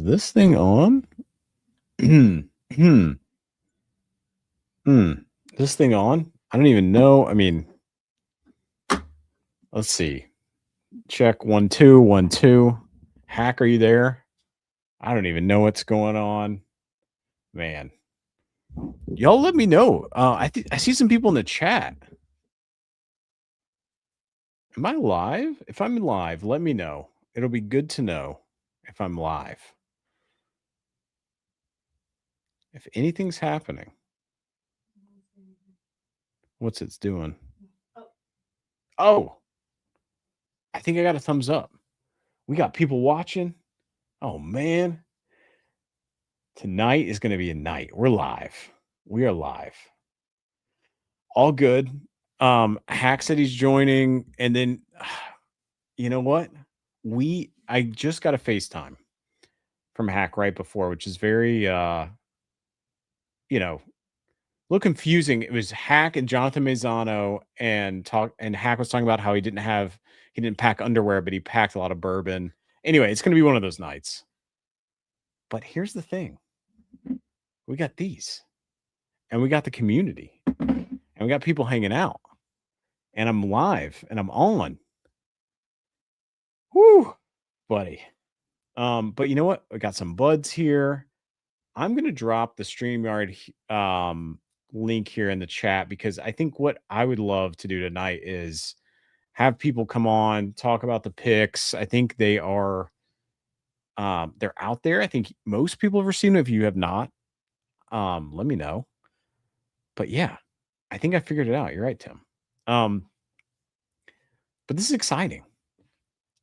Is this thing on? This thing on? I don't even know. I mean, let's see. Check 1 2 1 2. Hack, are you there? I don't even know what's going on. Man. Y'all let me know. I see some people in the chat. Am I live? If I'm live, let me know. It'll be good to know if I'm live. If anything's happening. What's it's doing? Oh. I think I got a thumbs up. We got people watching. Oh man. Tonight is going to be a night. We're live. We are live. All good. Hack said he's joining, and then you know what? I just got a FaceTime from Hack right before, which is very a little confusing. It was Hack and Jonathan Mazzano and Hack was talking about how he didn't pack underwear, but he packed a lot of bourbon. Anyway, it's gonna be one of those nights. But here's the thing. We got these. And we got the community. And we got people hanging out. And I'm live and I'm on. Whoo, buddy. But you know what? I got some buds here. I'm gonna drop the StreamYard link here in the chat because I think what I would love to do tonight is have people come on, talk about the picks. I think they are they're out there. I think most people have received them. If you have not, let me know. But yeah, I think I figured it out. You're right, Tim. But this is exciting.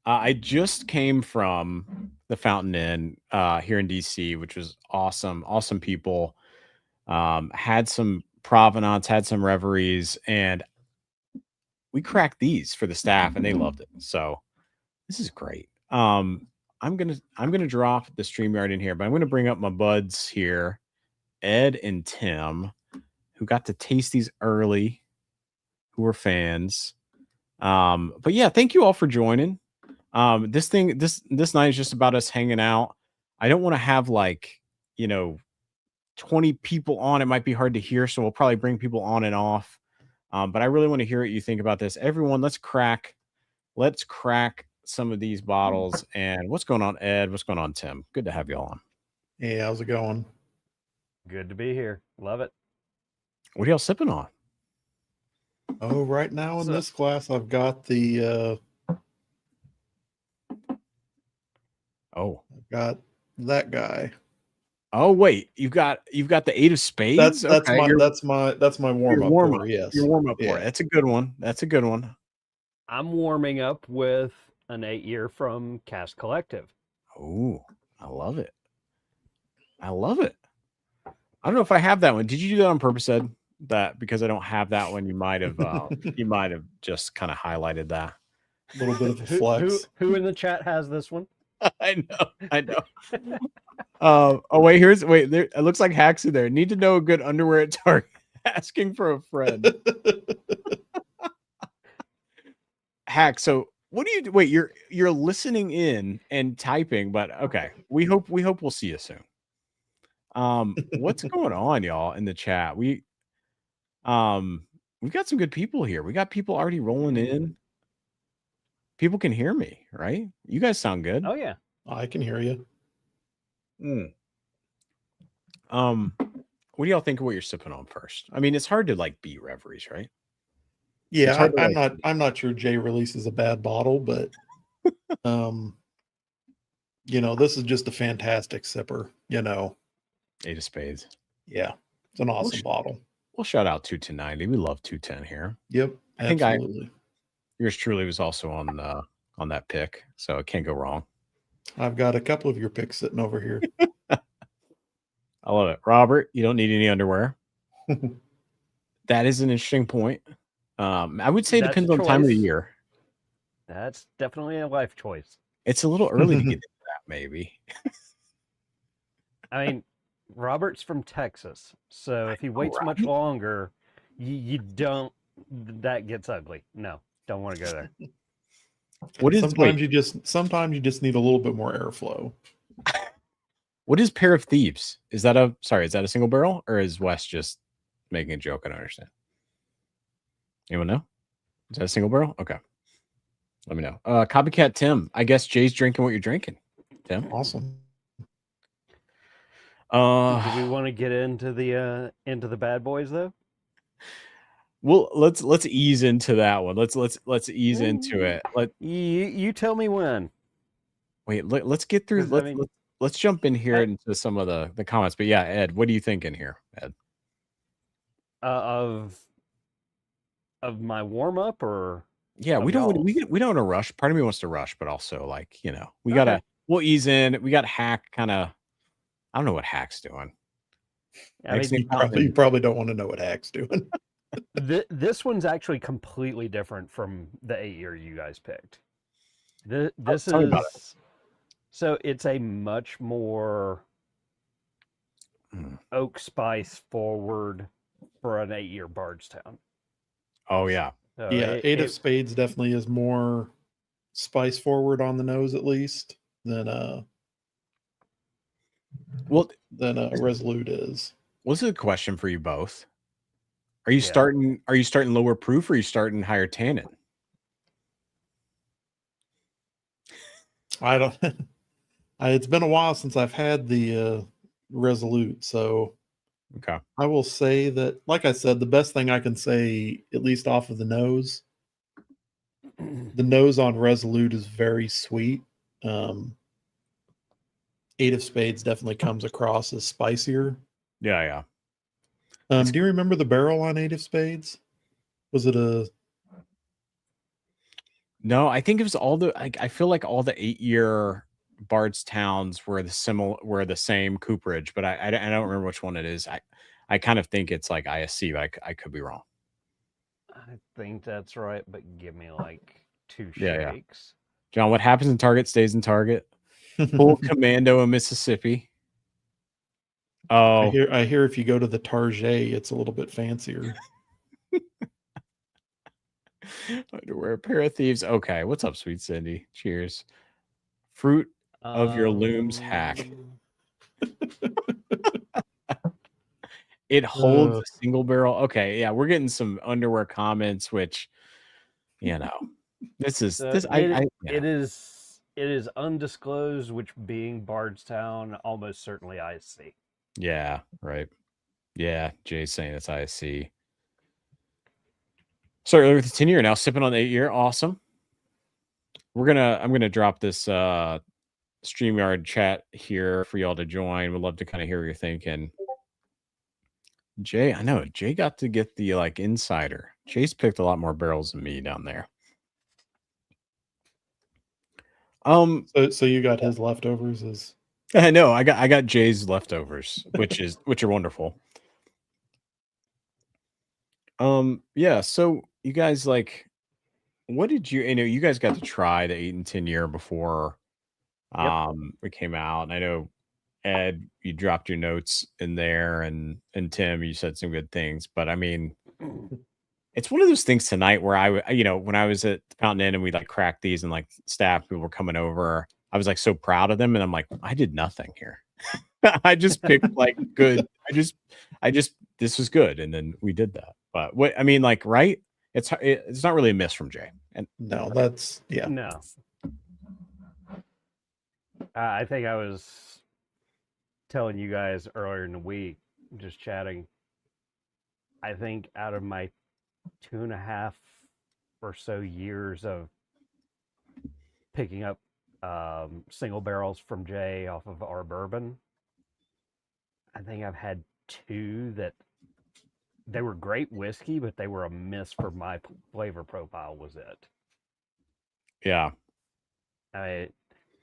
I just came from the Fountain Inn here in DC, which was awesome. Awesome people. Had some provenance, had some reveries, and we cracked these for the staff, and they loved it. So this is great. I'm gonna drop the StreamYard in here, but I'm gonna bring up my buds here, Ed and Tim, who got to taste these early, who were fans. But yeah, thank you all for joining. This night is just about us hanging out. I don't want to have 20 people on. It might be hard to hear, so we'll probably bring people on and off. But I really want to hear what you think about this. Everyone, let's crack some of these bottles. And what's going on, Ed? What's going on, Tim? Good to have you all on. Hey, how's it going? Good to be here. Love it. What are y'all sipping on? Oh, right now in this glass, I've got the I've got that guy. Oh wait, you've got the 8 of spades. That's my warm up pour. Yes, your warm up pour. That's a good one. That's a good one. I'm warming up with an 8-year from Cast Collective. Oh, I love it. I love it. I don't know if I have that one. Did you do that on purpose, Ed? That because I don't have that one, you might have just kind of highlighted that. A little bit of a flex. Who in the chat has this one? I know. Oh wait, there. It looks like Hack's in there. Need to know a good underwear at Target. Asking for a friend. Hack. So what do you do? Wait, you're listening in and typing, but okay. We hope we'll see you soon. What's going on, y'all, in the chat? We've got some good people here. We got people already rolling in. People can hear me, right? You guys sound good. Oh yeah, I can hear you. What do y'all think of what you're sipping on first? I mean, it's hard to beat Reveries, right? Yeah, I'm not sure Jay releases a bad bottle, but this is just a fantastic sipper. 8 of spades. Yeah, it's an awesome bottle. We'll shout out 21090. We love 210 here. Yep, absolutely. Yours truly was also on that pick, so it can't go wrong. I've got a couple of your picks sitting over here. I love it. Robert, you don't need any underwear. That is an interesting point. I would say it depends on the time of the year. That's definitely a life choice. It's a little early to get into that, maybe. I mean, Robert's from Texas, so if he waits much longer, you don't. That gets ugly. No, don't want to go there. Sometimes you just need a little bit more airflow. What is Pair of Thieves? Is that a single barrel, or is Wes just making a joke? I don't understand. Anyone know? Is that a single barrel? Okay. Let me know. Copycat Tim. I guess Jay's drinking what you're drinking. Tim. Awesome. Do we want to get into the bad boys though? Well, let's ease into that one. Let's ease into it. You tell me when. Wait, let's get through. Let's jump in here into some of the comments. But yeah, Ed, what are you thinking here, Ed? Of my warm up, or yeah, we don't want to rush. Part of me wants to rush, but also like we'll ease in. We got Hack kind of. I don't know what Hack's doing. I mean, you probably don't want to know what Hack's doing. This one's actually completely different from the 8-year you guys picked. This is so it's a much more oak spice forward for an 8-year Bardstown. Oh yeah, so yeah. Eight of Spades definitely is more spice forward on the nose, at least than Resolute is. What's the question for you both? Are you starting lower proof, or are you starting higher tannin? I don't. It's been a while since I've had the Resolute, so okay. I will say that, like I said, the best thing I can say, at least off of the nose on Resolute is very sweet. Eight of Spades definitely comes across as spicier. Yeah. Do you remember the barrel on Eight of Spades? Was it a? No, I think it was all the. I feel like all the 8-year Bardstowns were the same cooperage, but I don't remember which one it is. I kind of think it's like ISC, but I could be wrong. I think that's right, but give me like 2 shakes. Yeah. John, what happens in Target stays in Target. Full commando in Mississippi. Oh, I hear if you go to the Target, it's a little bit fancier. Underwear, Pair of Thieves. Okay, what's up, sweet Cindy? Cheers. Fruit of your looms, Hack. It holds a single barrel. Okay, yeah, we're getting some underwear comments, which this is it is undisclosed, which being Bardstown, almost certainly ISC. Yeah, right. Yeah, Jay's saying it's ISC. So earlier with the 10-year, now sipping on the 8-year. Awesome. I'm gonna drop this StreamYard chat here for y'all to join. We'd love to kind of hear what you're thinking. Jay, I know Jay got to get the insider. Jay's picked a lot more barrels than me down there. So you got his leftovers as I know I got Jay's leftovers, which are wonderful. Yeah, so you guys what did you guys got to try the 8 and 10-year before it came out, and I know Ed, you dropped your notes in there, and Tim, you said some good things, but I mean, it's one of those things tonight where when I was at the Fountain Inn and we cracked these and staff people were coming over, I was so proud of them, and I'm like, I did nothing here. I just picked good. I just this was good, and then we did that. But what I mean, right? It's not really a miss from Jay. And no, that's no. I think I was telling you guys earlier in the week, just chatting. I think out of my 2.5 or so years of picking up single barrels from Jay off of our bourbon, I think I've had 2 that they were great whiskey, but they were a miss for my flavor profile. Was it? Yeah.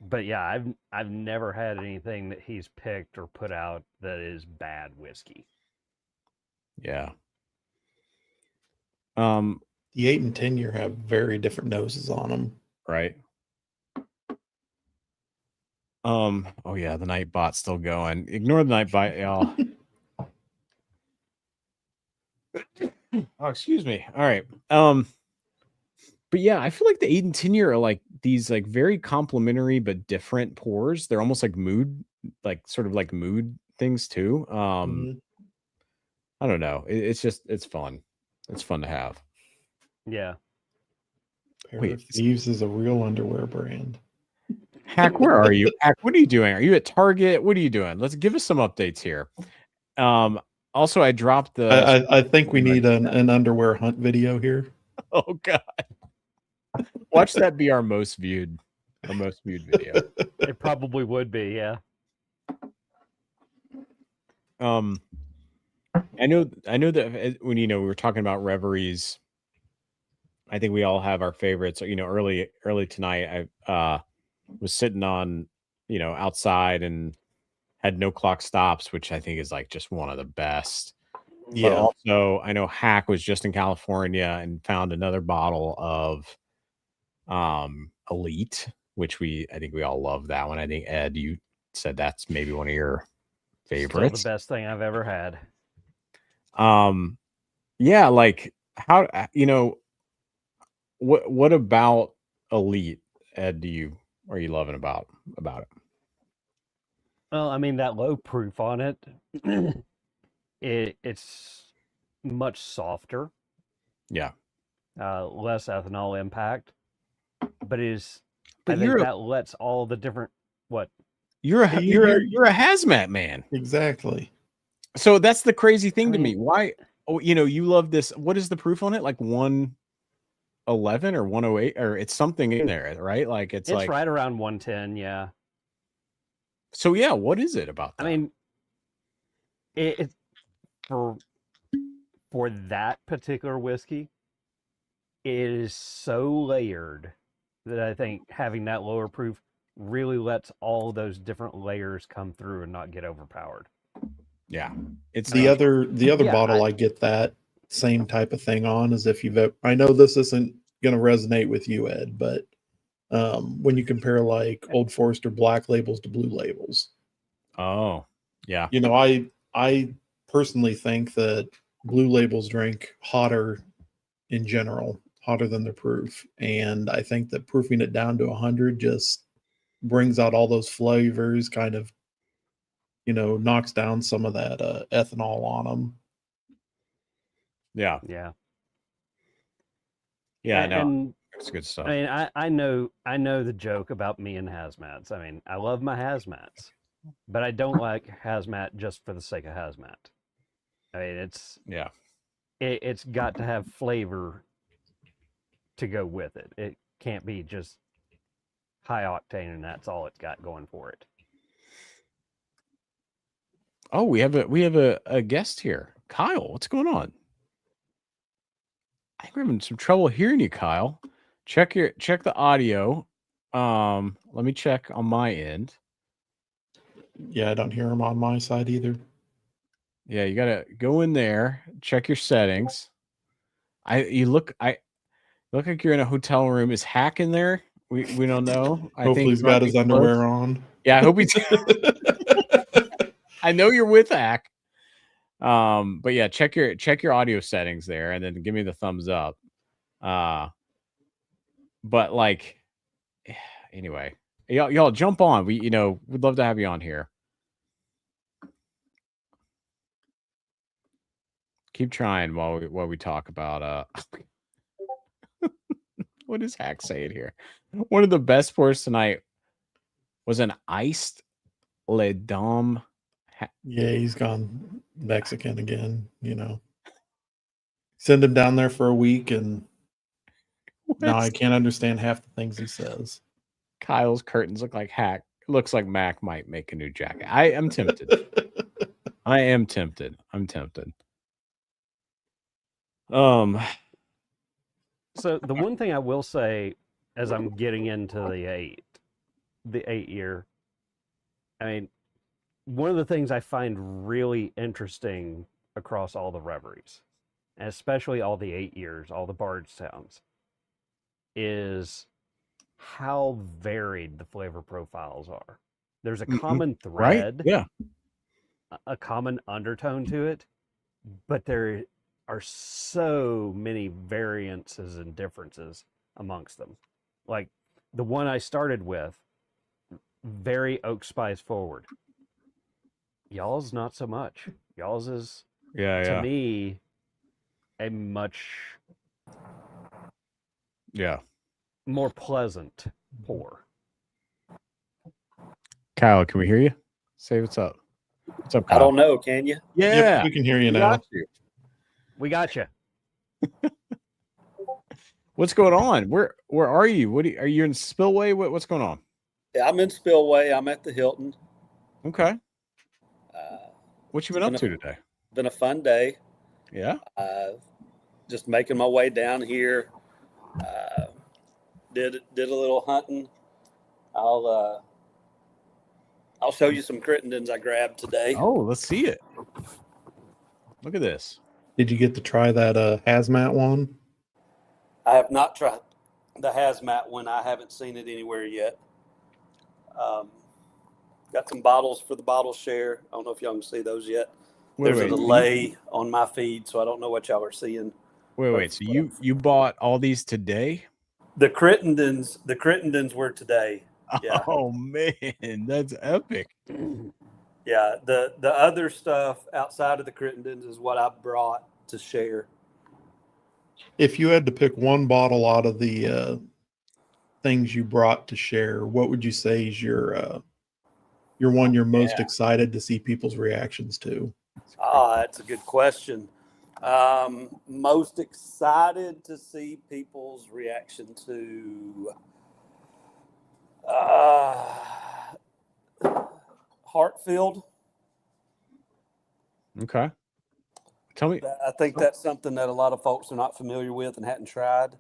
But yeah, I've never had anything that he's picked or put out that is bad whiskey. Yeah. The 8 and 10-year have very different noses on them. Right. Oh yeah, the Nightbot's still going. Ignore the Nightbot, y'all. Oh, excuse me. All right. But yeah, I feel like the 8 and 10-year are these very complementary but different pours. They're almost like mood like sort of like mood things too. Mhm. I don't know. It's fun. It's fun to have. Yeah. Pair Wait, of Thieves is a real underwear brand. Hack, where are you? Hack, what are you doing? Are you at Target? What are you doing? Let's give us some updates here. Also, I dropped the. I think we need an underwear hunt video here. Oh God! Watch that be our most viewed video. It probably would be, yeah. I know that when we were talking about Reveries, I think we all have our favorites. Early tonight, I was sitting on outside and had no clock stops, which I think is like just one of the best. But Yeah. also, I know Hack was just in California and found another bottle of Elite, which I think we all love that one. I think Ed, you said that's maybe one of your Still the favorites. best thing I've ever had. Yeah, like how what about Elite, Ed, are you loving about it? Well, I mean, that low proof on it, it's much softer, Yeah. less ethanol impact, but But I think that lets all the different what you're a hazmat man. Exactly. So that's the crazy thing to me. Why? Oh, you love this. What is the proof on it? Like 111 or 108, or it's something in there, right? Like it's like right around 110. Yeah. So yeah, what is it about that? I mean, it for that particular whiskey, it is so layered that I think having that lower proof really lets all those different layers come through and not get overpowered. Yeah, it's the other bottle I get that same type of thing on is if I know this isn't going to resonate with you, Ed, but when you compare like Old Forester black labels to blue labels. Oh, yeah. I personally think that blue labels drink hotter in general, hotter than their proof, and I think that proofing it down to 100 just brings out all those flavors, kind of knocks down some of that ethanol on them. Yeah. And it's good stuff. I mean, I know the joke about me and hazmats. I mean, I love my hazmats, but I don't like hazmat just for the sake of hazmat. I mean, it's got to have flavor to go with it. It can't be just high octane and that's all it's got going for it. Oh, we have a guest here. Kyle, what's going on? I think we're having some trouble hearing you, Kyle. Check the audio. Let me check on my end. Yeah, I don't hear him on my side either. Yeah, you gotta go in there, check your settings. You look like you're in a hotel room. Is Hack in there? We don't know. Hopefully he's got his underwear on. Yeah, I hope he's I know you're with Hack. But yeah, check your audio settings there and then give me the thumbs up. But like anyway, y'all jump on. We'd love to have you on here. Keep trying while we talk about what is Hack saying here? One of the best pours tonight was an iced Le Dom. Yeah, he's gone Mexican again, Send him down there for a week and now I can't understand half the things he says. Kyle's curtains look like Hack. It looks like Mac might make a new jacket. I am tempted. I'm tempted. So the one thing I will say as I'm getting into the 8 year, I mean, one of the things I find really interesting across all the Reveries, and especially all the 8 years, all the Bardstown's, is how varied the flavor profiles are. There's a common thread, right? Yeah, a common undertone to it, but there are so many variances and differences amongst them. Like the one I started with, very oak spice forward. Y'all's not so much. Y'all's is Yeah, to me a much yeah. more pleasant pour. Kyle, can we hear you? Say what's up. What's up, I Kyle? don't know. Can you? Yeah, Yep, we can hear you we now. got you. We got you. What's going on? Where are you? Are you in Spillway? What's going on? Yeah, I'm in Spillway. I'm at the Hilton. Okay. Uh, What you been up to today? been a fun day. Yeah. Just making my way down here. Did a little hunting. I'll show you some Crittendens I grabbed today. Oh, let's see it. Look at this. Did you get to try that hazmat one? I have not tried the hazmat one. I haven't seen it anywhere yet. Got some bottles for the bottle share. I don't know if y'all can see those yet. There's a delay on my feed, so I don't know what y'all are seeing. Wait. So you bought all these today? The Crittendens were today. Yeah. Oh man, that's epic. Yeah. The other stuff outside of the Crittendens is what I brought to share. If you had to pick one bottle out of the things you brought to share, what would you say is your one you're most excited to see people's reactions to? That's a good question. Most excited to see people's reaction to Hartfield. Okay. Tell me. I think that's something that a lot of folks are not familiar with and hadn't tried.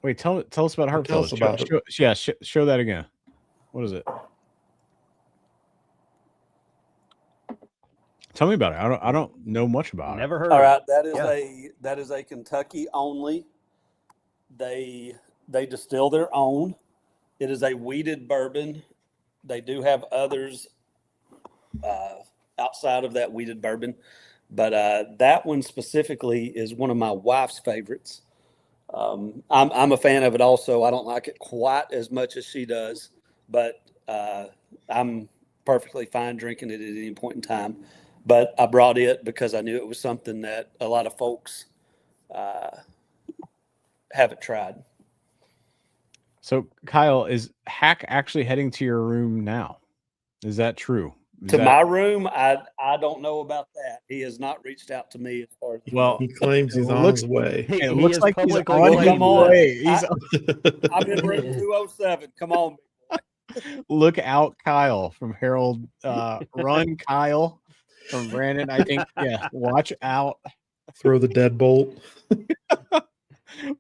Wait, tell us about Hartfield. Tell us about it. Show that again. What is it? Tell me about it. I don't know much about it. Never heard. All right, that is a Kentucky only. They distill their own. It is a wheated bourbon. They do have others outside of that wheated bourbon, but that one specifically is one of my wife's favorites. I'm a fan of it also. I don't like it quite as much as she does, but I'm perfectly fine drinking it at any point in time. But I brought it because I knew it was something that a lot of folks haven't tried. So, Kyle, is Hack actually heading to your room now? Is that true? My room, I don't know about that. He has not reached out to me as far as He claims he's on his way. It looks like he's publicly on claimed his that. way. I'm in room 207. Come on. Look out, Kyle from Harold. Run, Kyle from Brandon. I think, yeah, watch out. Throw the deadbolt.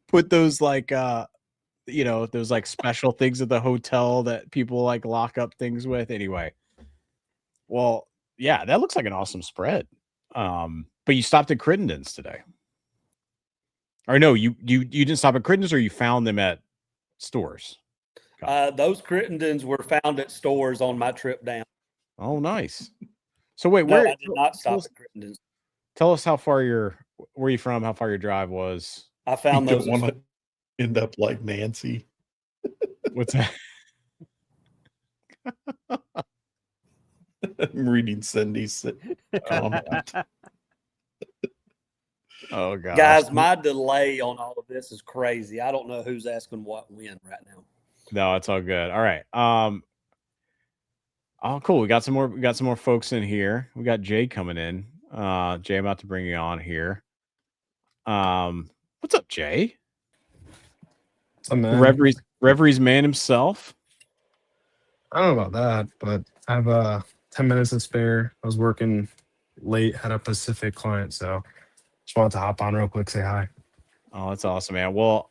Put those those like special things at the hotel that people like lock up things with. Anyway, well, yeah, that looks like an awesome spread. But you stopped at Crittenden's today. Or no, you didn't stop at Crittenden's, or you found them at stores? Those Crittendens were found at stores on my trip down. Oh, nice. So wait, No, where? I did not stop at Crittenden's. Tell us where are you from? How far your drive was? I found You those. don't want to end up like Nancy. What's that? I'm reading Cindy's comment. Oh god, guys, my delay on all of this is crazy. I don't know who's asking what when right now. No, it's all good. All right. Oh, cool. We got some more folks in here. We got Jay coming in. Jay, I'm about to bring you on here. What's up, Jay? What's up, man? Reveries man himself. I don't know about that, but I have 10 minutes to spare. I was working late, had a Pacific client, so just wanted to hop on real quick, say hi. Oh, that's awesome, man. Well,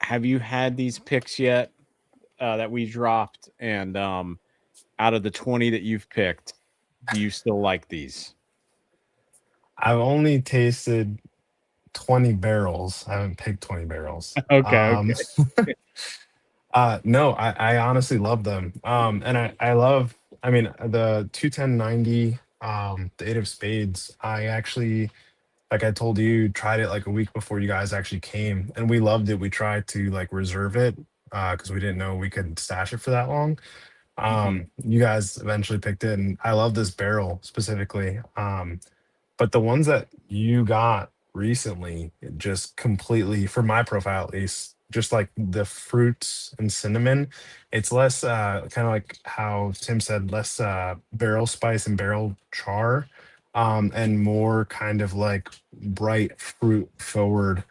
have you had these picks yet that we dropped? And out of the 20 that you've picked, do you still like these? I've only tasted 20 barrels. I haven't picked 20 barrels. Okay. No, I honestly love them. And I love, the 21090, the 8 of spades. I actually, like I told you, tried it like a week before you guys actually came, and we loved it. We tried to like reserve it because we didn't know we could stash it for that long. You guys eventually picked it, and I love this barrel specifically. But the ones that you got recently, just completely, for my profile at least, just like the fruits and cinnamon, it's less kind of like how Tim said, less barrel spice and barrel char, and more kind of like bright fruit forward,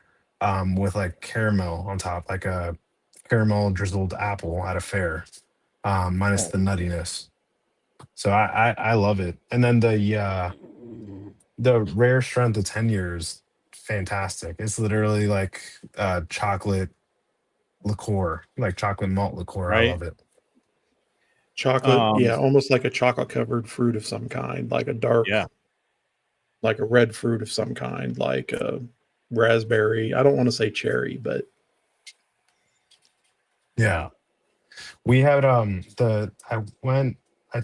with like caramel on top, like a caramel drizzled apple at a fair, minus the nuttiness. So I love it. And then the rare strength of 10 years, fantastic. It's literally like chocolate liqueur, like chocolate malt liqueur. I Right. love it. Chocolate, Um, yeah, almost like a chocolate covered fruit of some kind, like a dark, yeah. like a red fruit of some kind, like a raspberry. I don't want to say cherry, but Yeah. We had I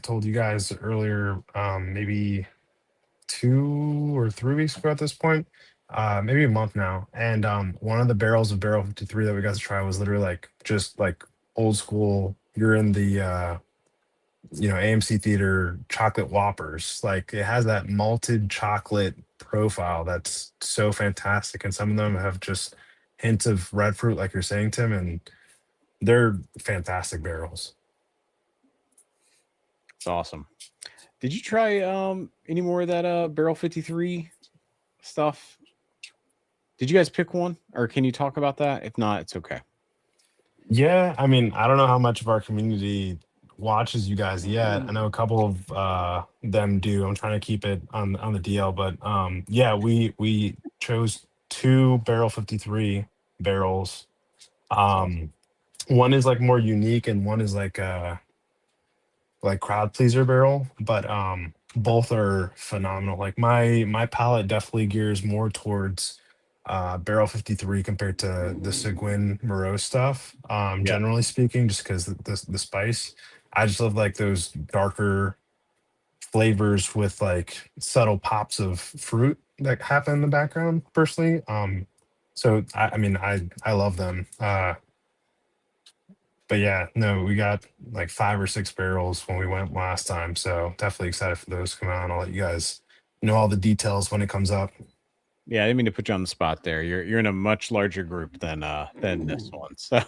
told you guys earlier, maybe 2 or 3 weeks ago at this point, maybe a month now. And one of the barrels of Barrel 53 that we got to try was literally like just like old school. You're in the AMC theater chocolate whoppers. Like it has that malted chocolate profile that's so fantastic. And some of them have just hints of red fruit, like you're saying, Tim, and they're fantastic barrels. It's awesome. Did you try any more of that Barrel 53 stuff? Did you guys pick one, or can you talk about that? If not, it's okay. Yeah, I mean, I don't know how much of our community watches you guys yet. I know a couple of them do. I'm trying to keep it on the DL, but yeah, we chose two Barrel 53 barrels. That's awesome. One is like more unique, and one is like crowd pleaser barrel, but both are phenomenal. Like my palate definitely gears more towards barrel 53 compared to the Seguin Moreau stuff, Yeah. generally speaking, just because the spice. I just love like those darker flavors with like subtle pops of fruit that happen in the background personally. So I mean I love them. But yeah, no, we got like 5 or 6 barrels when we went last time. So definitely excited for those to come out. I'll let you guys know all the details when it comes up. Yeah, I didn't mean to put you on the spot there. You're in a much larger group than this one. So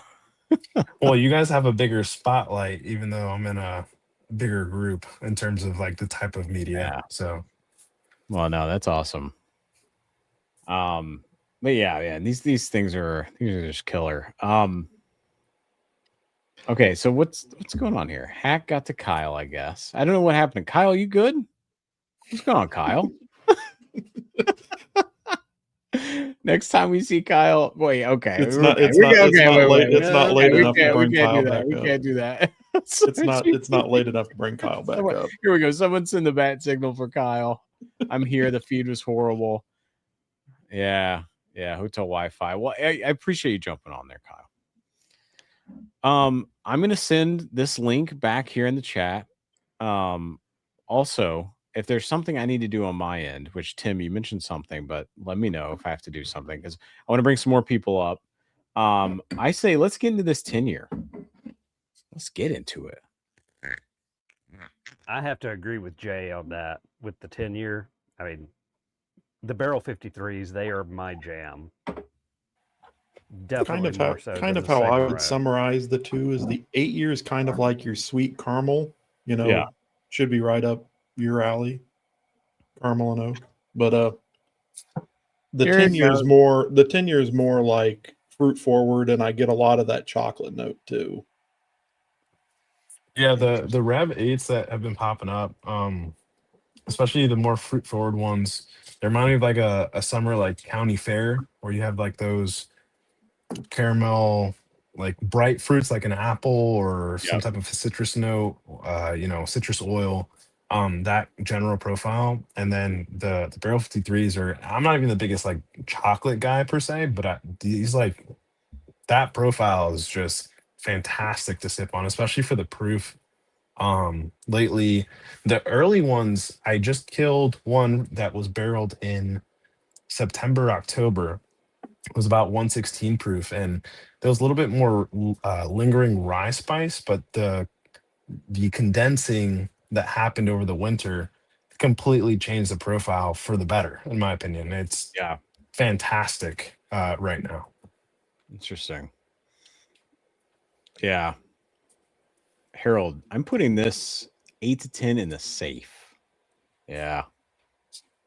Well, you guys have a bigger spotlight, even though I'm in a bigger group in terms of like the type of media. yeah. So Well, no, that's awesome. But yeah, these things are just killer. Okay, so what's going on here? Hack got to Kyle, I guess. I don't know what happened. Kyle, you good? What's going on, Kyle? Next time we see Kyle, wait, okay, it's we're not okay. it's We not can- it's okay, not wait, late wait, it's not okay, late we enough to can't, we bring can't do Kyle that. back We up. can't do that. It's not late enough to bring Kyle back up. Here we go. Someone send the bat signal for Kyle. I'm here. The feed was horrible. Yeah, hotel Wi-Fi. Well, I appreciate you jumping on there, Kyle. I'm gonna send this link back here in the chat. Also, if there's something I need to do on my end, which Tim, you mentioned something, but let me know if I have to do something because I want to bring some more people up. I say let's get into this tenure. Let's get into it. I have to agree with Jay on that with the 10-year. I mean, the Barrel 53s, they are my jam. Definitely more so Kind than of the how I Segmarone. would summarize the two is the 8 years kind of like your sweet caramel, Yeah. should be right up your alley, caramel and oak. But the Here 10 it years goes. more like fruit forward, and I get a lot of that chocolate note too. yeah, the Rev 8s that have been popping up, especially the more fruit forward ones, they remind me of like a summer like county fair where you have like those caramel, like bright fruits like an apple or some Yep. type of citrus note, citrus oil, that general profile. And then the Barrel 53s are, I'm not even the biggest like chocolate guy per se, but these like that profile is just fantastic to sip on, especially for the proof. Lately, the early ones, I just killed one that was barreled in September, October. It was about 116 proof, and there was a little bit more lingering rye spice, but the condensing that happened over the winter completely changed the profile for the better, in my opinion. It's Yeah. fantastic right now. Interesting. Yeah. Harold, I'm putting this 8 to 10 in the safe. Yeah.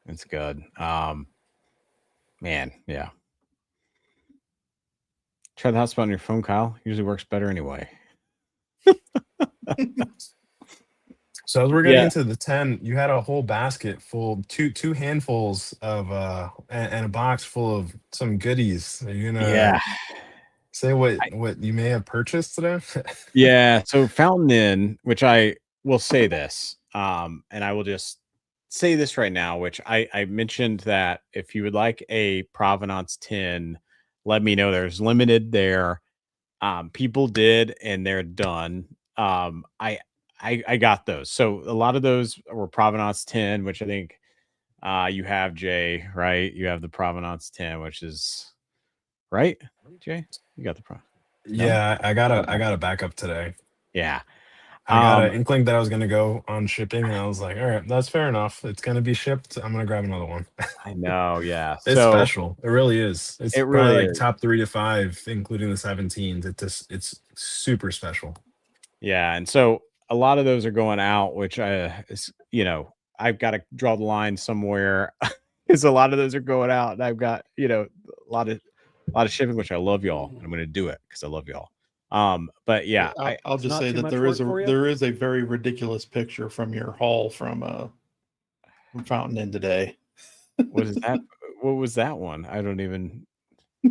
It's good. Man, yeah. Try the hotspot on your phone, Kyle. Usually works better anyway. So as we're getting Yeah. into the 10, you had a whole basket full, two handfuls of and a box full of some goodies. Are you Yeah. gonna say what you may have purchased today? Yeah. So Fountain Inn, which I will say this, and I will just say this right now, which I mentioned that if you would like a Provenance tin, let me know. There's limited there. People did, and they're done. I got those. So a lot of those were Provenance 10, which I think you have, Jay, right? You have the Provenance 10, which is right, Jay. You got the pro. No? Yeah, I got a backup today. Yeah. I got an inkling that I was gonna go on shipping, and I was like, all right, that's fair enough. It's gonna be shipped. I'm gonna grab another one. I know. Yeah. It's So special. It really is. It's it probably really like is. top 3 to 5, including the 17s. It's super special. Yeah. And so a lot of those are going out, which I've got to draw the line somewhere because a lot of those are going out, and I've got, a lot of shipping, which I love y'all. And I'm going to do it because I love y'all. But yeah, I'll just not say too that much work for you? there is a very ridiculous picture from your haul from Fountain Inn today. what is that? What was that one? I don't even. Oh,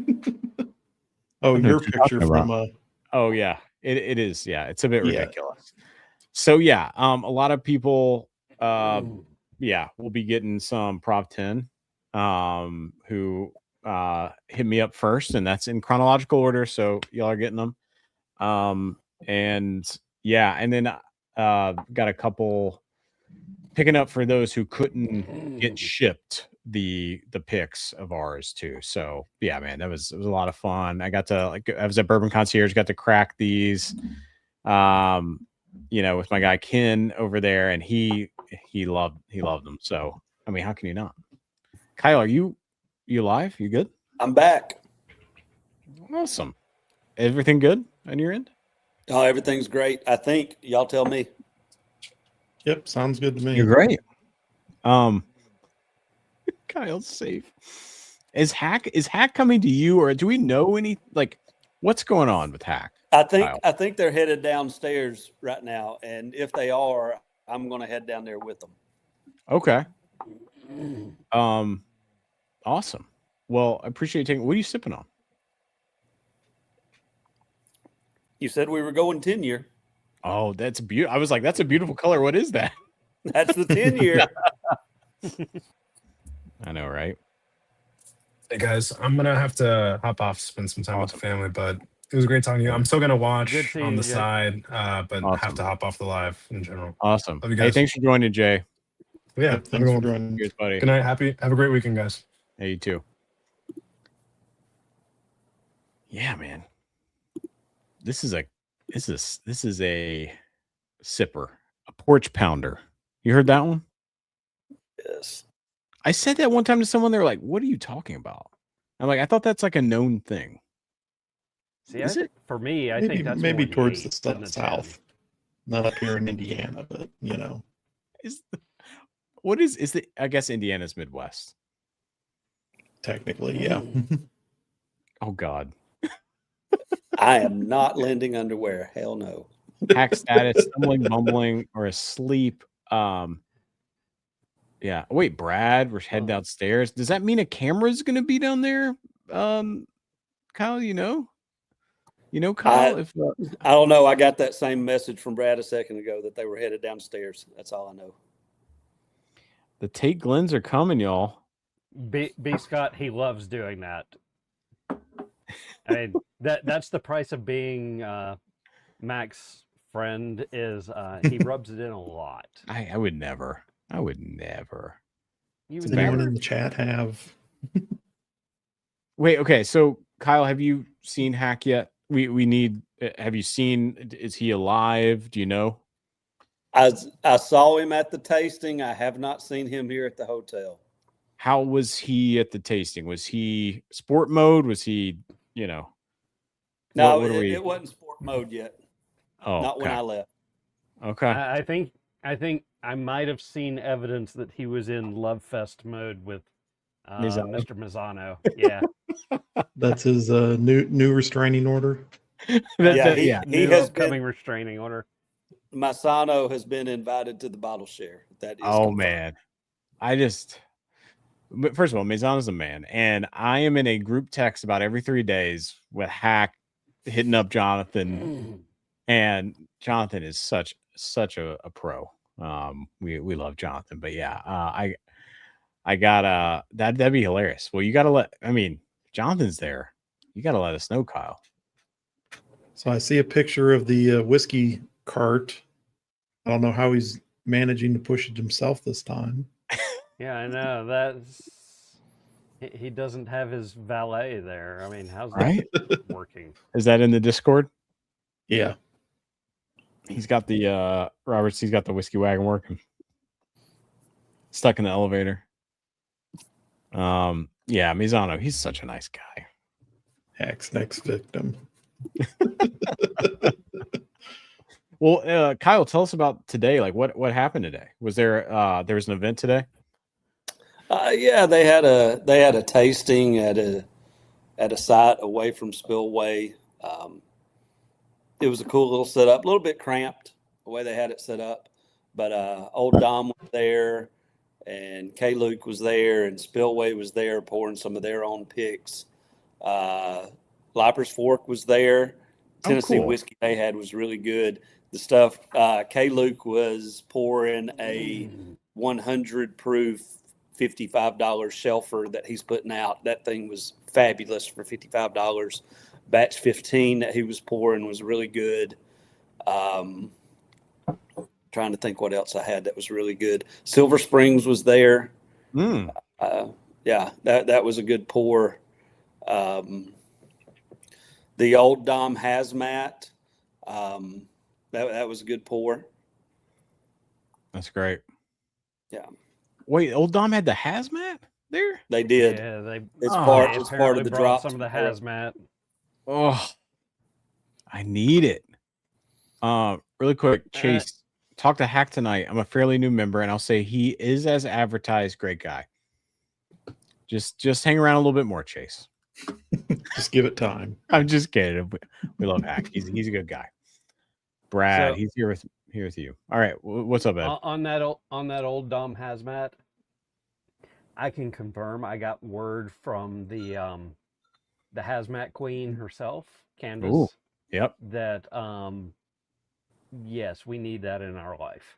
I don't know your what you're picture talking about. from Oh yeah, it is. Yeah, it's a bit yeah. ridiculous. So yeah, a lot of people, yeah, will be getting some Prov 10, who hit me up first, and that's in chronological order. So y'all are getting them. And yeah, and then got a couple picking up for those who couldn't get shipped the picks of ours too. So yeah, man, it was a lot of fun. I got to I was at Bourbon Concierge, got to crack these with my guy Ken over there, and he loved them. So I mean, how can you not? Kyle, are you live? You good? I'm back. Awesome. Everything good on your end? Oh, everything's great. I think y'all tell me. Yep, sounds good to me. You're great. Kyle's safe. Is Hack coming to you, or do we know any what's going on with Hack? I Kyle? think they're headed downstairs right now, and if they are, I'm going to head down there with them. Okay. Awesome. Well, I appreciate you taking. What are you sipping on? You said we were going 10-year. Oh, that's beautiful. I was like, that's a beautiful color. What is that? That's the 10-year. I know, right? Hey guys, I'm gonna have to hop off, spend some time with the family, but it was great talking to you. I'm still gonna Good watch seeing on you, the Jay. side, but have Awesome. to hop off the live in general. Awesome. Love you Hey, guys. thanks for joining, Jay. Yeah, Yep, thanks for joining. Cheers, buddy. Good night. Have a great weekend, guys. Hey, you too. Yeah, man. This is a sipper, a porch pounder. You heard that one? Yes. I said that one time to someone. They're like, "What are you talking about?" I'm like, "I thought that's like a known thing." See, Is it? for me, I Maybe think that's maybe more the towards the 8 than the 10. south, not up here in Indiana, but What is the? I guess Indiana's Midwest. technically, yeah. Oh God. I am not lending underwear. Hell no. Hack status, stumbling, bumbling, or asleep. Yeah. Wait, Brad, we're heading downstairs. Does that mean a camera's gonna be down there? Kyle, Kyle, I don't know. I got that same message from Brad a second ago that they were headed downstairs. That's all I know. the Tate Glens are coming, y'all. B Scott, he loves doing that. I mean, that's the price of being Mac's friend is he rubs it in a lot. I would never. I would never. You Does would anyone never. in the chat have? Wait, okay. So Kyle, have you seen Hack yet? We need. Have you seen? Is he alive? Do you know? I saw him at the tasting. I have not seen him here at the hotel. How was he at the tasting? Was he sport mode? Was he, you know, No, what are we? it wasn't sport mode yet. Oh, Not when okay. I left. Okay. I think I might have seen evidence that he was in Love Fest mode with Mizano. Mr. Mazzano. Yeah. That's his new restraining order. Yeah, he New has upcoming been. restraining order. Masano has been invited to the bottle share. That is Oh confirmed. man. But first of all, Mizano's a man, and I am in a group text about every 3 days with Hack hitting up Jonathan, and Jonathan is such a pro. We love Jonathan, but yeah, I got that'd be hilarious. Well, you gotta Jonathan's there. You gotta let us know, Kyle. So I see a picture of the whiskey cart. I don't know how he's managing to push it himself this time. Yeah, I know. He doesn't have his valet there. I mean, how's Right? that working? Is that in the Discord? Yeah. He's got the Roberts, he's got the whiskey wagon working. Stuck in the elevator. Yeah, Mizano, he's such a nice guy. Hack's next victim. Well, Kyle, tell us about today. Like what happened today? Was there was an event today? Yeah, they had a tasting at a site away from Spillway. It was a cool little setup, a little bit cramped the way they had it set up, but old Dom was there, and K. Luke was there, and Spillway was there pouring some of their own picks. Liper's Fork was there. Tennessee cool. whiskey they had was really good. The stuff K. Luke was pouring a 100 proof $55 shelfer that he's putting out. That thing was fabulous for $55. Batch 15 that he was pouring was really good. Trying to think what else I had that was really good. Silver Springs was there. Yeah, that was a good pour. The old Dom Hazmat, that was a good pour. That's great. Yeah. Wait, old Dom had the hazmat there? They did. Yeah, It's Oh, part they of apparently the brought drop. some of the hazmat. Oh, I need it. Really quick, Chase, talk to Hack tonight. I'm a fairly new member, and I'll say he is as advertised. Great guy. Just hang around a little bit more, Chase. Just give it time. I'm just kidding. We love Hack. He's a good guy. Brad, So- he's here with you. All right, what's up, Ed? On that old Dom hazmat, I can confirm. I got word from the hazmat queen herself, Candace. Ooh, yep. That yes, we need that in our life.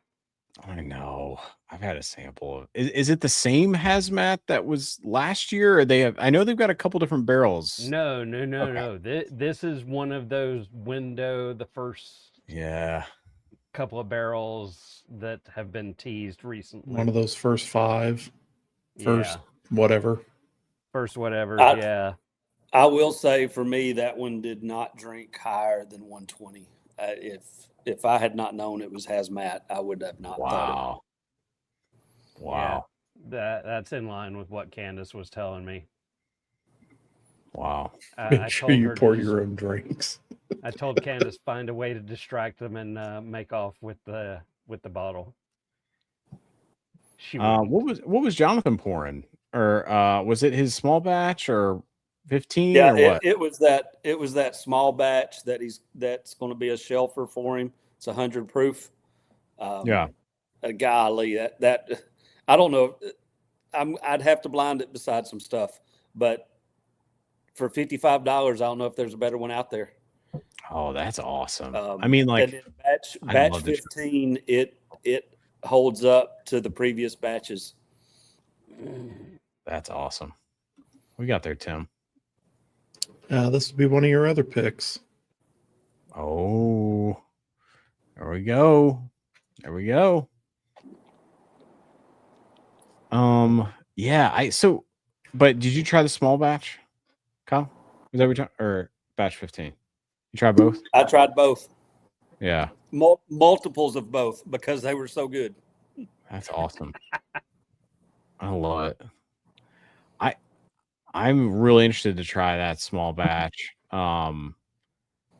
I know. I've had a sample of. Is it the same hazmat that was last year? Or they have? I know they've got a couple different barrels. No. Okay. This is one of those the first Yeah. couple of barrels that have been teased recently. One of those first five. First Yeah. whatever. First whatever. I- Yeah. I will say for me, that one did not drink higher than 120. If I had not known it was hazmat, I would have not thought it. Wow. That's in line with what Candace was telling me. Wow. Make I sure told you her to pour just- your own drinks. I told Candace find a way to distract them and make off with the bottle. She wouldn't. What was Jonathan pouring? Or was it his small batch or 15 Yeah, or what? it was that small batch that's going to be a shelfer for him. It's 100 proof. Yeah. Golly, that I don't know. I'd have to blind it beside some stuff, but for $55, I don't know if there's a better one out there. Oh, that's awesome. I mean, and like, then I batch love this. 15, it holds up to the previous batches. That's awesome. We got there, Tim. This would be one of your other picks. Oh, there we go. There we go. Yeah, but did you try the small batch, Kyle? Was that or batch 15? You tried both? I tried both. Yeah. Multiples of both because they were so good. That's awesome. I love it. I'm really interested to try that small batch.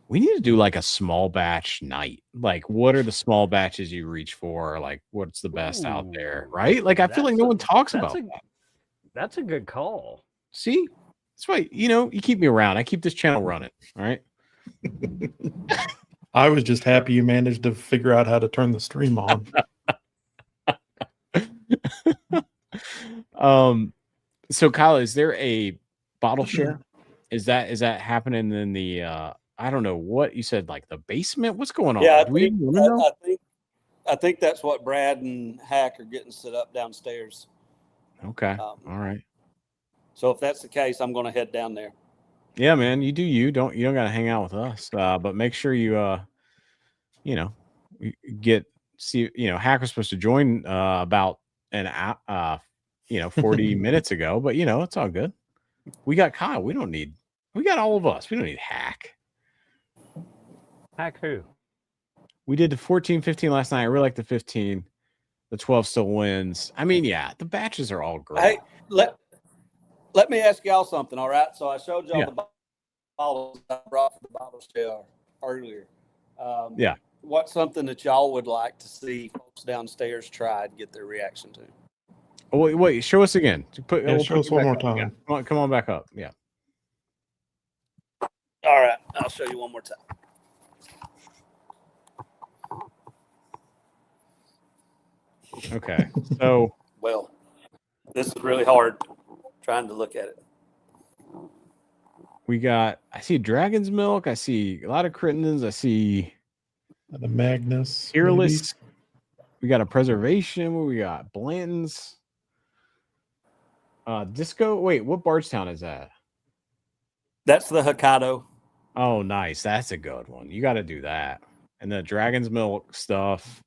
We need to do like a small batch night. Like, what are the small batches you reach for? Like, what's the best out there? Right? Like, I feel like no one talks about that. That's a good call. See? That's why, you keep me around. I keep this channel running. All right. I was just happy you managed to figure out how to turn the stream on. So Kyle, is there a bottle share? Is that happening in the I don't know what you said, like the basement? What's going on? Yeah, I think that's what Brad and Hack are getting set up downstairs. Okay. All right. So if that's the case, I'm going to head down there. Yeah, man, you do you. Don't gotta hang out with us. But make sure you Hack was supposed to join about an 40 minutes ago, but it's all good. We got Kyle. We got all of us. We don't need Hack. Hack who? We did the 14, 15 last night. I really like the 15. The 12 still wins. I mean, yeah, the batches are all great. Hey, let me ask y'all something, all right? So I showed y'all the bottles I brought for the bottle share earlier. Yeah. What's something that y'all would like to see folks downstairs try and get their reaction to? Oh, wait, show us again. Show us one more time. Yeah. Come on back up. Yeah. All right, I'll show you one more time. Okay. So, well, this is really hard trying to look at it. I see Dragon's Milk. I see a lot of Crittenden's. I see the Magnus. Fearless. Maybe. We got a Preservation. We got Blanton's. Disco. Wait, what Bardstown is that? That's the Hokkaido. Oh, nice. That's a good one. You got to do that. And the Dragon's Milk stuff.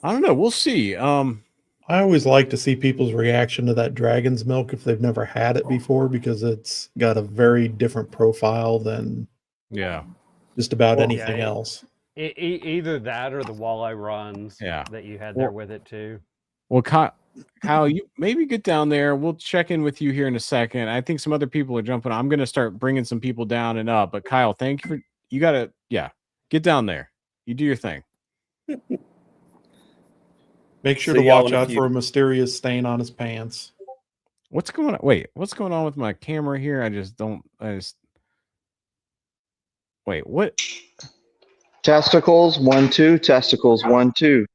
I don't know. We'll see. I always like to see people's reaction to that Dragon's Milk if they've never had it before, because it's got a very different profile than just about anything else. Either that or the walleye runs that you had there with it too. Well, Kyle, you maybe get down there. We'll check in with you here in a second. I think some other people are jumping. I'm going to start bringing some people down and up. But Kyle, thank you you got to, get down there. You do your thing. Make sure to watch out for a mysterious stain on his pants. What's going on? Wait, what's going on with my camera here? Wait, what? Testicles 1 2. Testicles 1 2.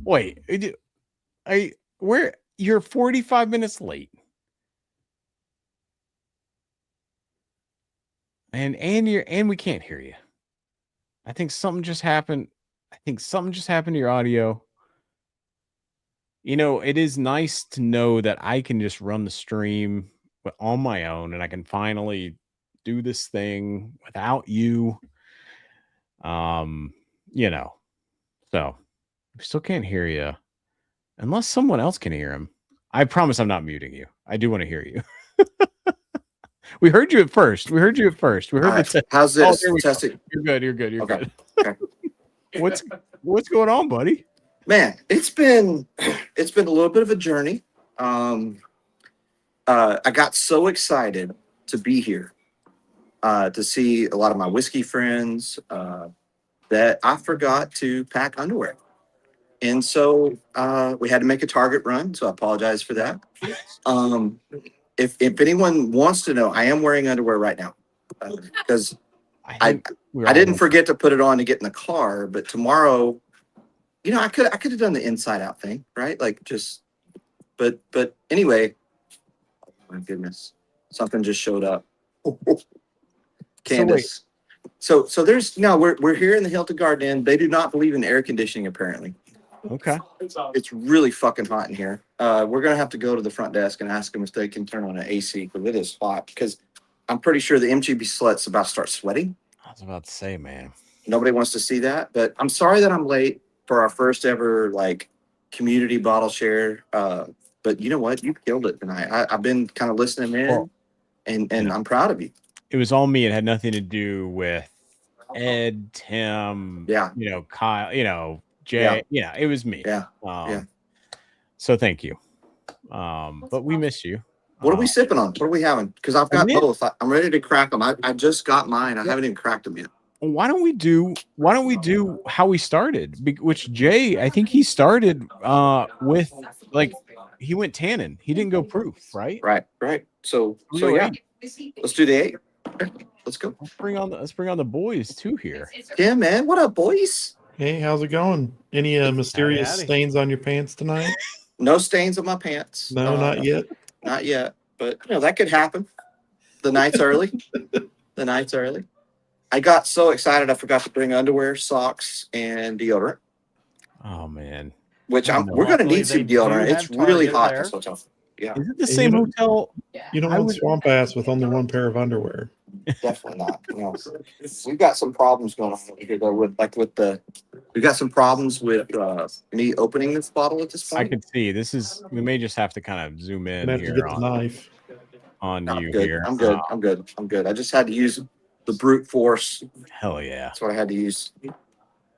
Wait, you're 45 minutes late. And we can't hear you. I think something just happened. To your audio. It is nice to know that I can just run the stream on my own and I can finally do this thing without you. So we still can't hear you unless someone else can hear him. I promise I'm not muting you. I do want to hear you. We heard you at first. We heard how's this? Testing. You're good. You're okay. good. Okay. What's going on, buddy? Man, it's been a little bit of a journey. I got so excited to be here, to see a lot of my whiskey friends, that I forgot to pack underwear. And so we had to make a Target run. So I apologize for that. If anyone wants to know, I am wearing underwear right now because I didn't forget to put it on to get in the car. But tomorrow, I could have done the inside out thing, right? Like but anyway, oh my goodness, something just showed up. Candace. So there's we're here in the Hilton Garden Inn. They do not believe in air conditioning apparently. Okay. It's really fucking hot in here. We're gonna have to go to the front desk and ask them if they can turn on an AC because it is hot. Because I'm pretty sure the MGB slut's about to start sweating. I was about to say, man. Nobody wants to see that, but I'm sorry that I'm late for our first ever community bottle share. But you know what? You killed it tonight. I've been kind of listening in, and I'm proud of you. It was all me. It had nothing to do with Ed, Tim, Yeah. Kyle, Jay. Yeah, it was me. Yeah. Yeah. So thank you. But we miss you. What are we sipping on? What are we having? Because I've got both. I'm ready to crack them. I just got mine. I haven't even cracked them yet. Why don't we do how we started? Which Jay, I think he started with he went tannin. He didn't go proof, right? Right. So yeah. Let's do the 8. Let's go. Let's bring on the boys too here. Yeah, man. What up, boys? Hey, how's it going? Any mysterious howdy. stains on your pants tonight? No stains on my pants. No, not yet. Not yet. But that could happen. The night's early. I got so excited I forgot to bring underwear, socks, and deodorant. Oh man. Which we're gonna need some deodorant. It's really hot in this hotel. Yeah. Is it the same hotel? You don't want swamp ass with only one pair of underwear. Definitely not. No. We've got some problems going on over here though we've got some problems with me opening this bottle at this point. I can see we may just have to kind of zoom in Have to here get the knife. on you good. here. I'm good. I just had to use the brute force. Hell yeah. That's what I had to use.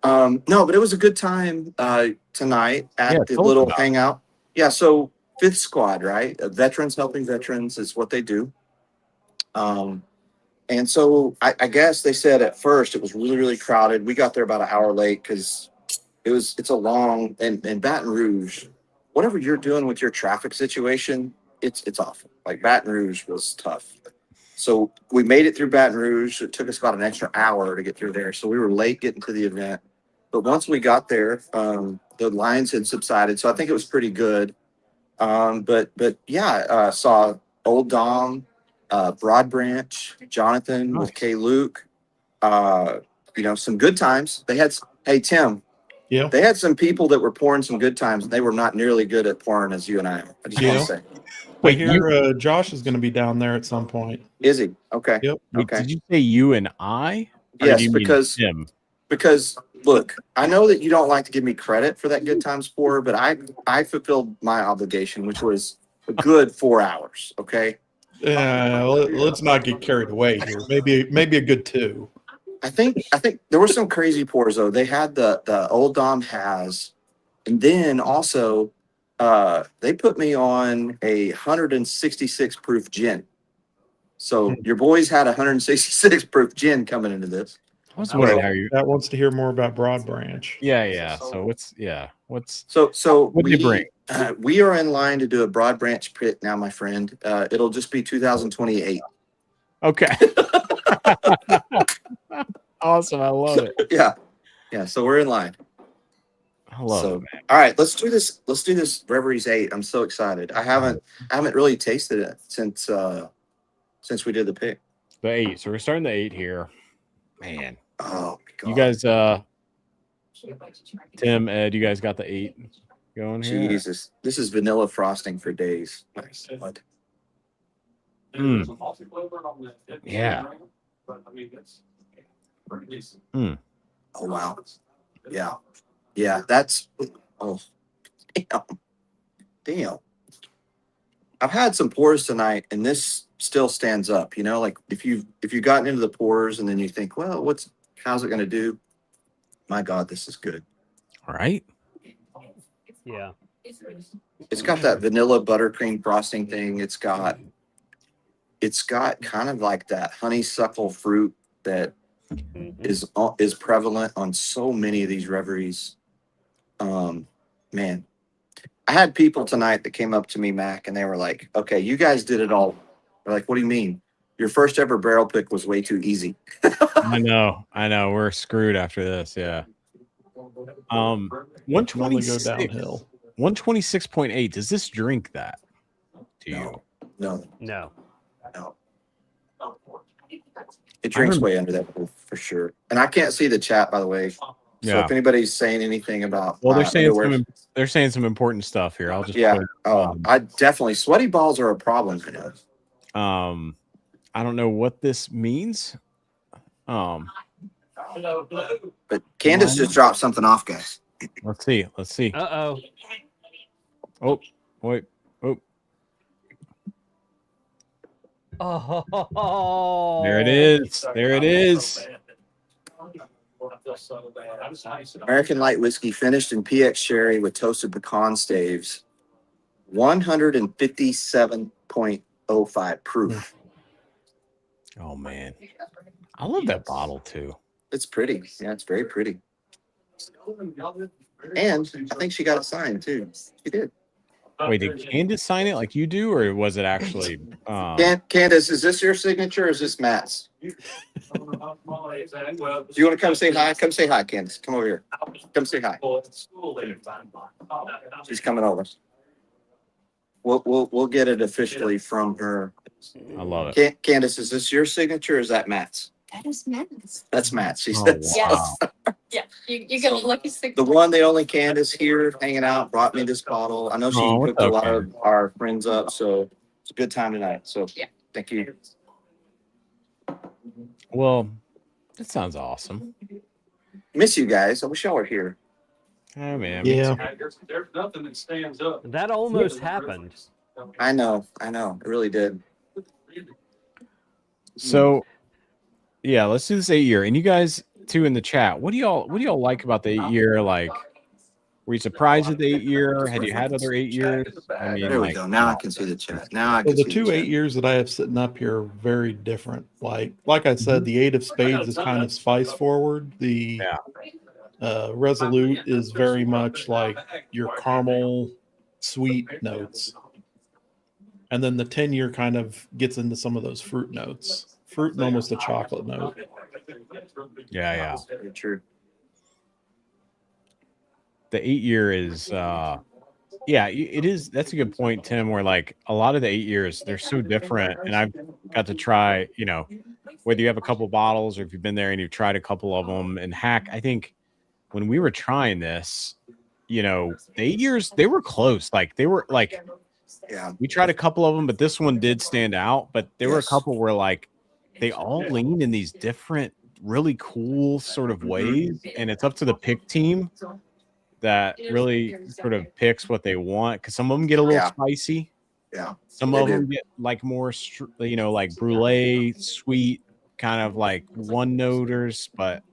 No, but it was a good time tonight at the little hangout. Yeah, so 5th Squad, right? Veterans helping veterans is what they do. And so I guess they said at first it was really, really crowded. We got there about an hour late because it's a long and Baton Rouge, whatever you're doing with your traffic situation, it's awful. Like Baton Rouge was tough. So we made it through Baton Rouge. It took us about an extra hour to get through there. So we were late getting to the event. But once we got there, the lines had subsided. So I think it was pretty good. But yeah, saw Old Dom, Broad Branch, Jonathan with K. Luke. Some good times. Hey, Tim. Yeah. They had some people that were pouring some good times. They were not nearly good at pouring as you and I are. I just want to say. Wait, here, Josh is going to be down there at some point. Is he? Okay. Yep. Okay. Did you say you and I? Yes, because Tim? Because look, I know that you don't like to give me credit for that good times pour, but I fulfilled my obligation, which was a good 4 hours. Okay. Let's not get carried away here. Maybe a good 2. I think there were some crazy pours though. They had the Old Dom has, and then also they put me on a 166 proof gin. So your boys had 166 proof gin coming into this. That wants to hear more about Broad Branch. Yeah. So what's what do you bring? We are in line to do a Broad Branch pit now, my friend. It'll just be 2028. Okay. Awesome. I love it. Yeah. So we're in line. I love it, man. All right, let's do this. Let's do this Reveries 8. I'm so excited. I haven't really tasted it since we did the pick. The 8. So we're starting the 8 here. Man. Oh my God. You guys Tim, Ed, you guys got the 8 going here? Jesus. This is vanilla frosting for days. Nice. What? Yeah. Oh wow. Yeah, that's damn. I've had some pours tonight and this still stands up, like if you've gotten into the pours and then you think, well, how's it gonna do? My God, this is good. All right. Yeah. It's got that vanilla buttercream frosting thing. It's got kind of like that honeysuckle fruit that is prevalent on so many of these Reveries. Man, I had people tonight that came up to me, Mac, and they were like, okay, you guys did it all. They're like, what do you mean? Your first ever barrel pick was way too easy. I know. We're screwed after this. Yeah. 126 go downhill. 126.8. Does this drink that to you? No. It drinks way under that for sure. And I can't see the chat, by the way. So if anybody's saying anything about, they're saying some important stuff here. I'll just I definitely sweaty balls are a problem. I don't know what this means. But Candace just dropped something off, guys. Let's see. Uh-oh. Oh, wait. Oh. There it is. American light whiskey finished in PX sherry with toasted pecan staves. 157.05 proof. Oh man, I love that bottle too. It's pretty. Yeah, it's very pretty. And I think she got it signed too. She did. Wait, did Candace sign it like you do, or was it actually? Candace, is this your signature or is this Matt's? Do you want to come say hi? Come say hi, Candace. Come over here. Come say hi. She's coming over. We'll get it officially from her. I love it. Candace, is this your signature or is that Matt's? That is Matt's. That's Matt's. She Oh, says. wow. Yeah, you get a lucky six. The one, the only Candace here hanging out brought me this bottle. I know she Oh, what's hooked a up, lot Candace? of our friends up, so it's a good time tonight. So Yeah. thank you. Well, that sounds awesome. Miss you guys. I wish y'all were here. Oh man. Yeah. There's nothing that stands up. That almost happened. I know. It really did. So, yeah, let's do this 8-year. And you guys too in the chat. What do y'all like about the 8-year? Like, were you surprised at the 8-year? Had you had other 8 years? I mean, There we like, go. Now I can see the chat. Now I So can the see two the 8 chat. years that I have sitting up here are very different. Like I said, the 8 of spades is kind of spice forward. The Resolute is very much like your caramel sweet notes. And then the 10-year kind of gets into some of those fruit notes. Fruit and almost a chocolate note. yeah. Very true. The 8-year is yeah, it is. That's a good point, Tim, where like a lot of the 8 years, they're so different. And I've got to try, whether you have a couple bottles or if you've been there and you've tried a couple of them. And Hack, I think when we were trying this, the 8 years, they were close. Like they were like, Yeah. we tried a couple of them, but this one did stand out. But there were a Yes. couple where like they all lean in these different, really cool sort of ways. And it's up to the pick team that really sort of picks what they want, because some of them get a little Yeah. spicy. Yeah. Some They of do. them get like more, like brulee, sweet, kind of like one noters. But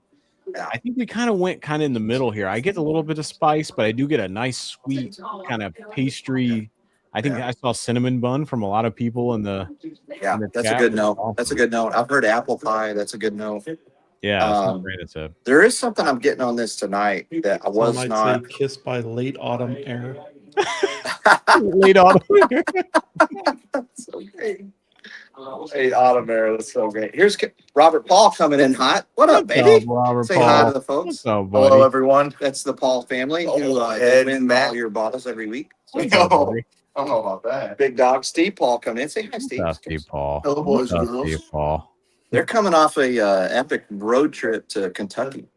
Yeah. I think we kind of went kind of in the middle here. I get a little bit of spice, but I do get a nice sweet kind of pastry. I think Yeah. I saw cinnamon bun from a lot of people in the Yeah. in the That's a chat, good which is note. awesome. That's a good note. I've heard apple pie. That's a good note. Yeah, that's Um, what Brandon said. There is something I'm getting on this tonight that I Some was might not. say kissed by late autumn air. Late autumn. So great. Hey, autumn air. That's so great. Here's Robert Paul coming in hot. What up, What's baby? up, Robert Say hi to Paul? the folks. What's up, Hello, buddy? everyone. That's the Paul family who Ed, win Matt. all your bottles every week. What's up, No, buddy? I don't know about that. Big dog Steve Paul coming in. Say hi, What's Steve. up, Steve Paul? Hello, boys What's and up, girls. Steve Paul? They're coming off a epic road trip to Kentucky.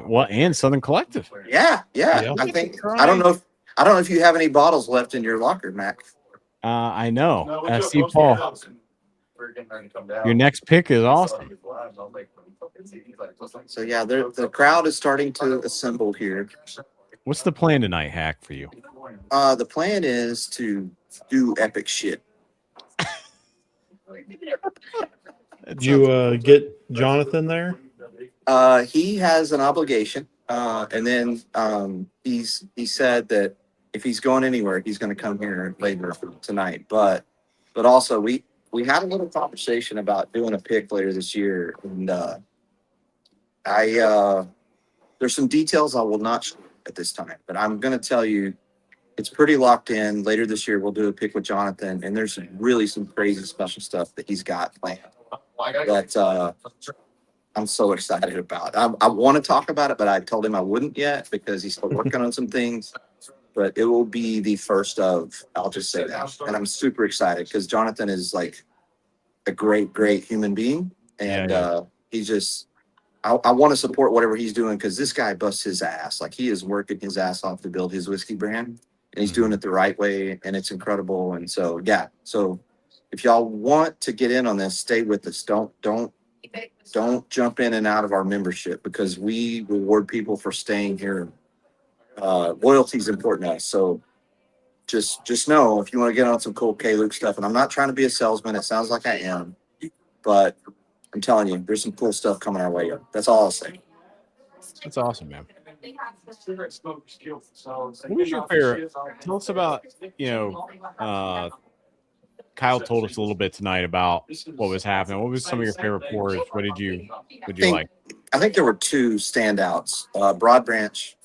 Well, and Southern Collective. Yeah. Yeah. I think I don't know if you have any bottles left in your locker, Mac. I know. No, we Steve took Paul, most of the house. We're getting ready to come down. your next pick is awesome. So yeah, the crowd is starting to assemble here. What's the plan tonight, Hack, for you? The plan is to do epic shit. Did you get Jonathan there? He has an obligation, and then he said that if he's going anywhere, he's going to come here later tonight. But also we had a little conversation about doing a pick later this year, and there's some details I will not share at this time, but I'm going to tell you it's pretty locked in. Later this year, we'll do a pick with Jonathan, and there's some crazy special stuff that he's got planned that I'm so excited about. I want to talk about it, but I told him I wouldn't yet because he's still working on some things. But it will be the first of, I'll just say that. And I'm super excited because Jonathan is like a great, great human being. And he's just, I want to support whatever he's doing because this guy busts his ass. Like he is working his ass off to build his whiskey brand. And he's doing it the right way. And it's incredible. And so, yeah. So if y'all want to get in on this, stay with us. Don't jump in and out of our membership because we reward people for staying here. Loyalty is important to us. So just know if you want to get on some cool K-Luke stuff, and I'm not trying to be a salesman. It sounds like I am, but I'm telling you, there's some cool stuff coming our way. That's all I'll say. That's awesome, man. Cigarette smokers kill themselves. What was your favorite? Tell us about, Kyle told us a little bit tonight about what was happening. What was some of your favorite pours? What did you like? I think there were two standouts. Broad Branch,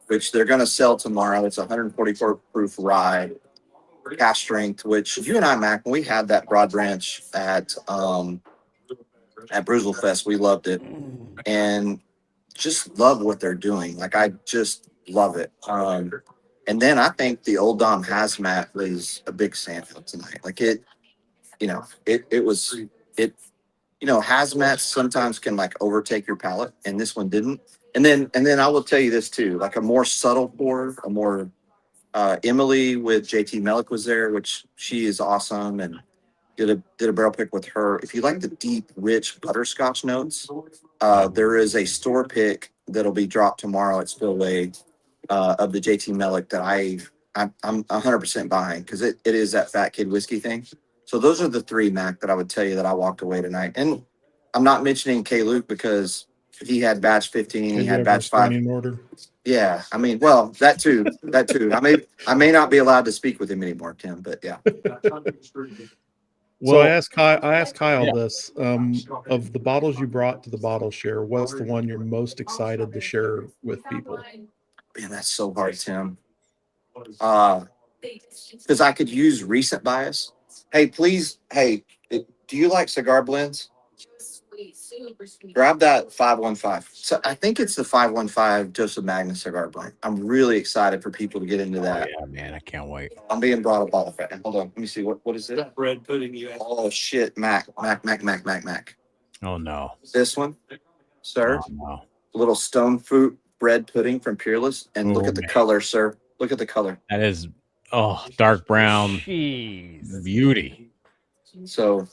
which they're going to sell tomorrow. It's 144 proof rye, cask strength, which you and I, Mac, when we had that Broad Branch at Bruzel Fest, we loved it. And just love what they're doing. Like, I just love it. And then I think the Old Dom Hazmat was a big standout tonight. Like hazmats sometimes can like overtake your palate, and this one didn't. And then I will tell you this too, like a more subtle pour, a more Emily with JT Melick was there, which she is awesome, and did a barrel pick with her. If you like the deep, rich butterscotch notes, there is a store pick that'll be dropped tomorrow at Spillway of the JT Melick that I'm 100% buying, because it is that fat kid whiskey thing. So those are the three, Mac, that I would tell you that I walked away tonight. And I'm not mentioning K. Luke because he had batch 15, he had batch 5. Order. Yeah, I mean, well, that too. I may not be allowed to speak with him anymore, Tim, but yeah. So I asked Kyle this, of the bottles you brought to the bottle share, what's the one you're most excited to share with people? Man, that's so hard, Tim. Because I could use recent bias. Hey, please. Hey, do you like cigar blends? Grab that 515. So I think it's the 515 Joseph Magnus cigar blend. I'm really excited for people to get into that. Oh, yeah, man, I can't wait. I'm being brought up all of it. Hold on, let me see what is it? That bread pudding you had. Oh shit, Mac. Oh no. This one, sir. Oh, no. Little stone fruit bread pudding from Peerless, and look at the color, sir. Look at the color. That is dark brown. Jeez. Beauty. So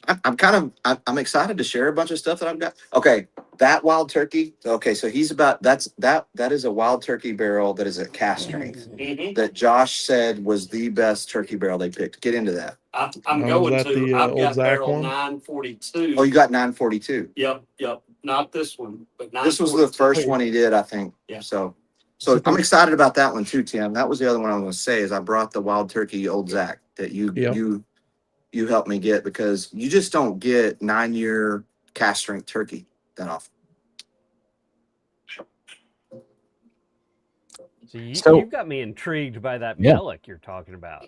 I'm excited to share a bunch of stuff that I've got. Okay, that wild turkey. Okay, so that is a wild turkey barrel that is a cask strength that Josh said was the best turkey barrel they picked. Get into that. I'm going to. I've got barrel 942. Oh, you got 942. Yep. Not this one, but 942. This was the first one he did, I think. Yeah. So I'm excited about that one too, Tim. That was the other one I was going to say, is I brought the wild turkey Old Zach that you helped me get, because you just don't get 9-year cask strength turkey that often. So you've got me intrigued by that Melick you're talking about.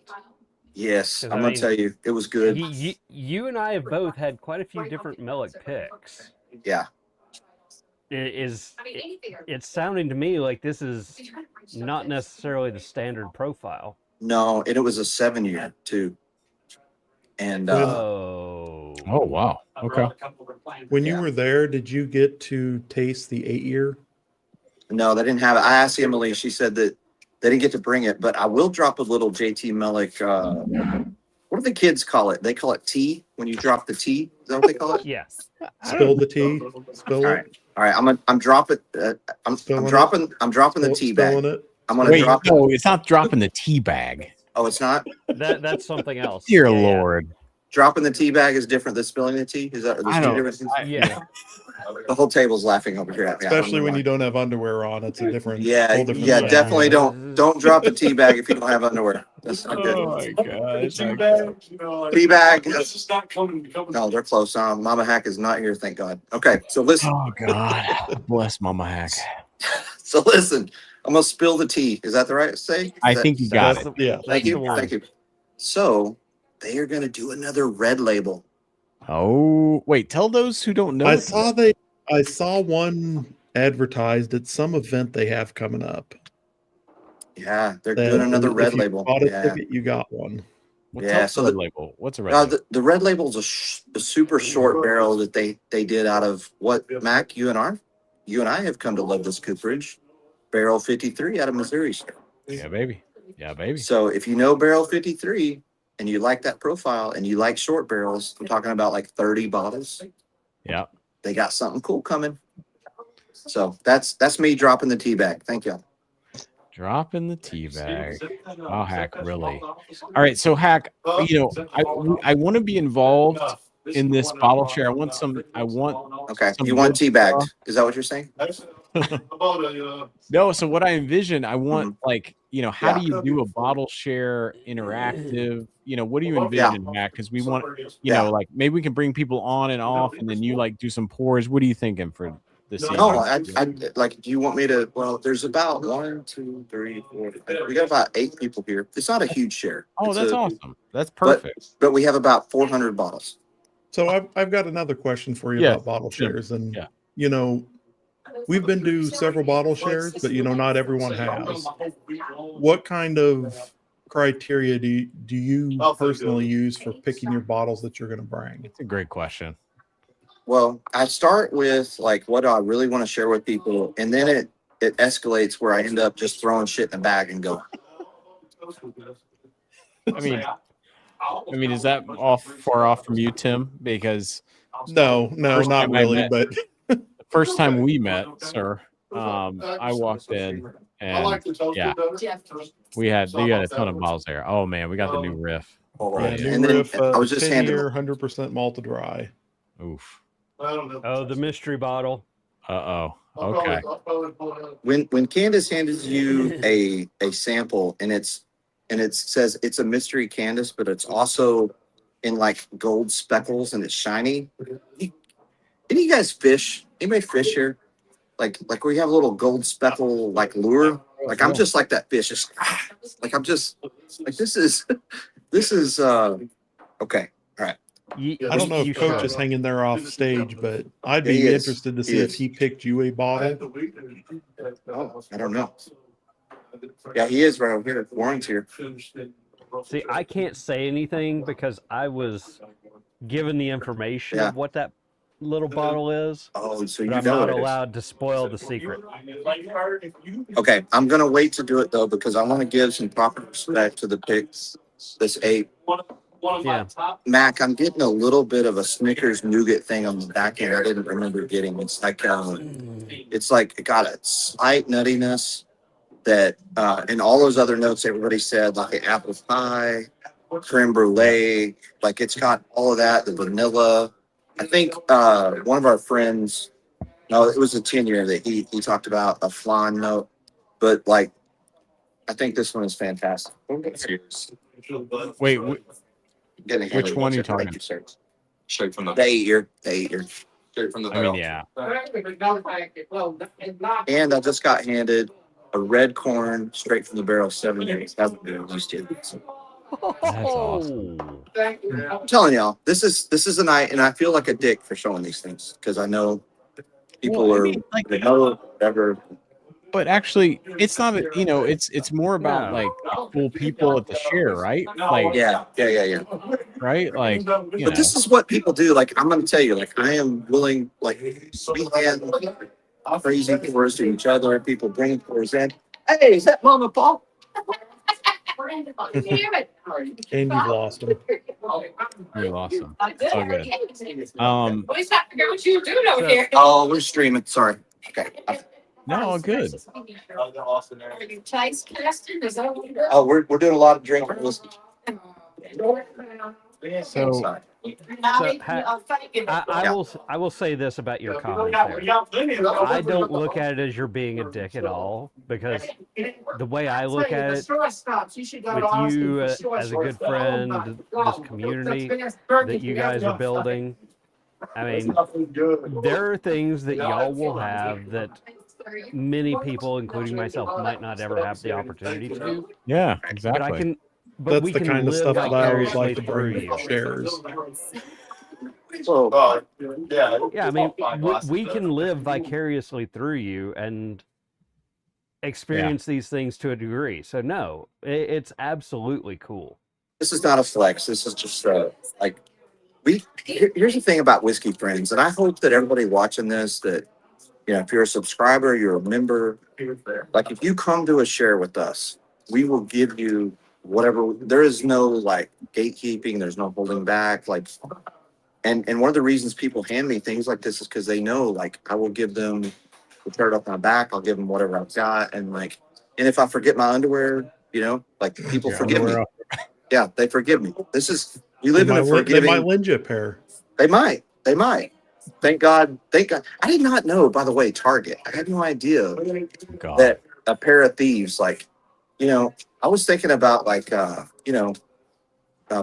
Yes, I'm going to tell you, it was good. You and I have both had quite a few different Melick picks. Yeah. It's sounding to me like this is not necessarily the standard profile. No, and it was a 7-year too. And oh wow. Okay. When you were there, did you get to taste the 8-year? No, they didn't have it. I asked Emily, she said that they didn't get to bring it, but I will drop a little JT Melick. What do the kids call it? They call it tea when you drop the tea. Is that what they call it? Yes. Spill the tea. Spill it. All right. I'm dropping. I'm dropping the tea bag. I'm gonna drop. No, it's not dropping the tea bag. Oh, it's not. That's something else. Dear Lord. Yeah. Dropping the tea bag is different than spilling the tea. Is that? Are two different things? Yeah. The whole table's laughing over here at me. Especially when you don't have underwear on. It's a different. Yeah. Definitely don't drop the tea bag if you don't have underwear. That's not good. Oh my gosh. Tea bag. This is not coming. No, they're close. Mama Hack is not here, thank God. Okay, so listen. Oh God, bless Mama Hack. So listen, I'm gonna spill the tea. Is that the right say? I think you got it. Yeah. Thank you. So they are gonna do another red label. Oh wait, tell those who don't know. I saw one advertised at some event they have coming up. Yeah, they're doing another red label. Bought a ticket, you got one. So the label. What's a red label? The red label is a super short barrel that they did out of what, Mac? You and I have come to love this cooperage. Barrel 53 out of Missouri. Yeah, baby. So if you know Barrel 53 and you like that profile and you like short barrels, I'm talking about like 30 bottles. Yeah. They got something cool coming. So that's me dropping the tea bag. Thank you. Dropping the tea bag. Wow, Hack, really. All right, so Hack, I want to be involved in this bottle share. I want some. Okay. some You want good tea bagged? Is that what you're saying? No, so what I envision, I want Mhm. like, how Yeah. do you do a bottle share interactive? What do you Yeah. envision, Matt? Because we want, Yeah. like maybe we can bring people on and off, and then you like do some pours. What are you thinking for this evening? No, I like. Do you want me to? Well, there's about 1, 2, 3, 4. We got about 8 people here. It's not a huge share. Oh, It's that's a, awesome. That's perfect. but we have about 400 bottles. So I've got another question for you Yeah, about bottle sure. shares, and Yeah. we've been to several bottle shares, but not everyone has. What kind of criteria do you personally use for picking your bottles that you're going to bring? It's a great question. Well, I start with like what do I really want to share with people, and then it escalates where I end up just throwing shit in a bag and go. I mean, is that far off from you, Tim? Because No, first not time I really, met- but the first time we met, sir, I walked in and yeah, you had a ton of bottles there. Oh man, we got the new riff. yeah, new And then riff, I was just 10-year, 100% malted rye. Oof. Oh, the mystery bottle. Uh-oh. Okay. When Candace handed you a sample and it says it's a mystery Candace, but it's also in like gold speckles and it's shiny. Any of you guys fish? Anybody fish here? Like where you have a little gold speckle like lure? Like I'm just like that fish. Just like I'm just like this is okay. All right. I don't know if Coach is hanging there off stage, but I'd Yeah, he be is. interested to He see if is. he picked you a bottle. Oh, I don't know. Yeah, he is right over here. Warren's here. See, I can't say anything because I was given the information Yeah. of what that little bottle is, Oh, so but you I'm know not it is. allowed to spoil the secret. Okay, I'm gonna wait to do it though because I want to give some proper respect to the picks. This 8. Yeah. Mac, I'm getting a little bit of a Snickers nougat thing on the back end. I didn't remember getting. It's like it got a slight nuttiness that, and all those other notes everybody said, like the apple pie, creme brulee, like it's got all of that. The vanilla. I think one of our friends, no, it was a 10-year that he talked about a flan note, but like I think this one is fantastic. Wait, Which one are you talking about? Straight from the 8-year. The 8-year. Straight from the barrel. yeah. And I just got handed a red corn straight from the barrel 7 years. Hasn't been released yet. So. That's awesome. I'm telling y'all, this is a night, and I feel like a dick for showing these things because I know people they know whatever. But actually, it's not. It's more about like cool people at the share, right? Like Yeah. right, like But this is what people do. Like I'm going to tell you, like I am willing, like we hand crazy pours to each other. People bring pours in. Hey, is that Mama Paul? And you've lost him. We lost him. It's all good. At least I figure what you were doing over here. Oh, we're streaming. Sorry. Okay. No, good. Are you taste testing? Is that what you're doing? Oh, we're doing a lot of drinking. Listen. So I will say this about your commentary. I don't look at it as you're being a dick at all because the way I look at it, with you as a good friend, this community that you guys are building, I mean, there are things that y'all will have that many people, including myself, might not ever have the opportunity to. yeah, exactly. That's we the can kind of live stuff that I always vicariously like to through bring you. to shares. Yeah, I mean, we can live vicariously through you and experience these things to a degree. So no, it's absolutely cool. This is not a flex. This is just like here's the thing about Whiskey Friends, and I hope that everybody watching this, that if you're a subscriber, you're a member, like if you come to a share with us, we will give you whatever. There is no like gatekeeping. There's no holding back. Like, and one of the reasons people hand me things like this is because they know, like, I will give them the shirt off my back. I'll give them whatever I've got, and if I forget my underwear, like people forgive me. Yeah, they forgive me. We live in a forgiving. They might lend you a pair. They might. They might. Thank God. Thank God. I did not know, by the way, Target. I had no idea God. that a pair of thieves, like, I was thinking about like,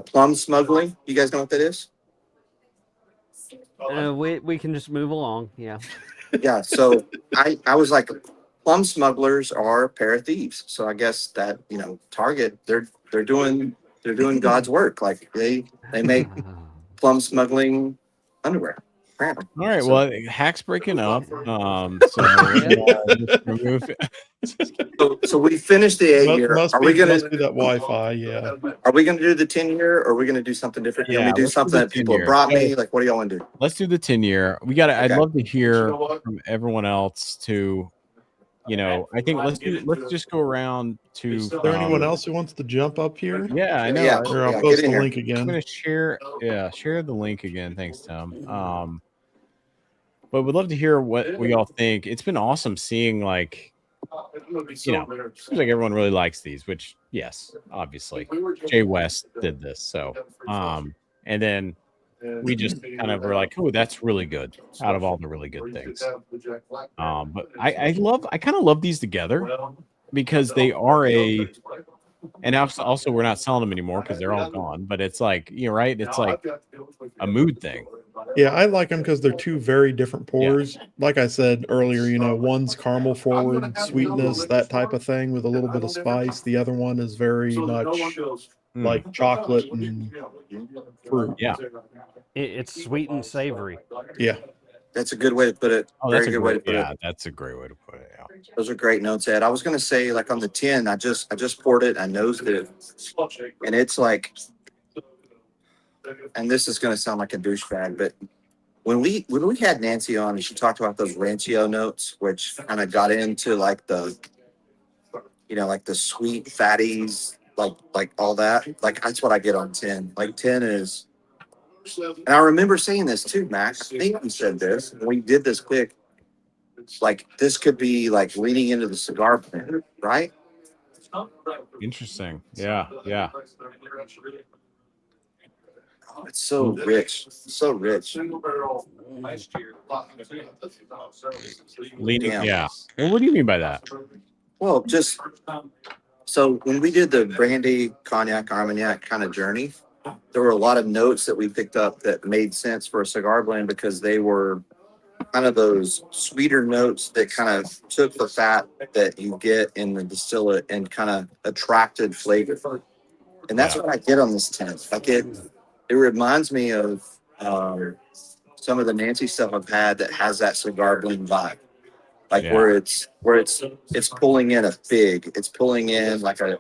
plum smuggling. You guys know what that is? We can just move along. Yeah. Yeah. So I was like, plum smugglers are a pair of thieves. So I guess that, Target, they're doing God's work. Like they make plum smuggling underwear. Apparently. All right. So- Well, Hack's breaking up. So just remove. So we finished the 8-year. Must Are we be gonna that Wi-Fi? Yeah. are we gonna do the 10-year or are we gonna do something different? You want me Yeah, to do let's do something the that people have 10-year. brought me? Like, what do y'all want to do? Let's do the 10-year. I'd Okay. love to hear from everyone else too. I think let's just go around to. Is there anyone else who wants to jump up here? Yeah, I know. Yeah. Or I'll Yeah, post get in the here. link I'm again. gonna share the link again. Thanks, Tom. But we'd love to hear what we all think. It's been awesome seeing like, seems like everyone really likes these, which yes, obviously. Jay West did this. So and then we just kind of were like, oh, that's really good out of all the really good things. But I kind of love these together because they are and also we're not selling them anymore because they're all gone. But it's like, right? It's like a mood thing. Yeah, I like them because they're two very different pours. Like I said earlier, one's caramel forward, sweetness, that type of thing with a little bit of spice. The other one is very much like chocolate and fruit. Yeah. It's sweet and savory. Yeah. That's a good way to put it. Oh, Very that's good way to put it. Yeah, that's a great way to put it. Yeah. Those are great notes, Ed. I was gonna say, like on the 10, I just poured it, I nosed it, and it's like, and this is gonna sound like a douchebag, but when we had Nancy on and she talked about those Rancio notes, which kind of got into like the sweet fatties, like all that, like that's what I get on 10. Like 10 is, and I remember saying this too, Max. I think you said this when we did this pick. Like this could be like leaning into the cigar plant, right? Interesting. Yeah. Yeah. Oh, it's so rich, so rich. Leaning. Damn. Yeah. Well, what do you mean by that? Well, just so when we did the brandy, cognac, armagnac kind of journey, there were a lot of notes that we picked up that made sense for a cigar blend because they were kind of those sweeter notes that kind of took the fat that you get in the distillate and kind of attracted flavor. And that's what I get on this 10. Like it reminds me of some of the Nancy stuff I've had that has that cigar blend vibe. Like where it's pulling in a fig, it's pulling in like a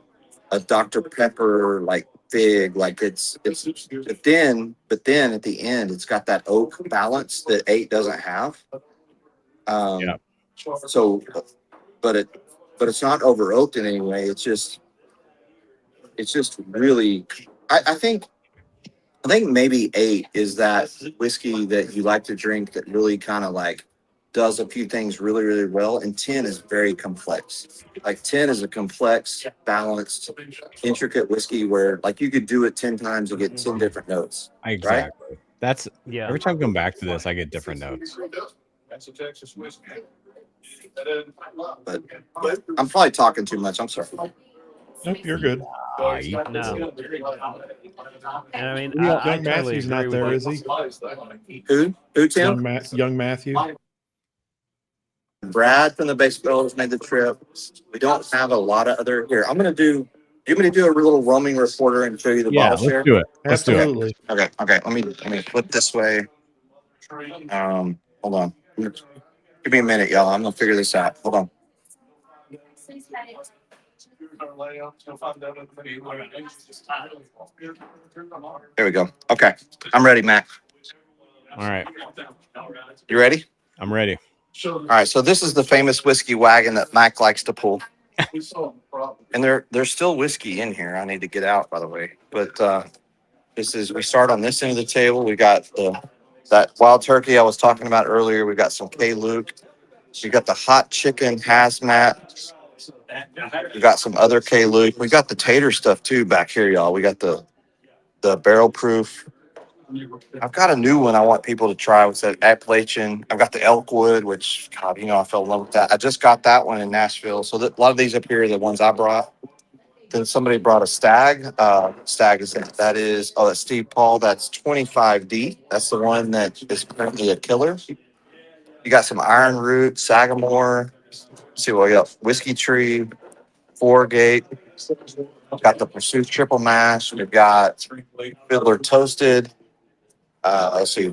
Dr. Pepper like fig, like it's but then at the end it's got that oak balance that 8 doesn't have. So but it's not over oaked in any way. It's just really I think maybe 8 is that whiskey that you like to drink that really kind of like does a few things really, really well. And 10 is very complex. Like 10 is a complex, balanced, intricate whiskey where like you could do it 10 times and get 10 different notes. Exactly. Right? That's Yeah. every time I come back to this, I get different notes. That's a Texas whiskey. But I'm probably talking too much. I'm sorry. Nope, you're good. No. And I mean, I Young totally Matthew's agree not there, with is he? Who, Tim? Young Matthew. Brad from the Base Builders made the trip. We don't have a lot of other here. I'm gonna do. You want me to do a little roaming reporter and show you the Yeah, bottle let's share? do it. Let's do it. Absolutely. Okay. Let me flip this way. Hold on. Give me a minute, y'all. I'm gonna figure this out. Hold on. There we go. Okay. I'm ready, Mac. All right. You ready? I'm ready. All right. So this is the famous whiskey wagon that Mac likes to pull. And there's still whiskey in here. I need to get out, by the way. But we start on this end of the table. We got that wild turkey I was talking about earlier. We got some K. Luke. We got the hot chicken hazmat. We got some other K. Luke. We got the tater stuff too back here, y'all. We got the barrel proof I've got a new one I want people to try. It's that Appalachian. I've got the Elkwood, which, God, I fell in love with that. I just got that one in Nashville. So a lot of these up here are the ones I brought. Then somebody brought a Stag. Stag is that's Steve Paul. That's 25D. That's the one that is currently a killer. You got some Iron Root, Sagamore. Let's see what we got. Whiskey Tree, Four Gate. Got the Pursuit Triple Mash. We've got Fiddler Toasted. Let's see,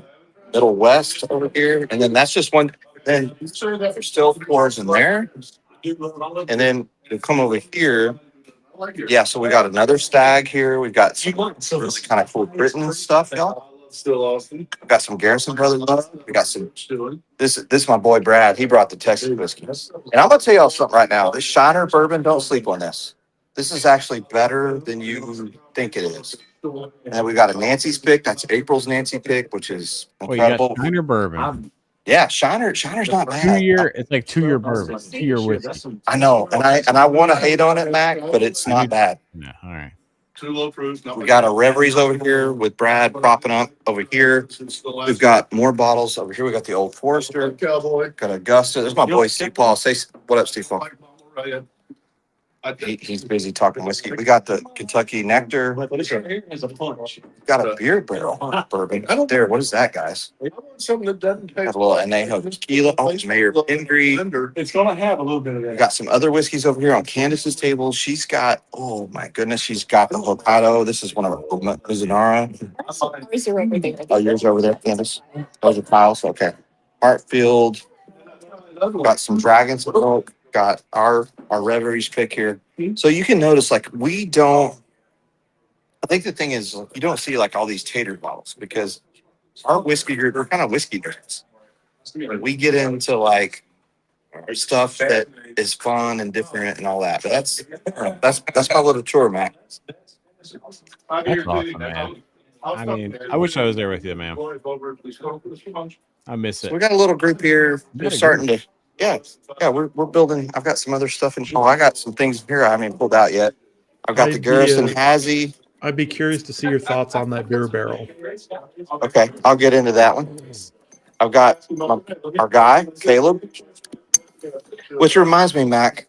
Middle West over here, and then that's just one. Then there's still floors in there, and then we come over here. Yeah, so we got another Stag here. We've got some really kind of cool Britain stuff, y'all. Still Austin. We got some Garrison Brothers love. We got some. This is my boy Brad. He brought the Texas whiskey, and I'm gonna tell y'all something right now. This Shiner bourbon, don't sleep on this. This is actually better than you think it is. And then we got a Nancy's pick. That's April's Nancy pick, which is Well, you got incredible. Shiner bourbon. Yeah, Shiner's not bad. 2-year. It's like 2-year bourbon. 2-year whiskey. I know, and I want to hate on it, Mac, but it's not bad. Yeah. All right. Too low proof. We got our Reveries over here with Brad propping up over here. We've got more bottles over here. We got the Old Forester. Cowboy. Got Augusta. There's my boy Steve Paul. Say what up, Steve Paul. Right. He's busy talking whiskey. We got the Kentucky Nectar. This right here is a punch. Got a beer barrel bourbon up there. What is that, guys? Something that doesn't taste. Got a little Anejo tequila. Oh, it's Mayor Pingree. It's gonna have a little bit of We that. got some other whiskeys over here on Candace's table. She's got, oh my goodness, she's got the Hokkaido. This is one of her Mizunara. Yours are over there. Oh, yours are over there, Candace. Those are Kyle's. Okay. Hartfield. Got some Dragon's Milk. Got our Reveries pick here. So you can notice, like, we don't. I think the thing is, like, you don't see like all these tater bottles because our whiskey group, we're kind of whiskey nerds. We get into like stuff that is fun and different and all that. But that's my little tour, Mac. That's awesome, man. I mean, I wish I was there with you, man. I miss So it. we got a little group here. We're starting to, yeah, we're building. I've got some other stuff in. Oh, I got some things here I haven't pulled out yet. I've got the I'd be, Garrison Hazy. I'd be curious to see your thoughts on that beer barrel. Okay, I'll get into that one. I've got our guy Caleb, which reminds me, Mac,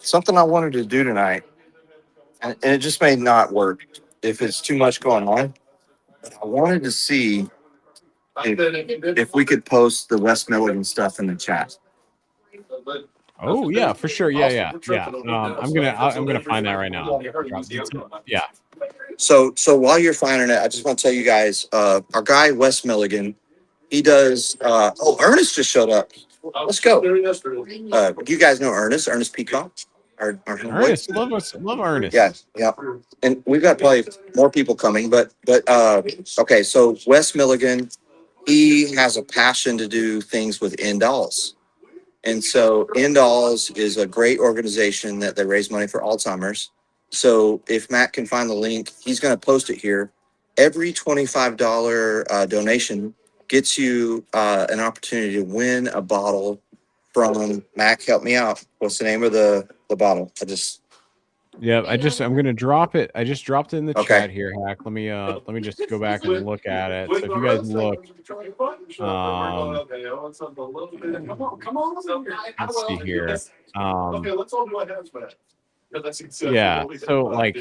something I wanted to do tonight, and it just may not work if it's too much going on. But I wanted to see if we could post the West Milligan stuff in the chat. Oh yeah, for sure. Yeah. I'm gonna find that right now. Yeah. So while you're finding it, I just want to tell you guys, our guy Wes Milligan, he does. Ernest just showed up. Let's go. You guys know Ernest Peacock, our Ernest, love Ernest. Yeah, and we've got probably more people coming, but okay. So Wes Milligan, he has a passion to do things with Indalls. And so Indalls is a great organization that they raise money for Alzheimer's. So if Matt can find the link, he's going to post it here. Every $25 donation gets you an opportunity to win a bottle from Mac. Help me out. What's the name of the bottle? I'm gonna drop it. I just dropped it in the Okay. chat here, Hack. Let me just go back and look at it. So if you guys look, let's see here. Okay, let's all do a hazmat. Yeah, so like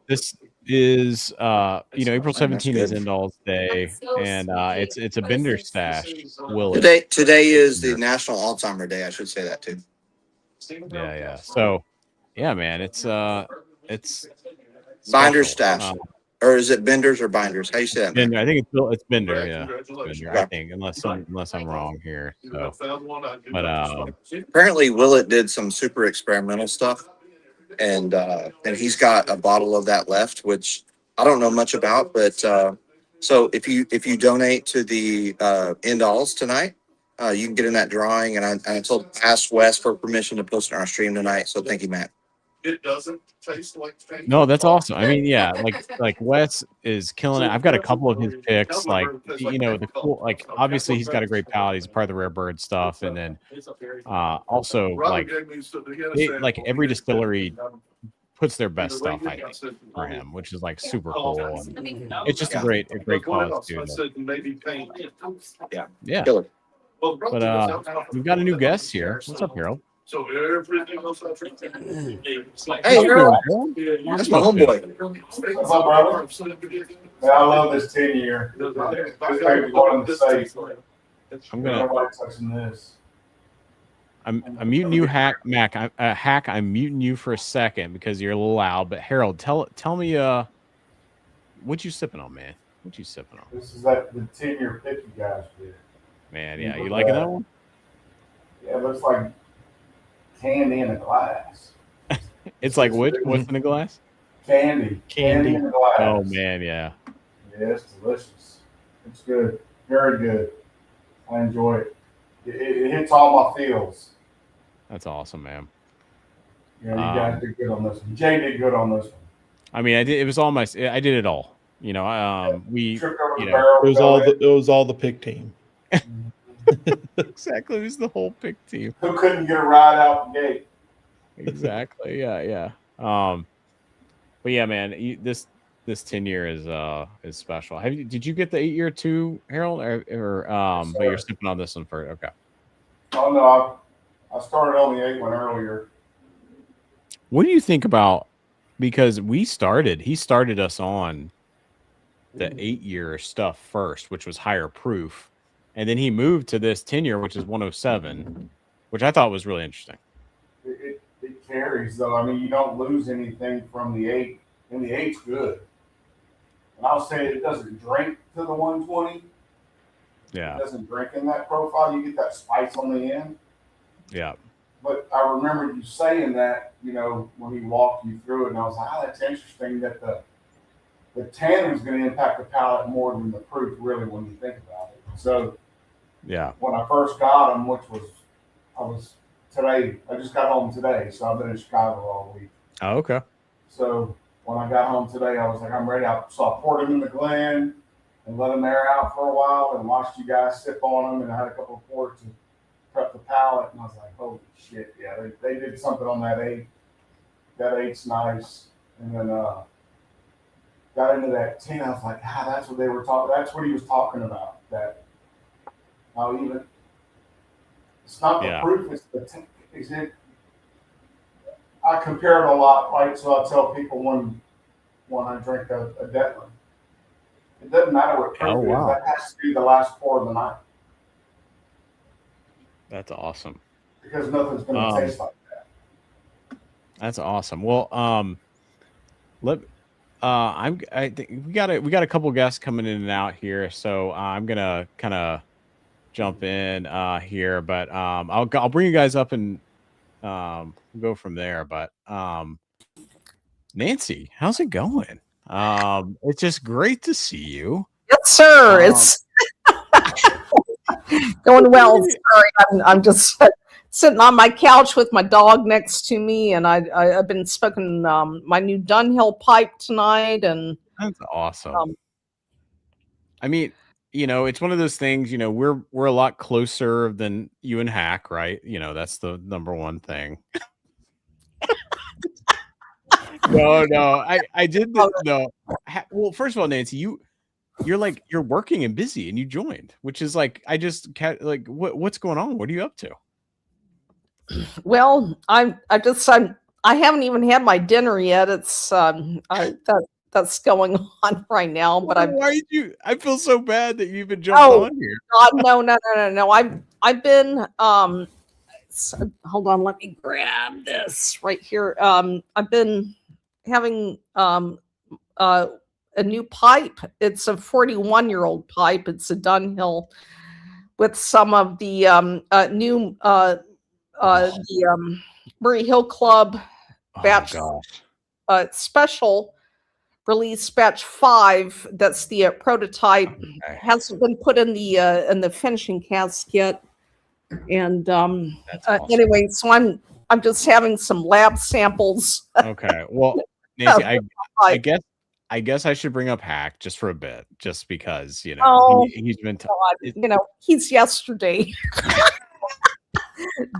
this is April 17th is Indalls Day, and it's a Bender stash. Today is the National Alzheimer Day. I should say that too. Yeah. So yeah, man, it's Binder special. stash. Or is it Benders or Binders? How you say that, man? Bender. I think it's Bender. Yeah, Bender, I think, unless I'm wrong here. So, but apparently Willett did some super experimental stuff, and he's got a bottle of that left, which I don't know much about. But so if you donate to the Indalls tonight, you can get in that drawing. And I asked Wes for permission to post it on our stream tonight. So thank you, Matt. It doesn't taste like no, that's awesome. I mean, yeah, like Wes is killing it. I've got a couple of his picks, like the cool, like obviously he's got a great palate. He's part of the Rare Bird stuff, and then also like every distillery puts their best stuff, I think, for him, which is like super cool. And it's just a great cause too. Yeah. Killer. But we've got a new guest here. What's up, Harold? So everything else I Hey, Harold. That's my homeboy. What's up, brother? Man, I love this 10-year. This baby going to the States. I'm gonna. Touching this. I'm muting you, Hack. I'm muting you for a second because you're a little loud. But Harold, tell me, what you sipping on, man? What you sipping on? This is that the 10-year pick you guys did. Man, yeah, you liking that one? Yeah, it looks like candy in a glass. It's like what's in a glass? Candy in a glass. Oh man, yeah. Yeah, it's delicious. It's good, very good. I enjoy it. It hits all my feels. That's awesome, man. Yeah, you guys did good on this one. Jay did good on this one. I mean, I did. It was all I did it all. You know, we. Tripped over You the know, barrel. It was all the pick team. exactly. It was the whole pick team. Who couldn't get a ride out the gate? Exactly. Yeah. But yeah, man, this 10-year is special. Did you get the 8-year too, Harold, or Yes, but you're sipping on this one first? Okay. Oh no, I started on the 8 one earlier. What do you think about? Because he started us on the 8-year stuff first, which was higher proof, and then he moved to this 10-year, which is 107, which I thought was really interesting. It carries though. I mean, you don't lose anything from the 8, and the 8's good. And I'll say it doesn't drink to the 120. Yeah. It doesn't drink in that profile. You get that spice on the end. Yeah. But I remember you saying that, you know, when he walked you through it, and I was like, that's interesting that the tannin is going to impact the palate more than the proof, really, when you think about it. So, yeah, when I first got them, I just got home today, so I've been in Chicago all week. Oh, okay. So when I got home today, I was like, I'm ready. So I poured them in the Glen and let them air out for a while and watched you guys sip on them, and I had a couple of pours to prep the palate, and I was like, holy shit, yeah, they did something on that 8. That 8's nice. And then got into that 10. I was like, that's what they were talking. That's what he was talking about. That how even it's not the proof, it's the is it. I compare it a lot, right? So I tell people when I drink a Detler, it doesn't matter what proof it is. That has to be the last pour of the night. That's awesome. Because nothing's going to taste like that. That's awesome. Well, I think we got a couple guests coming in and out here, so I'm gonna kind of jump in here, but I'll bring you guys up and go from there. But Nancy, how's it going? It's just great to see you. Yes, sir. It's going well. Sorry, I'm just sitting on my couch with my dog next to me, and I've been smoking my new Dunhill pipe tonight, and that's awesome. I mean, you know, it's one of those things. You know, we're a lot closer than you and Hack, right? You know, that's the number one thing. No, I did this. No, well, first of all, Nancy, you're working and busy, and you joined, which is like what's going on? What are you up to? Well, I haven't even had my dinner yet. It's that's going on right now. But I feel so bad that you even jumped on here. God, no. I've been hold on, let me grab this right here. I've been having a new pipe. It's a 41-year-old pipe. It's a Dunhill with some of the new the Murray Hill Club batch special release batch 5. That's the prototype. Okay. Hasn't been put in the finishing cask yet. And awesome. Anyway, so I'm just having some lab samples. Okay. Well, Nancy, I guess I should bring up Hack just for a bit, just because he's been he's yesterday.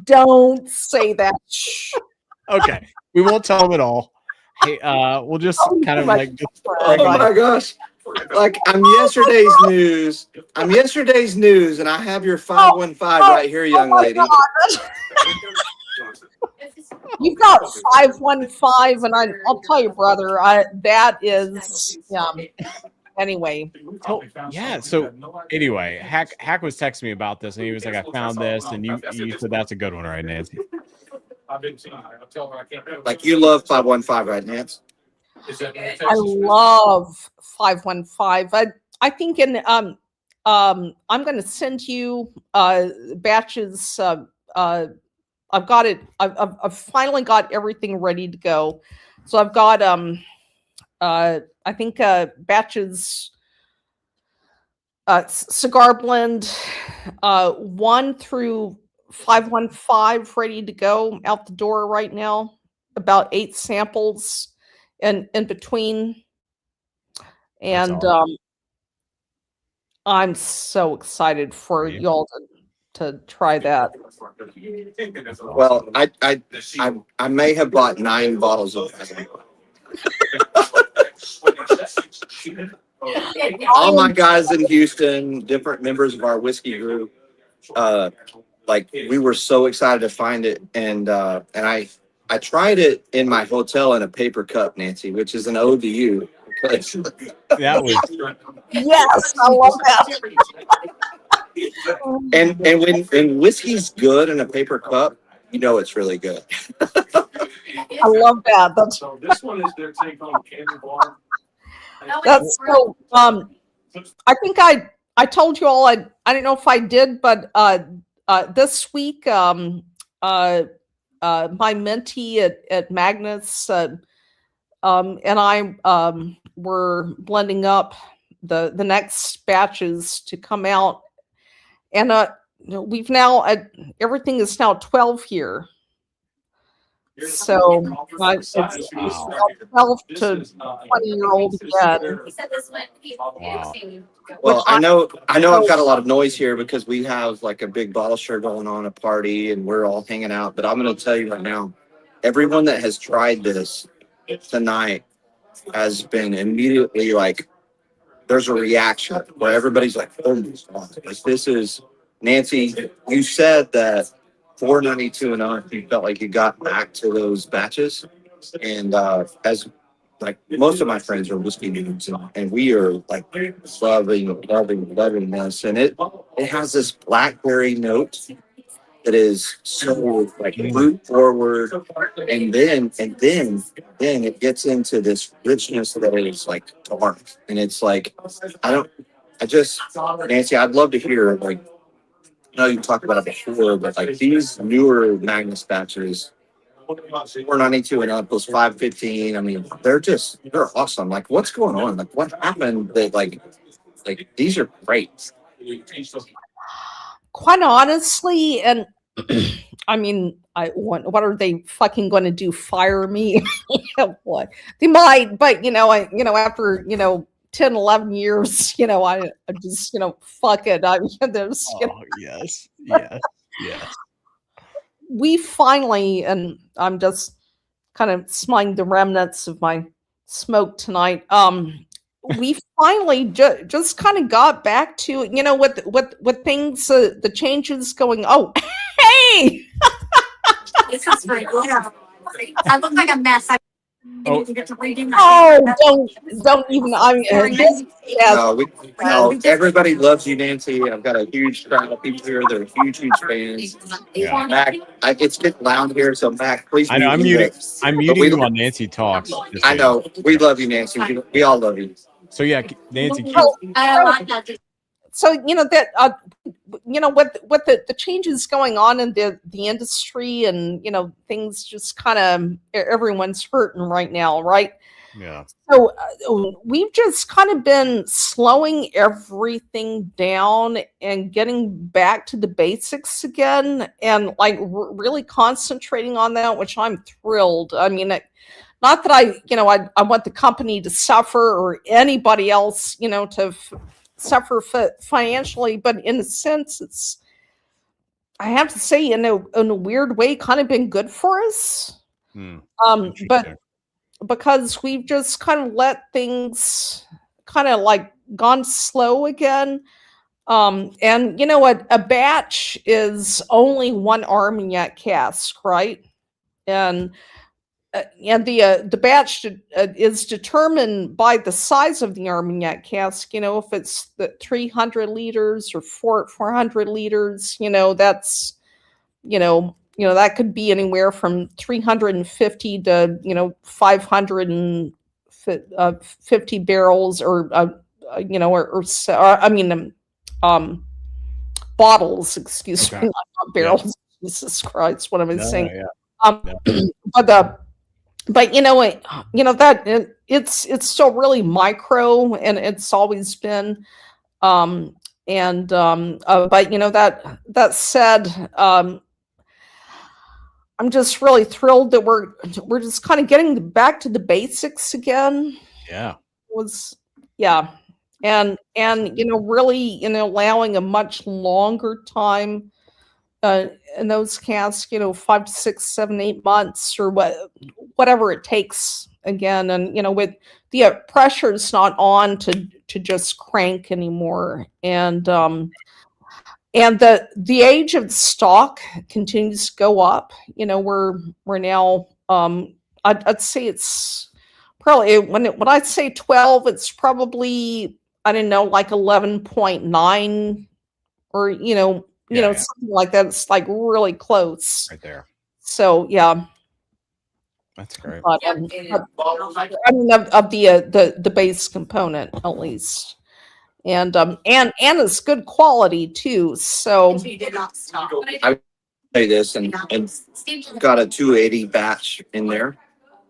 Don't say that. Okay, we won't tell him at all. Hey, we'll just kind of like Oh my gosh. Like I'm yesterday's news. I'm yesterday's news, and I have your 515 right here, young lady. You've got 515, and I'll tell you, brother, that is anyway. Yeah. So anyway, Hack was texting me about this, and he was like, "I found this," and you said that's a good one, right, Nancy? Like you love 515, right, Nance? I love 515. I think I'm going to send you batches. I've got it. I've finally got everything ready to go. So I've got I think batches cigar blend 1 through 515 ready to go out the door right now. About 8 samples and in between. And I'm so excited for y'all to try that. Well, I may have bought 9 bottles of that. All my guys in Houston, different members of our whiskey group, like we were so excited to find it, and I tried it in my hotel in a paper cup, Nancy, which is an ode to you. That was yes, I love that. And when whiskey's good in a paper cup, you know it's really good. I love that. That's So this one is their take home candy bar. that's so. I think I told you all. I don't know if I did, but this week my mentee at Magnus and I were blending up the next batches to come out, and we've now everything is now 12 here. So it's 12 to 20-year-old again. wow. Well, I know I've got a lot of noise here because we have like a big bottle share going on, a party, and we're all hanging out. But I'm going to tell you right now, everyone that has tried this tonight has been immediately like, there's a reaction where everybody's like, oh my God, like this is Nancy. You said that 492 and up, you felt like you got back to those batches, and as like most of my friends are whiskey nerds, and we are like loving this, and it has this blackberry note that is so like fruit forward, and then it gets into this richness that is like dark, and it's like Nancy, I'd love to hear, like, I know you talked about it before, but like these newer Magnus batches, 492 and up, those 515. I mean, they're awesome. Like, what's going on? Like, what happened? That like these are great. Quite honestly, and I mean, what are they fucking going to do? Fire me? What they might, but after 10, 11 years, I just fuck it. Yes. We finally, and I'm just kind of smelling the remnants of my smoke tonight. We finally just kind of got back to what things the changes going. Oh, hey. This is for I look like a mess. Oh, don't even. Everybody loves you, Nancy. I've got a huge crowd of people here. They're huge fans. Yeah. Mac, it's getting loud here, so Mac, please. I know. I'm muting you while Nancy talks. I know. We love you, Nancy. We all love you. So yeah, Nancy. So that what the changes going on in the industry, and things just kind of everyone's hurting right now, right? Yeah. So we've just kind of been slowing everything down and getting back to the basics again, and like really concentrating on that, which I'm thrilled. I mean, not that I want the company to suffer or anybody else, to suffer financially, but in a sense, it's, I have to say, in a weird way, kind of been good for us. But because we've just kind of let things kind of like gone slow again. And a batch is only one Armagnac cask, right? And the batch is determined by the size of the Armagnac cask. If it's the 300 liters or 400 liters, that's that could be anywhere from 350 to 550 barrels, or I mean bottles. Excuse Okay. me, not Yeah. barrels. Jesus Christ, what am I No, saying? yeah. Um, Yeah. but it's still really micro, and it's always been. But that said, I'm just really thrilled that we're just kind of getting back to the basics again. Yeah. Yeah, and really allowing a much longer time in those casks, 5 to 6, 7, 8 months, or whatever it takes again. And with the pressure's not on to just crank anymore. And the age of the stock continues to go up. We're now I'd say it's probably, when I say 12, it's probably, I don't know, like 11.9, or Yeah. something like that. It's like really close. Right there. So yeah, That's great. but, I mean, of the base component at least. And it's good quality too. So I say this, and got a 280 batch in there,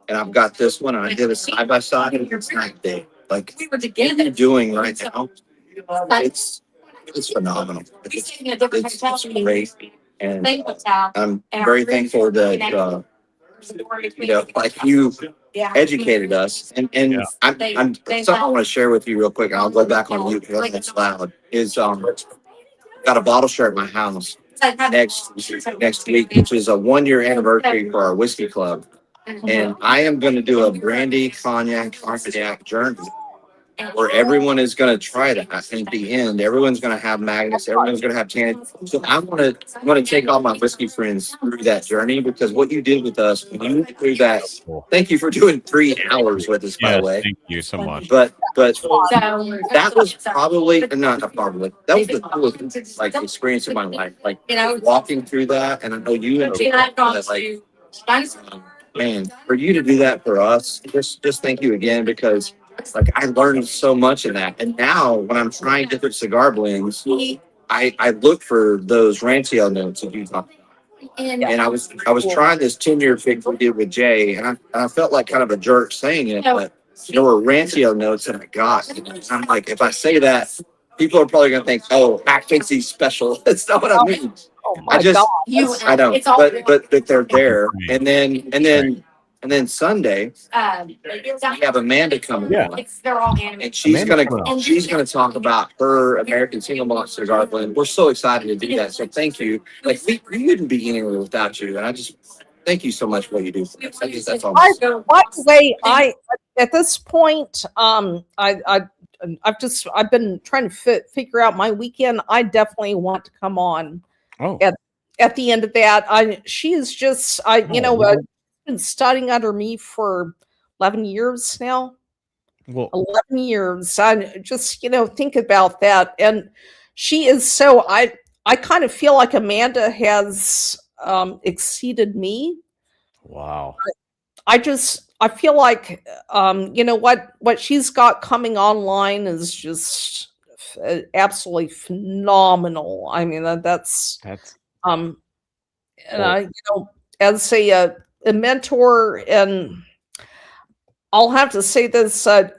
and I've got this one, and I did a side by side, and it's night and day. Like what you're doing right now, it's phenomenal. It's great, and I'm very thankful that like you educated us. And Yeah. I'm something I want to share with you real quick. And I'll go back on mute because it's loud. Is got a bottle share at my house next week, which is a 1 year anniversary for our whiskey club, and I am going to do a brandy cognac armagnac journey where everyone is going to try that. And at the end, everyone's going to have magnets. Everyone's going to have tannin. So I want to take all my whiskey friends through that journey, because what you did with us, when you went through that, thank you for doing 3 hours with us, by the Yes, way. thank you so much. But that was probably not probably that was the coolest like experience of my life. Like walking through that, and I know you and man, for you to do that for us, just thank you again, because like I learned so much in that. And now when I'm trying different cigar blends, I look for those Rancio notes that you talked about. And I was trying this 10-year fig we did with Jay, and I felt like kind of a jerk saying it, but there were Rancio notes that I got. And I'm like, if I say that, people are probably gonna think, oh, Mac thinks he's special. That's not what I mean. oh my I just God. I know, but they're there. And then Sunday we have Amanda coming Yeah. on, and she's gonna talk about her American single malt cigar blend. We're so excited to do that. So thank you. Like we wouldn't be anywhere without you, and I just thank you so much for what you do for us. I guess that's all. By the way, at this point, I've been trying to figure out my weekend. I definitely want to come on. Oh. At the end of that, she is just been studying under me for 11 years now. Well, 11 years. I just think about that, and she is so. I kind of feel like Amanda has exceeded me. wow. I feel like what she's got coming online is just absolutely phenomenal. I mean that's and I as a mentor, and I'll have to say this, at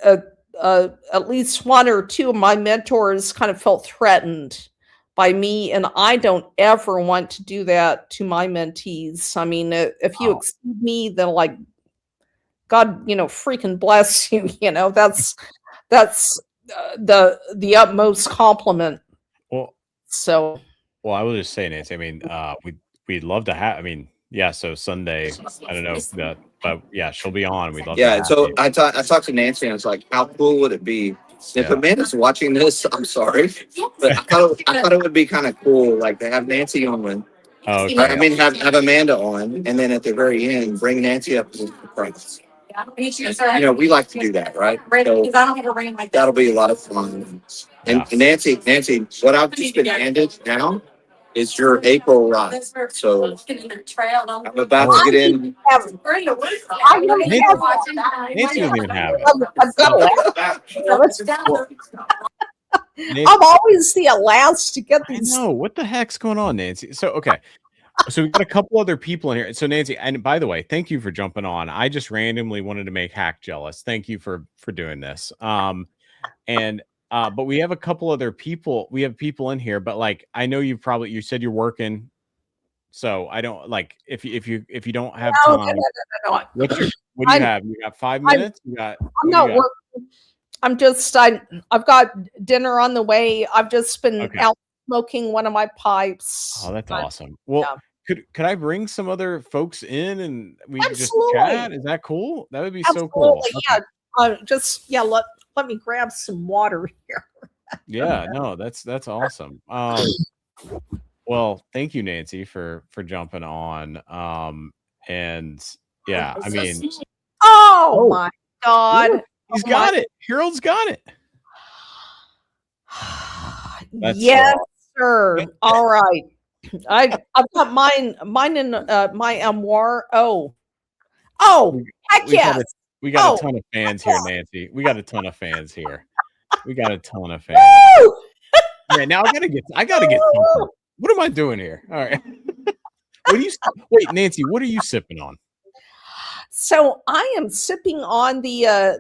least one or two of my mentors kind of felt threatened by me, and I don't ever want to do that to my mentees. I mean, if you exceed me, then like God, freaking bless you. That's the utmost compliment. Well, So I was just saying, Nancy. I mean, we'd love to have. I mean, Yeah, so Sunday, I don't know if that, but yeah, she'll be on. We'd love to Yeah, have so you. I talked to Nancy, and it's like, how cool would it be if Yeah. Amanda's watching this? I'm sorry, but I thought it would be kind of cool, like to have Nancy on. Oh, I okay. mean, have Amanda on, and then at the very end, bring Nancy up to the front. You know, we like to do that, right? So that'll be a lot of fun. Yeah. And Nancy, what I've just been handed now is your April ride. So I'm about to get in. I don't Nancy, have Nancy doesn't even have it. I've got Well, Nancy, I'm always the last to get I these. know. What the heck's going on, Nancy? So, okay. So we've got a couple other people in here. So Nancy, and by the way, thank you for jumping on. I just randomly wanted to make Hack jealous. Thank you for doing this. And but we have a couple other people. We have people in here, but like I know you said you're working. So I don't like if you don't have time. No. What do you have? You got 5 minutes? I'm not working. I'm just I've got dinner on the way. I've just been out smoking one of my pipes. Oh, that's awesome. Well, yeah. could I bring some other folks in and we can just Absolutely. chat? Is that cool? That would be so cool. Yeah. Let me grab some water here. Yeah, no, that's awesome. Well, thank you, Nancy, for jumping on. And yeah, I mean, oh my God, look, he's got it. Harold's got it. Yes, sir. All right, I've got mine in my armoire. Oh, heck yes. We got a ton of fans here, Nancy. We got a ton of fans here. We got a ton of fans. Yeah, now I gotta get something. What am I doing here? All right. Wait, Nancy, what are you sipping on? So I am sipping on the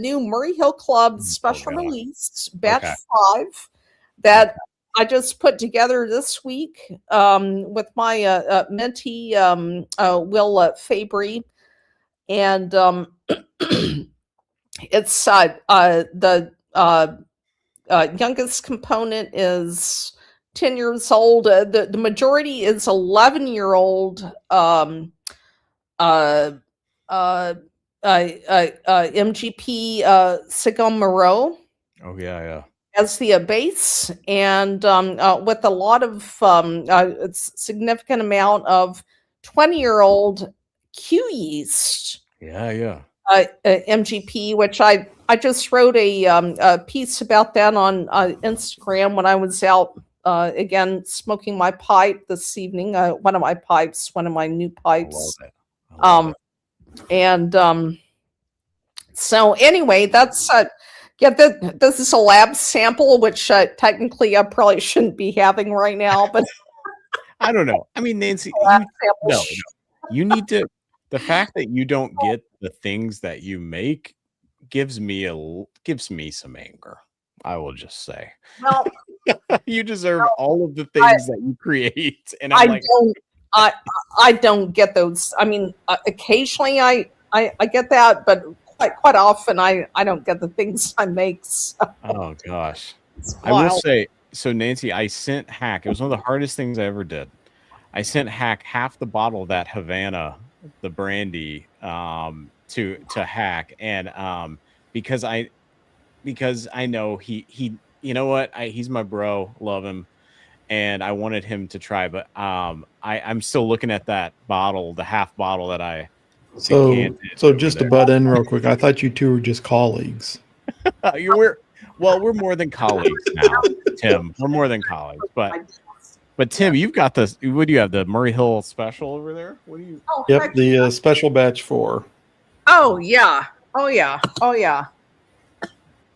new Murray Hill Club special release batch 5 that I just put together this week with my mentee Will Fabry, and it's the youngest component is 10 years old. The majority is 11-year-old MGP Sigum Moreau. Oh yeah. As the base, and with a lot of significant amount of 20-year-old Q yeast. Yeah. MGP, which I just wrote a piece about that on Instagram when I was out again smoking my pipe this evening. One of my new pipes. I love it. So anyway, that's this is a lab sample, which technically I probably shouldn't be having right now, but I don't know. I mean, Nancy, you need to. The fact that you don't get the things that you make gives me some anger. I will just say. Well, you deserve all of the things that you create, and I don't get those. I mean, occasionally I get that, but quite often I don't get the things I make. So. Oh gosh, I will say. So Nancy, I sent Hack. It was one of the hardest things I ever did. I sent Hack half the bottle of that Havana, the brandy, to Hack, and because I know he you know what, he's my bro, love him, and I wanted him to try, but I'm still looking at that bottle, the half bottle that I so just to butt in real quick, I thought you two were just colleagues. we're more than colleagues now, Tim. We're more than colleagues, but Tim, you've got this. What do you have? The Murray Hill special over there? What do you? Yep, the special batch 4. Oh yeah.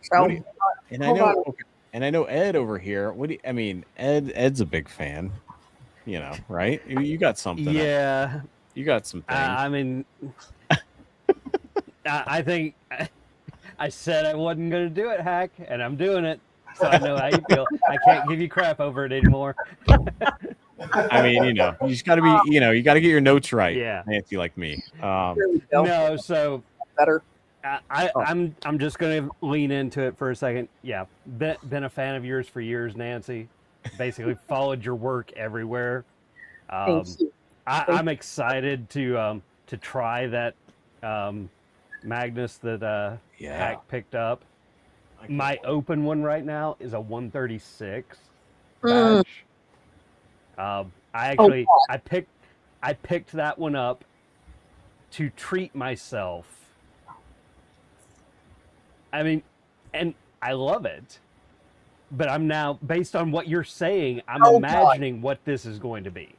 So, and I know Ed over here. I mean, Ed's a big fan. You know, right? You got something. Yeah. You got some things. I mean, I think I said I wasn't going to do it, Hack, and I'm doing it. So I know how you feel. I can't give you crap over it anymore. I mean, you just got to be, you got to get your notes right. Yeah, Nancy, like me. No, so better. I'm just going to lean into it for a second. Yeah, been a fan of yours for years, Nancy. Basically, followed your work everywhere. Thank you. I'm excited to try that Magnus that Yeah. Hack picked up. My open one right now is a 136 Mm. batch. I actually God. I picked that one up to treat myself. I mean, and I love it, but I'm now, based on what you're saying, I'm God. imagining what this is going to be.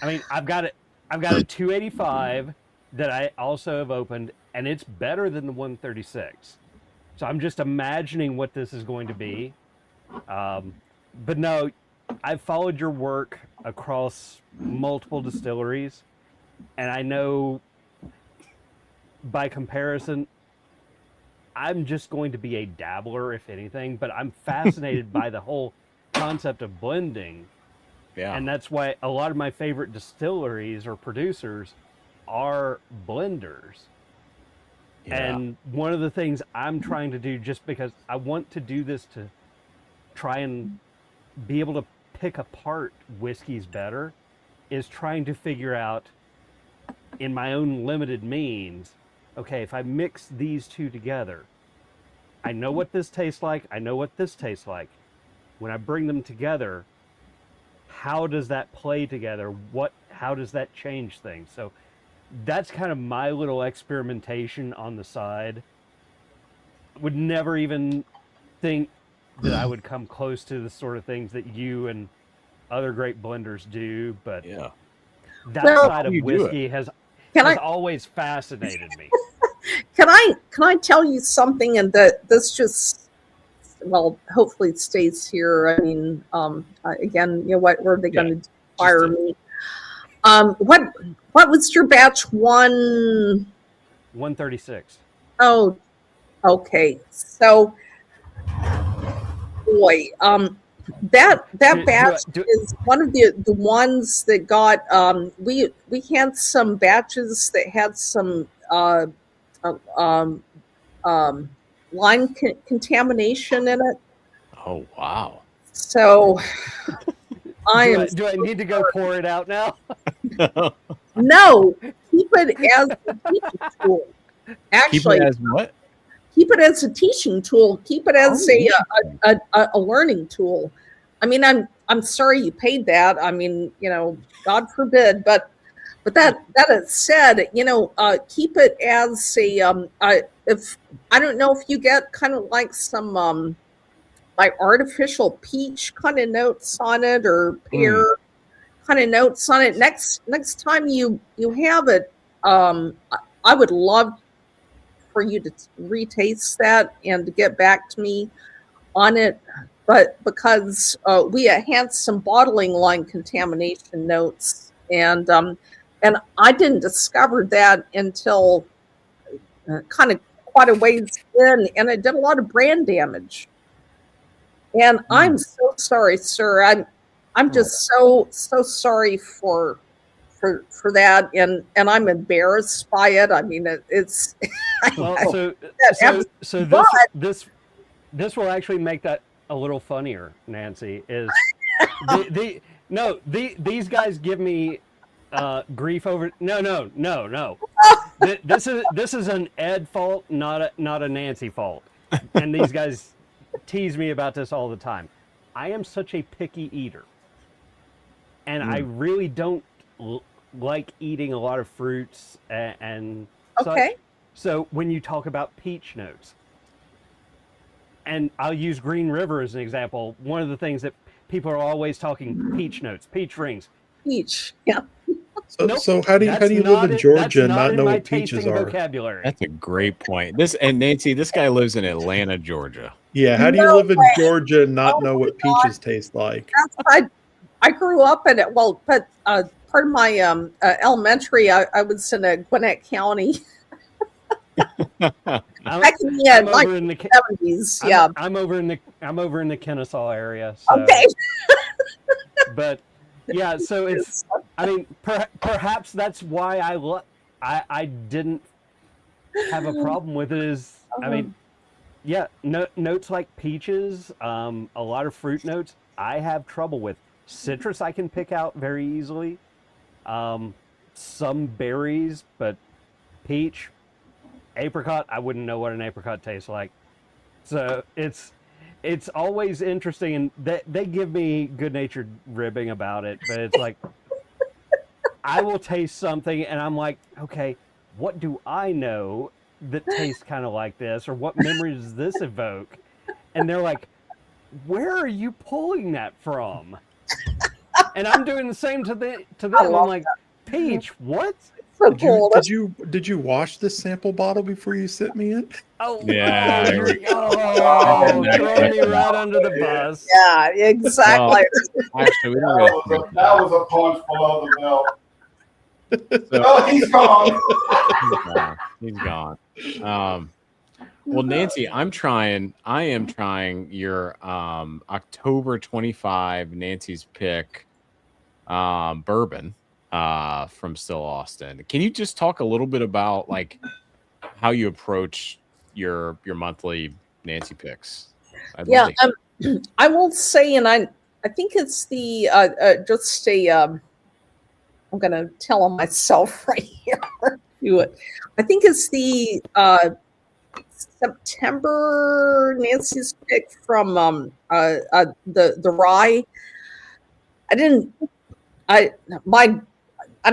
I mean, I've got a 285 that I also have opened, and it's better than the 136. So I'm just imagining what this is going to be. But no, I've followed your work across multiple distilleries, and I know by comparison, I'm just going to be a dabbler, if anything, but I'm fascinated by the whole concept of blending. Yeah. And that's why a lot of my favorite distilleries or producers are blenders. Yeah. And one of the things I'm trying to do, just because I want to do this to try and be able to pick apart whiskeys better, is trying to figure out, in my own limited means, okay, if I mix these two together, I know what this tastes like, I know what this tastes like. When I bring them together, how does that play together? How does that change things? So that's kind of my little experimentation on the side. Would never even think that I would come close to the sort of things that you and other great blenders do, but Yeah. that Well, side of you do it. whiskey has Can I always fascinated me. can I tell you something? And that this just, well, hopefully it stays here. I mean, again, you know, what were they going to fire me? What was your batch one? 136. Oh, okay. So, boy, that batch is one of the ones that got. We had some batches that had some line contamination in it. Oh wow. So I do I need to go pour it out now? No, keep it as a teaching tool. Actually, keep it as what? Keep it as a teaching tool. Keep it as a learning tool. I mean, I'm sorry you paid that. I mean, you know, God forbid. But that is said, you know, keep it as a if I don't know if you get kind of like some like artificial peach kind of notes on it, or pear kind of notes on it. Next time you have it, I would love for you to retaste that and to get back to me on it. But because we had some bottling line contamination notes, and I didn't discover that until kind of quite a ways in, and it did a lot of brand damage. And I'm so sorry, sir. I'm just so sorry for that, and I'm embarrassed by it. I mean, it's well, so this will actually make that a little funnier, Nancy. Is these guys give me grief over? No. This is an Ed fault, not a Nancy fault, and these guys tease me about this all the time. I am such a picky eater, and I really don't like eating a lot of fruits and okay. such. So when you talk about peach notes, and I'll use Green River as an example, one of the things that people are always talking, peach notes, peach rings. Peach, yeah. So how do you live in Georgia and not know what peaches are? Vocabulary. That's a great point. Nancy, this guy lives in Atlanta, Georgia. Yeah, how do you live in Georgia and not know what peaches taste like? I grew up in it. Well, but part of my elementary, I was in Gwinnett County. Back in the 70s. Yeah, I'm over in the Kennesaw area. So. Okay. But yeah, so it's. I mean, perhaps that's why I didn't have a problem with it. Is I mean, yeah, notes like peaches, a lot of fruit notes, I have trouble with. Citrus I can pick out very easily. Some berries, but peach, apricot, I wouldn't know what an apricot tastes like. So it's always interesting, and they give me good-natured ribbing about it, but it's like I will taste something and I'm like, okay, what do I know that tastes kind of like this, or what memories does this evoke? And they're like, where are you pulling that from? And I'm doing the same to them. I'm like, Peach, what? So cool. Did you wash this sample bottle before you sent me it? Oh, Yeah, oh, there throwing me right under the bus. Yeah, exactly. Well, actually, we don't really That was a punch below the belt. So, Oh, he's gone. He's gone. Well, Nancy, I am trying your October 25 Nancy's Pick bourbon from Still Austin. Can you just talk a little bit about like how you approach your monthly Nancy Picks? Yeah, I will say, and I think it's the just a I'm going to tell on myself right here. Do it. I think it's the September Nancy's Pick from the rye. I don't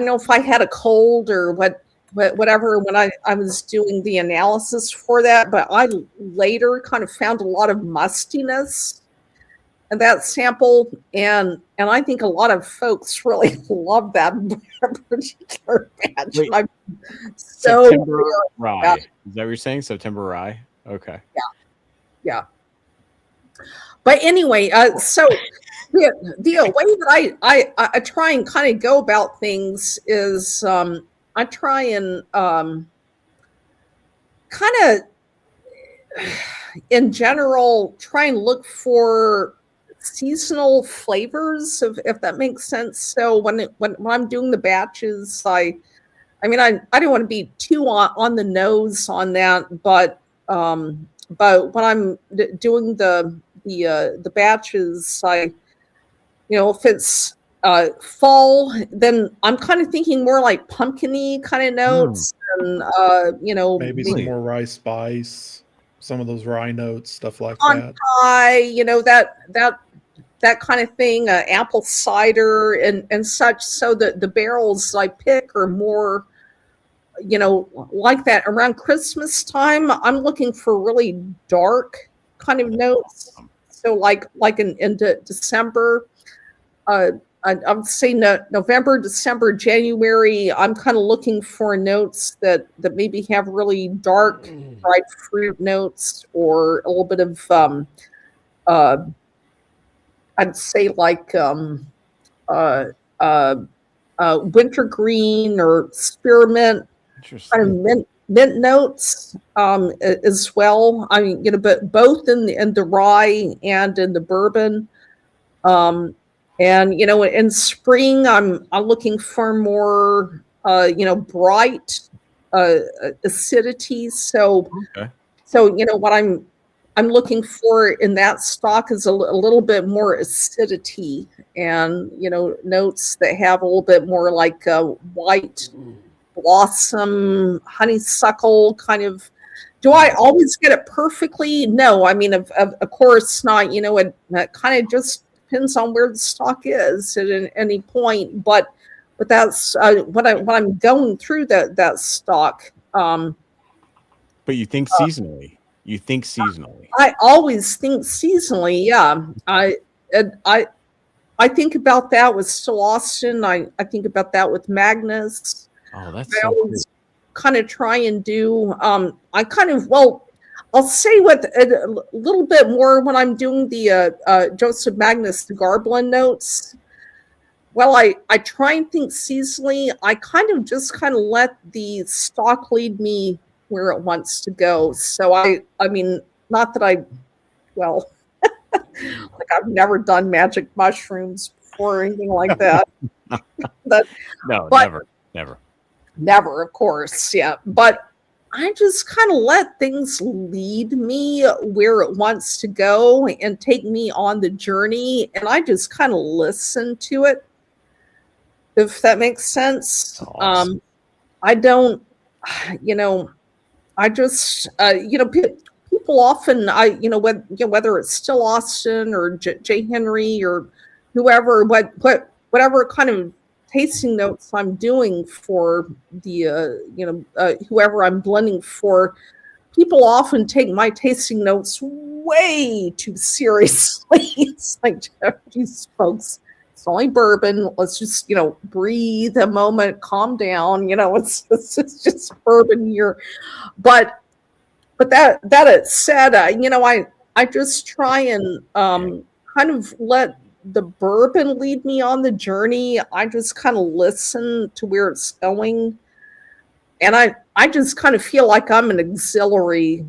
know if I had a cold or whatever when I was doing the analysis for that, but I later kind of found a lot of mustiness in that sample, and I think a lot of folks really love that particular batch. Wait, I'm September rye. Is that what you're saying? September rye? Okay. Yeah. But anyway, so the way that I try and kind of go about things is I try and kind of in general try and look for seasonal flavors, if that makes sense. So when I'm doing the batches, I don't want to be too on the nose on that, but when I'm doing the batches, if it's fall, then I'm kind of thinking more like pumpkin-y kind of notes, and maybe some more rye spice, some of those rye notes, stuff like on that. Pie, that kind of thing, apple cider and such. So the barrels I pick are more, like that. Around Christmas time, I'm looking for really dark kind of notes. So like in December, I would say November, December, January, I'm kind of looking for notes that maybe have really dark dried fruit notes, or a little bit of I'd say like wintergreen or spearmint, kind of mint notes as well. I mean, but both in the rye and in the bourbon. And in spring, I'm looking for more bright acidity. So what I'm looking for in that stock is a little bit more acidity, and notes that have a little bit more like white blossom, honeysuckle kind of. Do I always get it perfectly? No, I mean, of course not. It kind of just depends on where the stock is at any point. But that's when I'm going through that stock. But you think seasonally. You think seasonally. I always think seasonally. Yeah, I think about that with Still Austin. I think about that with Magnus. Oh, that's I so always cool. kind of try and do. I'll say with a little bit more when I'm doing the Joseph Magnus, the Garblin notes. Well, I try and think seasonally. I kind of let the stock lead me where it wants to go. So I mean, not that like I've never done magic mushrooms before or anything like that. Never, of course. Yeah. But I just kind of let things lead me where it wants to go and take me on the journey. And I just kind of listen to it. if that makes sense. Awesome. I don't, you know, I just, people often, whether it's Still Austin or Jay Henry or whoever, whatever kind of tasting notes I'm doing for the, whoever I'm blending for, people often take my tasting notes way too seriously. It's like, these folks, it's only bourbon. Let's just, breathe a moment, calm down. It's just bourbon here. But that it said, I just try and kind of let the bourbon lead me on the journey. I just kind of listen to where it's going, and I just kind of feel like I'm an auxiliary,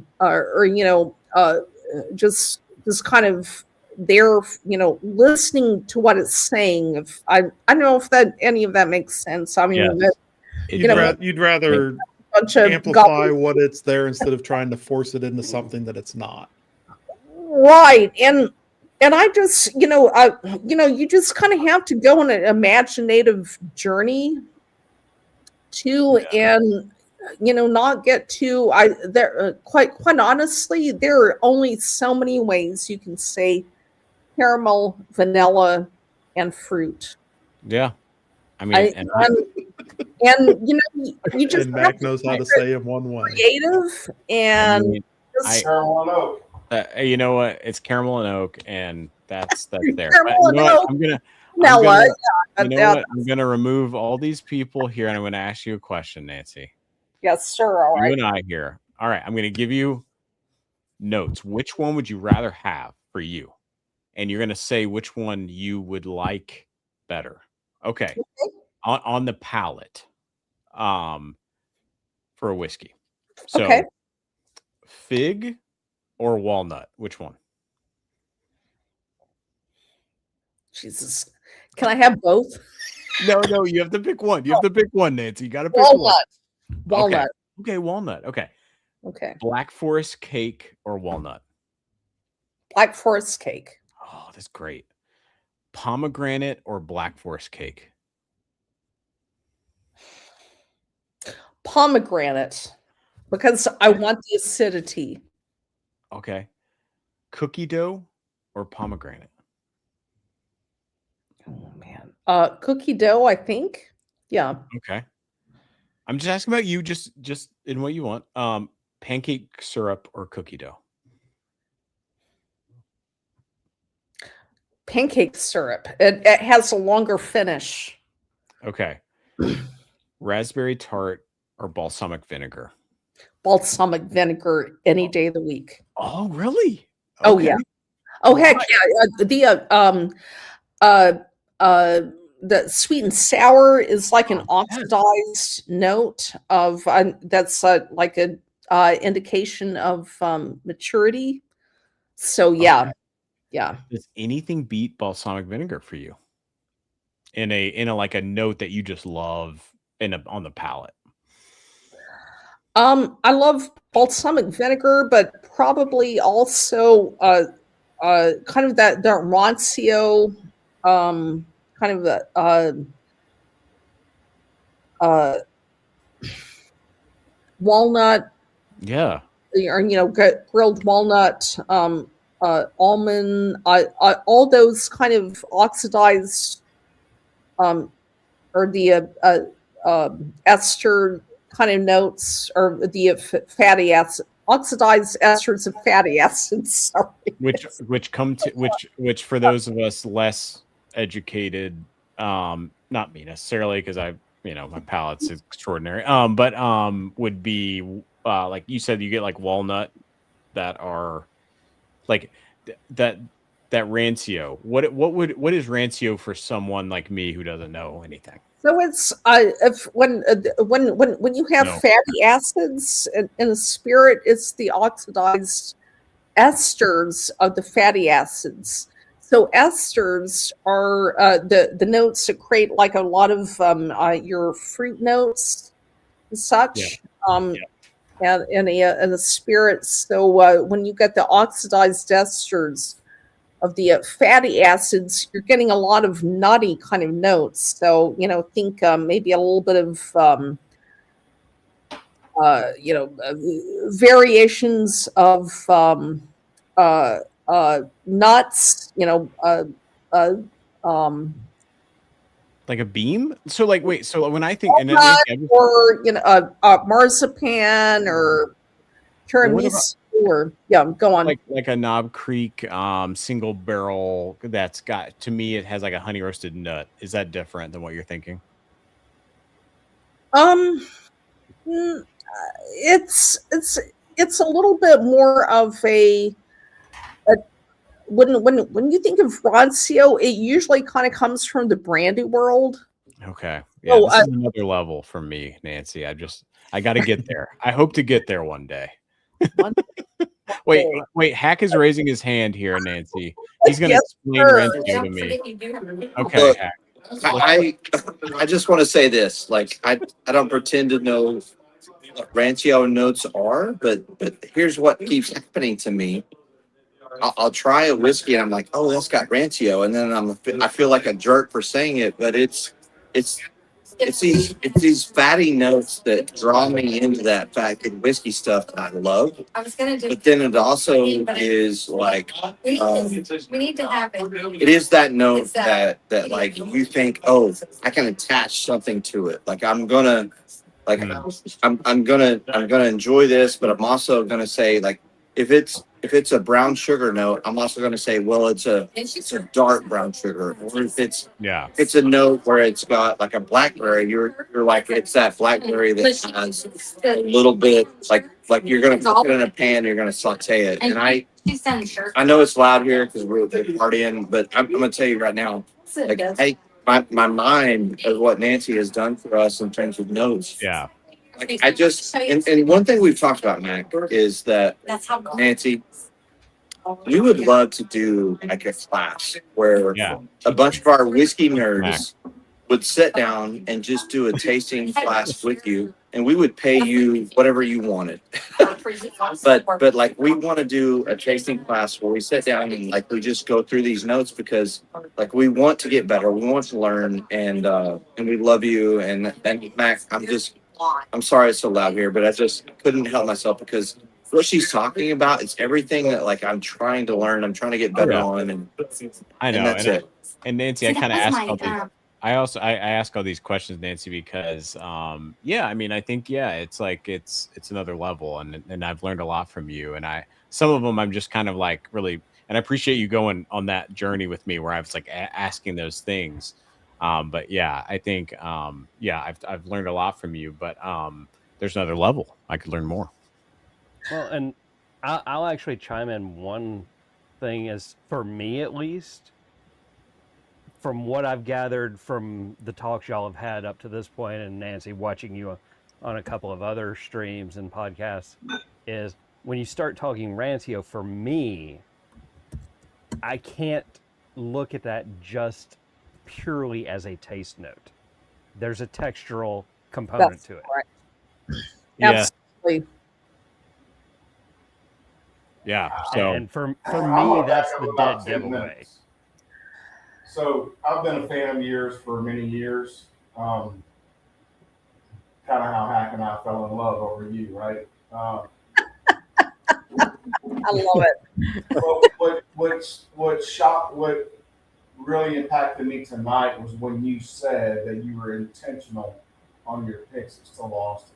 just kind of there, listening to what it's saying. If I don't know if that any of that makes sense. I mean, Yes. You'd rather bunch of amplify what it's there instead of trying to force it into something that it's not. right. And I just, you just kind of have to go on an imaginative journey too, and not get too. Quite honestly, there are only so many ways you can say caramel, vanilla, and fruit. Yeah. I mean, And you just And have Mac to knows be how to say them one way. creative and just Caramel and oak. you know what? It's caramel and oak, and that's there. Caramel You and know what? oak, I'm gonna vanilla. you know what? I'm gonna remove all these people here, and I'm gonna ask you a question, Nancy. Yes, sir. All You right. and I here. All right. I'm gonna give you notes. Which one would you rather have for you? And you're gonna say which one you would like better. Okay. On the palate. For a whiskey. So Okay. fig or walnut? Which one? Jesus. Can I have both? No, you have to pick one. You have to pick one, Nancy. You got to pick Walnut. one. Walnut. Okay, walnut. Okay. Okay. Black Forest cake or walnut? Black Forest cake. Oh, that's great. Pomegranate or Black Forest cake? Pomegranate, because I want the acidity. Okay. Cookie dough or pomegranate? Oh man. Cookie dough, I think. Yeah. Okay. I'm just asking about you, just in what you want. Pancake syrup or cookie dough? Pancake syrup. It has a longer finish. Okay. Raspberry tart or balsamic vinegar? Balsamic vinegar any day of the week. Oh, really? Oh yeah. Oh heck yeah. The sweet and sour is like an oxidized note of that's like a indication of maturity. So yeah. Yeah. Does anything beat balsamic vinegar for you? In a like a note that you just love on the palate? I love balsamic vinegar, but probably also kind of that rancio, kind of the walnut, Yeah. or grilled walnut, almond, all those kind of oxidized, or the ester kind of notes, or the fatty acid, oxidized esters of fatty acids. Sorry. Which for those of us less educated, not me necessarily, because my palate's extraordinary. But would be like you said, you get like walnut that are like that rancio. What is rancio for someone like me who doesn't know anything? So it's when you have fatty acids in a spirit, it's the oxidized esters of the fatty acids. So esters are the notes that create like a lot of your fruit notes and such. And the spirits. So when you get the oxidized esters, fatty acids, you're getting a lot of nutty kind of notes. So, think maybe a little bit of, variations of nuts, uh, um, Like a beam? So like, wait, so when I think, and then walnut, Nancy, or marzipan, or well, what about tiramisu, or go on. like a Knob Creek single barrel that's got, to me, it has like a honey roasted nut. Is that different than what you're thinking? Um, mm, it's a little bit more of a when you think of rancio, it usually kind of comes from the brandy world. Okay. Yeah, So, this is another level for me, Nancy. I got to get there. I hope to get there one day. one Wait, day. wait. Hack is raising his hand here, Nancy. He's going to Yes, explain sir. Rancio to me. Okay, Look, Hack. I just want to say this. Like, I don't pretend to know what Rancio notes are, but here's what keeps happening to me. I'll try a whiskey and I'm like, oh, that's got Rancio, and then I feel like a jerk for saying it, but it's it's these fatty notes that draw me into that fatty whiskey stuff that I love. But then it also is like it is that note that like you think, oh, I can attach something to it. Like like I'm gonna enjoy this, but I'm also gonna say, like, if it's a brown sugar note, I'm also gonna say, well, it's a dark brown sugar. Or if Yeah. it's a note where it's got like a blackberry, you're like, it's that blackberry that has a little bit, like you're gonna cook it in a pan, you're gonna saute it. And I know it's loud here because we're partying, but I'm gonna tell you right now, like, hey, my mind of what Nancy has done for us in terms of notes. Yeah. Like, and one thing we've talked about, Mac, is that Nancy, we would love to do like a class where Yeah. a bunch of our whiskey Mac. nerds would sit down and just do a tasting class with you, and we would pay you whatever you wanted. But like, we want to do a tasting class where we sit down and like we just go through these notes, because like we want to get better, we want to learn, and we love you. And Mac, I'm sorry it's so loud here, but I just couldn't help myself, because what she's talking about is everything that like I'm trying to learn, I'm trying to get better on, and I know. that's it. And Nancy, I kind of asked all these. I ask all these questions, Nancy, because yeah, I mean, I think, yeah, it's like it's another level, and I've learned a lot from you, and some of them I'm just kind of like really, and I appreciate you going on that journey with me where I was like asking those things. But yeah, I think yeah, I've learned a lot from you, but there's another level I could learn more. Well, and I'll actually chime in one thing, is for me at least, from what I've gathered from the talks y'all have had up to this point, and Nancy, watching you on a couple of other streams and podcasts, is when you start talking Rancio, for me, I can't look at that just purely as a taste note. There's a textural component That's to it. right. Yeah. Absolutely. Yeah. So And for me, that's the dead giveaway. So I've been a fan of yours for many years. Kind of how Hack and I fell in love over you, right? I love it. What really impacted me tonight was when you said that you were intentional on your picks at Still Austin.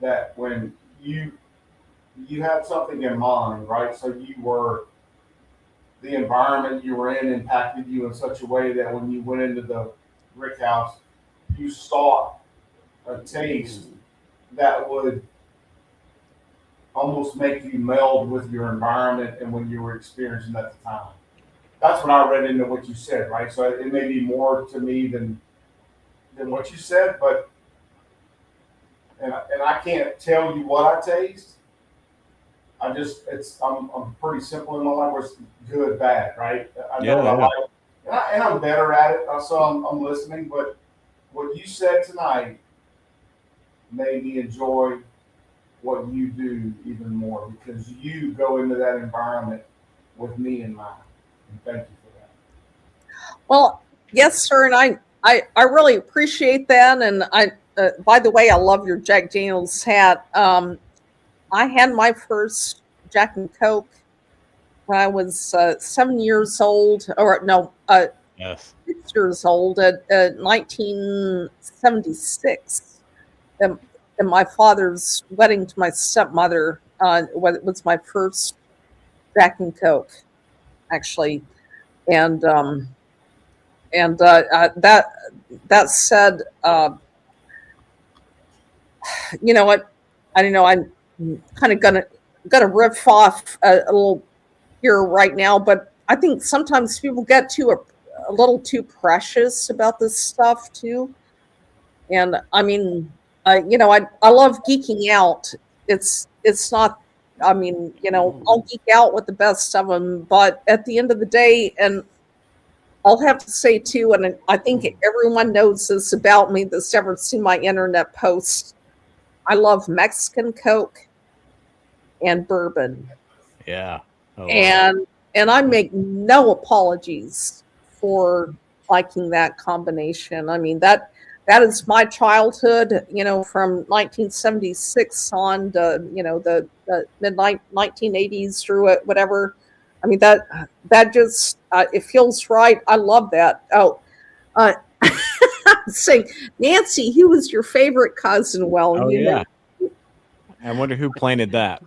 That when you had something in mind, right? So the environment you were in impacted you in such a way that when you went into the brick house, you sought a taste that would almost make you meld with your environment and when you were experiencing at the time. That's what I read into what you said, right? So it may be more to me than what you said, but and I can't tell you what I taste. I'm pretty simple in my life. Where it's good, bad, right? I know what I like, and I'm better at it. So I'm listening. But what you said tonight made me enjoy what you do even more, because you go into that environment with me in mind. And thank you for that. Well, yes, sir, and I really appreciate that. And by the way, I love your Jack Daniels hat. I had my first Jack and Coke when I was 7 years old, or no, Yes. 6 years old at 1976. At my father's wedding to my stepmother, was my first Jack and Coke, actually, and that said, you know what? I don't know. I'm kind of gonna riff off a little here right now, but I think sometimes people get a little too precious about this stuff too. And I mean, I love geeking out. It's not. I mean, I'll geek out with the best of them, but at the end of the day, and I'll have to say too, and I think everyone knows this about me that's ever seen my internet posts. I love Mexican Coke and bourbon, Yeah. and I make no apologies for liking that combination. I mean that is my childhood, from 1976 on to the mid 1980s through it, whatever. I mean that just it feels right. I love that. Oh, saying Nancy, who was your favorite cousin? Well, Oh you yeah. know. I wonder who planted that.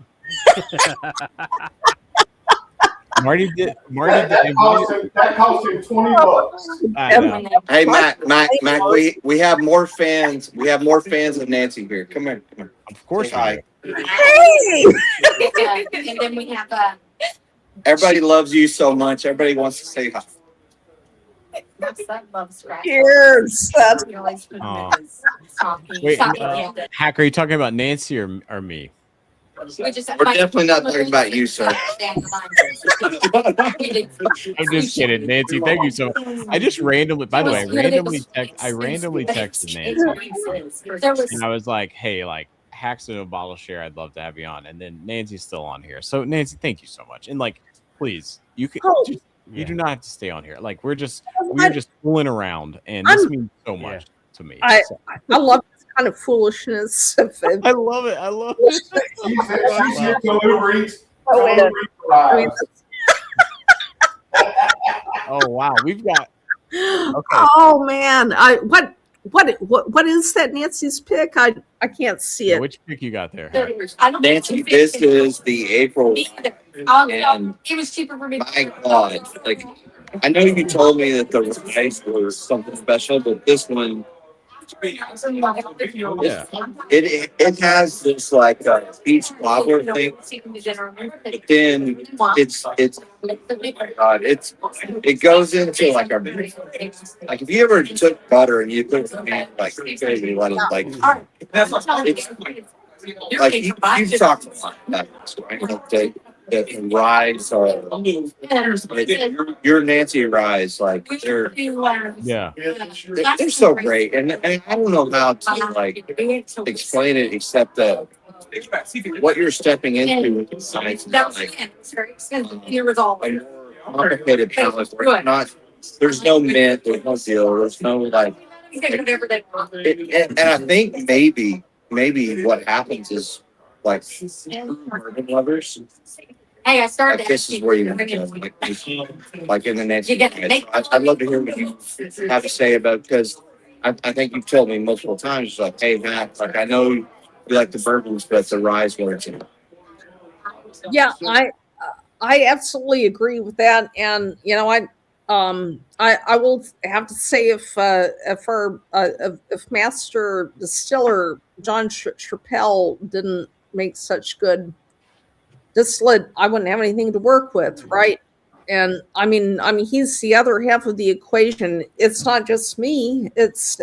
Marty did. That cost him $20. I know. Hey, Mac, we have more fans. We have more fans of Nancy here. Come here. Of course Say we hi. do. Hey! And then we have Everybody loves you so much. Everybody wants to say hi. my son loves scratch. Cheers. That's We always put him Aw. in his Wait, stocking. Hack, are you talking about Nancy or me? We just We're definitely not talking about you, sir. I'm just kidding, Nancy. Thank you so much. I just randomly, by the way, I randomly texted Nancy, and I was like, "Hey, like Hacks and a bottle share. I'd love to have you on." And then Nancy's still on here, so Nancy, thank you so much. And like, please, you can. You do not have to stay on here. Like we're just fooling around, and this means so much to me. I love this kind of foolishness. I love it. I love it. She's here till Uber Eats. I mean, Oh wow, we've got. Okay. Oh man, what is that Nancy's pick? I can't see it. Which pick you got there? Nancy, this is the April. And It was cheaper for me. my God, like I know you told me that the rice was something special, but this one, Yeah. it has this like peach cobbler thing, but then it's God, it goes into like if you ever took butter and you put it in your hand, like crazy, let it like it's like you've talked about that, right? Like the rise or your Nancy rise, like they're Yeah. they're so great, and I don't know how to like explain it except that what you're stepping into with the science is like a more complicated palette where it's not. There's no mint, there's no deal, there's no like. And I think maybe what happens is like urban lovers. Hey, I started. Like this is where you want to go, like in the next. I'd love to hear what you have to say about because I think you've told me multiple times like, hey Matt, like I know you like the bourbons, but the rye's where it's in. Yeah, I absolutely agree with that, and I will have to say if Master Distiller John Chappelle didn't make such good distillate, I wouldn't have anything to work with, right? And I mean, he's the other half of the equation. It's not just me. It's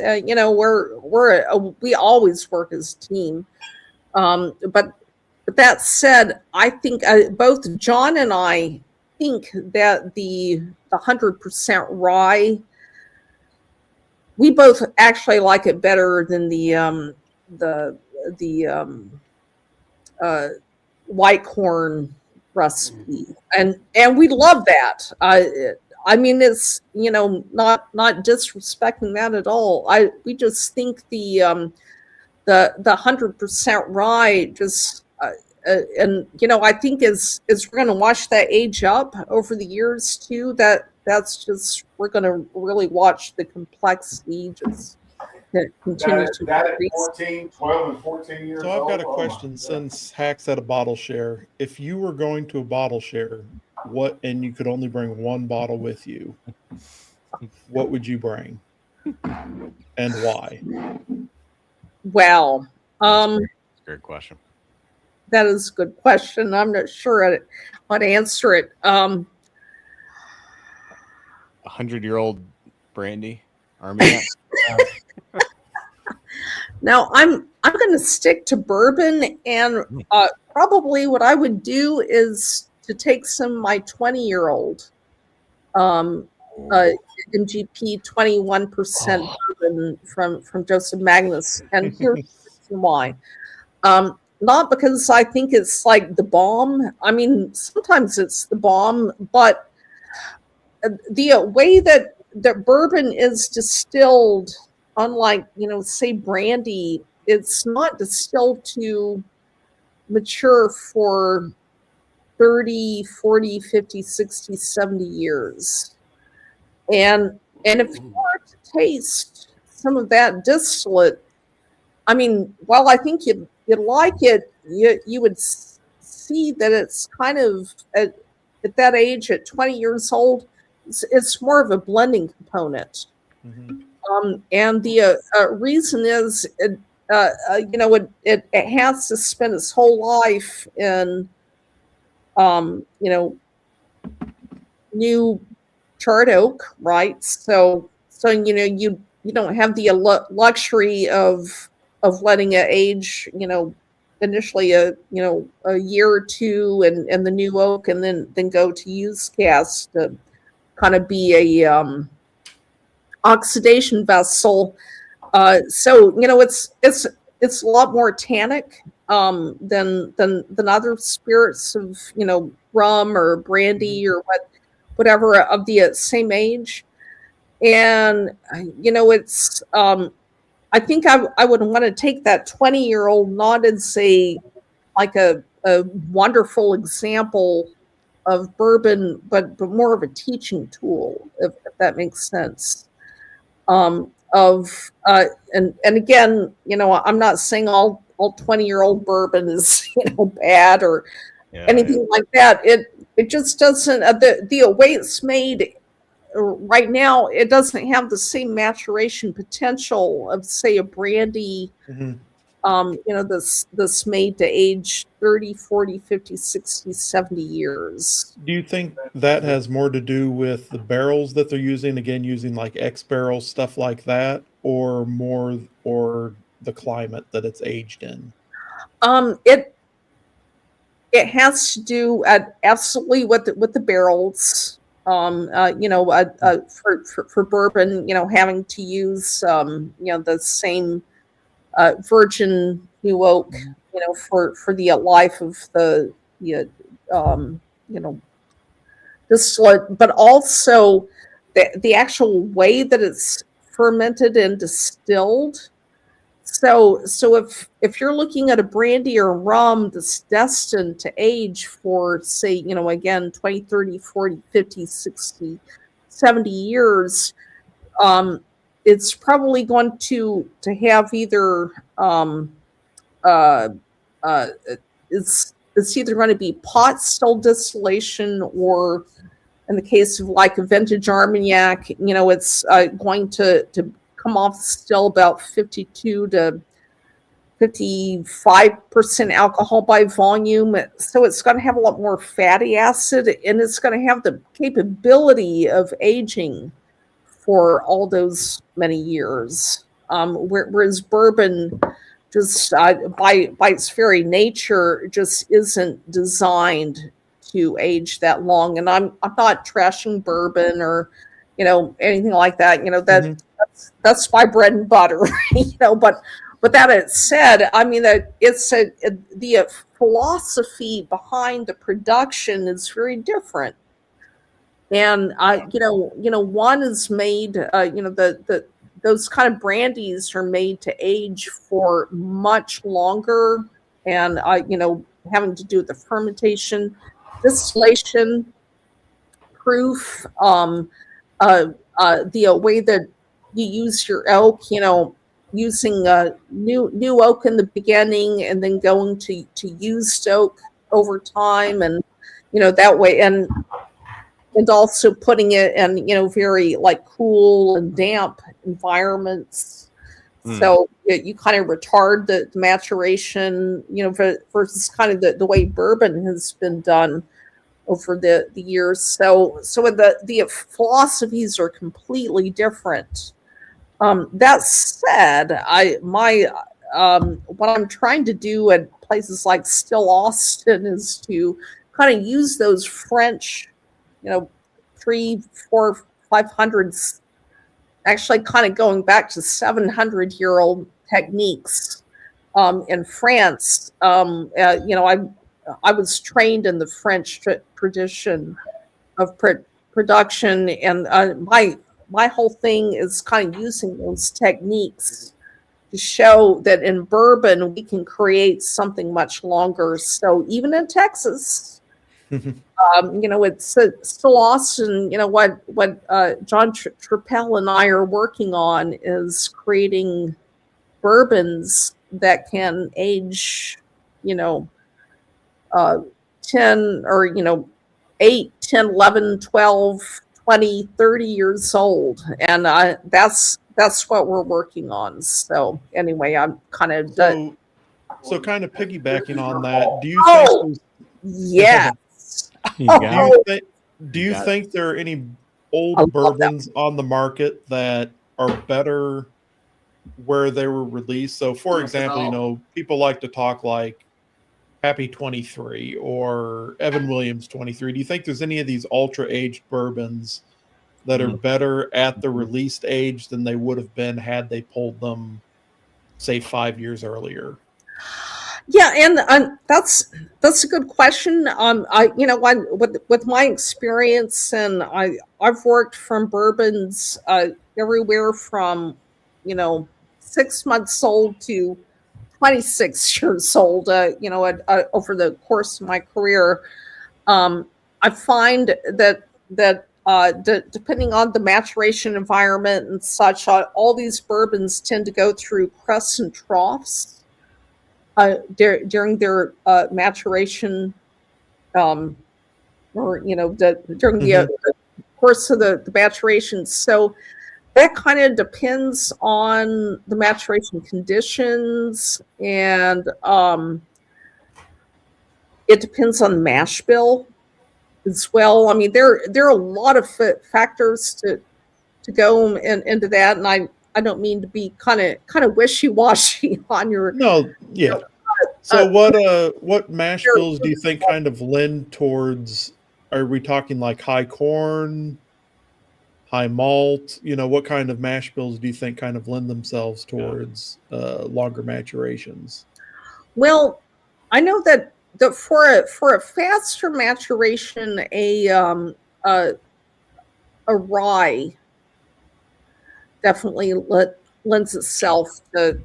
we always work as a team. But that said, I think both John and I think that the 100% rye, we both actually like it better than the white corn recipe, and we love that. I mean, it's not disrespecting that at all. We just think the 100% rye just and I think as we're going to watch that age up over the years too, that's just, we're going to really watch the complexity just continue to That at increase. 14, 12 and 14 years So I've old. got a oh my question. God. Since Hack's at a bottle share, if you were going to a bottle share, and you could only bring one bottle with you, what would you bring, and why? Well, That's a great question. that is a good question. I'm not sure how to answer it. 100-year-old brandy Armagnac. Now I'm going to stick to bourbon, and probably what I would do is to take some of my 20-year-old MGP 21% bourbon from Joseph Magnus, and here's the reason why. Not because I think it's like the bomb. I mean, sometimes it's the bomb, but the way that bourbon is distilled, unlike say brandy, it's not distilled to mature for 30, 40, 50, 60, 70 years. And if you were to taste some of that distillate, I mean, while I think you'd like it, you would see that it's kind of at that age, at 20 years old, it's more of a blending component. Mm-hmm. And the reason is, it has to spend its whole life in, new charred oak, right? So you don't have the luxury of letting it age, initially a year or two and the new oak, and then go to use cast to kind of be a oxidation vessel. So it's a lot more tannic than other spirits of rum or brandy or whatever of the same age. And it's I think I would want to take that 20-year-old not as a wonderful example of bourbon, but more of a teaching tool, if that makes sense. And again, I'm not saying all 20-year-old bourbon is bad or anything like that. It just doesn't, the way it's made right now, it doesn't have the same maturation potential of, say, a brandy. Mm-hmm. This made to age 30, 40, 50, 60, 70 years. Do you think that has more to do with the barrels that they're using like X barrels, stuff like that, or the climate that it's aged in? It has to do absolutely with the barrels. For bourbon, having to use the same virgin new oak, for the life of the distillate, but also the actual way that it's fermented and distilled. So if you're looking at a brandy or rum that's destined to age for, say, again, 20, 30, 40, 50, 60, 70 years, it's probably going to have either it's either going to be pot still distillation, or in the case of like a vintage Armagnac, it's going to come off still about 52 to 55% alcohol by volume. So it's going to have a lot more fatty acid, and it's going to have the capability of aging for all those many years. Whereas bourbon, just by its very nature, just isn't designed to age that long. And I'm not trashing bourbon or anything like that. That's my bread and butter. But With that said, I mean that the philosophy behind the production is very different. And one is made, the those kind of brandies are made to age for much longer, and having to do with the fermentation, distillation, proof, the way that you use your oak, using new oak in the beginning, and then going to used oak over time, and that way, and also putting it in very like cool and damp environments. So you kind of retard the maturation, versus kind of the way bourbon has been done over the years. So the philosophies are completely different. That said, what I'm trying to do at places like Still Austin is to kind of use those French, 3, 4, 500s, actually kind of going back to 700-year-old techniques in France. I was trained in the French tradition of production, and my whole thing is kind of using those techniques to show that in bourbon we can create something much longer. So even in Texas, it's still Austin. What John Trappell and I are working on is creating bourbons that can age, 10 or 8, 10, 11, 12, 20, 30 years old, and that's what we're working on. So anyway, I'm kind of so kind of piggybacking on that. Do you think? Yes. Do you think there are any old bourbons on the market that are better where they were released? So, for example, people like to talk like Happy 23 or Evan Williams 23. Do you think there's any of these ultra aged bourbons that are better at the released age than they would have been had they pulled them, say, 5 years earlier? Yeah, and that's a good question. With my experience, and I've worked from bourbons everywhere from 6 months old to 26 years old. Over the course of my career, I find that depending on the maturation environment and such, all these bourbons tend to go through crests and troughs during their maturation, or during the course of the maturation. So that kind of depends on the maturation conditions, and it depends on the mash bill as well. I mean, there are a lot of factors to go into that, and I don't mean to be kind of wishy-washy on your So what mash bills do you think kind of lend towards? Are we talking like high corn, high malt? What kind of mash bills do you think kind of lend themselves towards longer maturations? Well, I know that for a faster maturation, a rye definitely lends itself to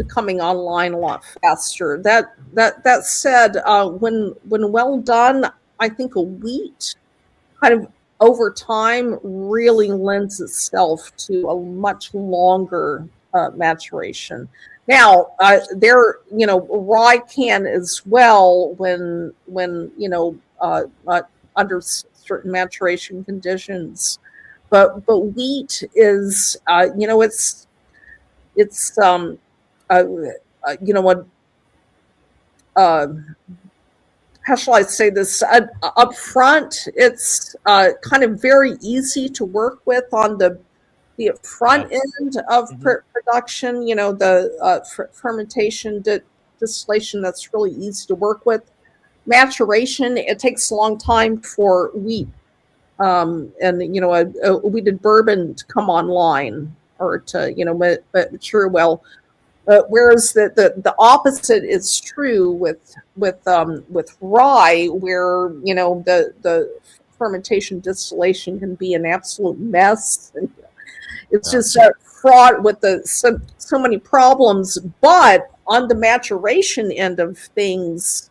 coming online a lot faster. That said, when well done, I think a wheat kind of over time really lends itself to a much longer maturation. Now, rye can as well when under certain maturation conditions. But wheat is, it's how shall I say this? Up front, it's kind of very easy to work with on the front end of production. The fermentation, distillation, that's really easy to work with. Maturation, it takes a long time for wheat and a wheated bourbon to come online or to mature well. Whereas the opposite is true with rye, where the fermentation distillation can be an absolute mess. And it's just fraught with so many problems. But on the maturation end of things,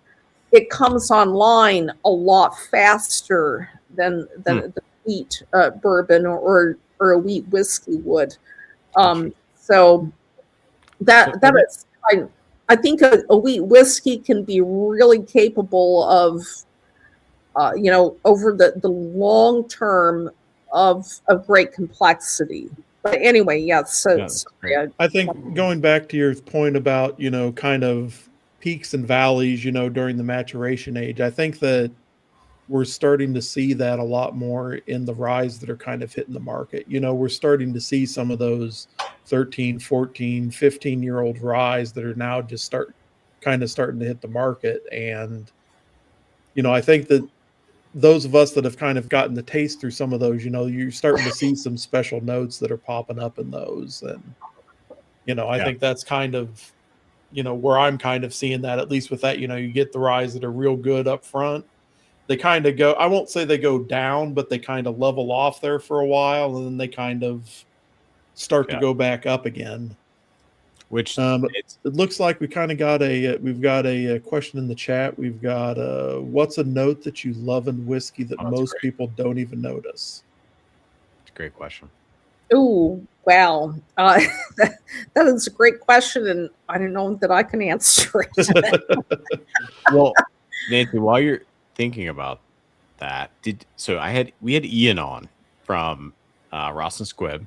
it comes online a lot faster than the wheat bourbon or a wheat whiskey would. So that is, I think a wheat whiskey can be really capable of, over the long term of great complexity. But anyway, yes. So, I think going back to your point about, kind of peaks and valleys, during the maturation age, I think that we're starting to see that a lot more in the ryes that are kind of hitting the market. We're starting to see some of those 13, 14, 15-year-old ryes that are now just starting to hit the market. And, I think that those of us that have kind of gotten the taste through some of those, you're starting to see some special notes that are popping up in those. And, I think that's kind of, where I'm kind of seeing that, at least with that, you get the ryes that are real good up front. They kind of go, I won't say they go down, but they kind of level off there for a while, and then they kind of start to go back up again. Which it looks like we kind of we've got a question in the chat. We've got what's a note that you love in whiskey that most people don't even notice? It's a great question. Oh, wow. That is a great question, and I don't know that I can answer it. Well, Nancy, while you're thinking about that, we had Ian on from Ross and Squibb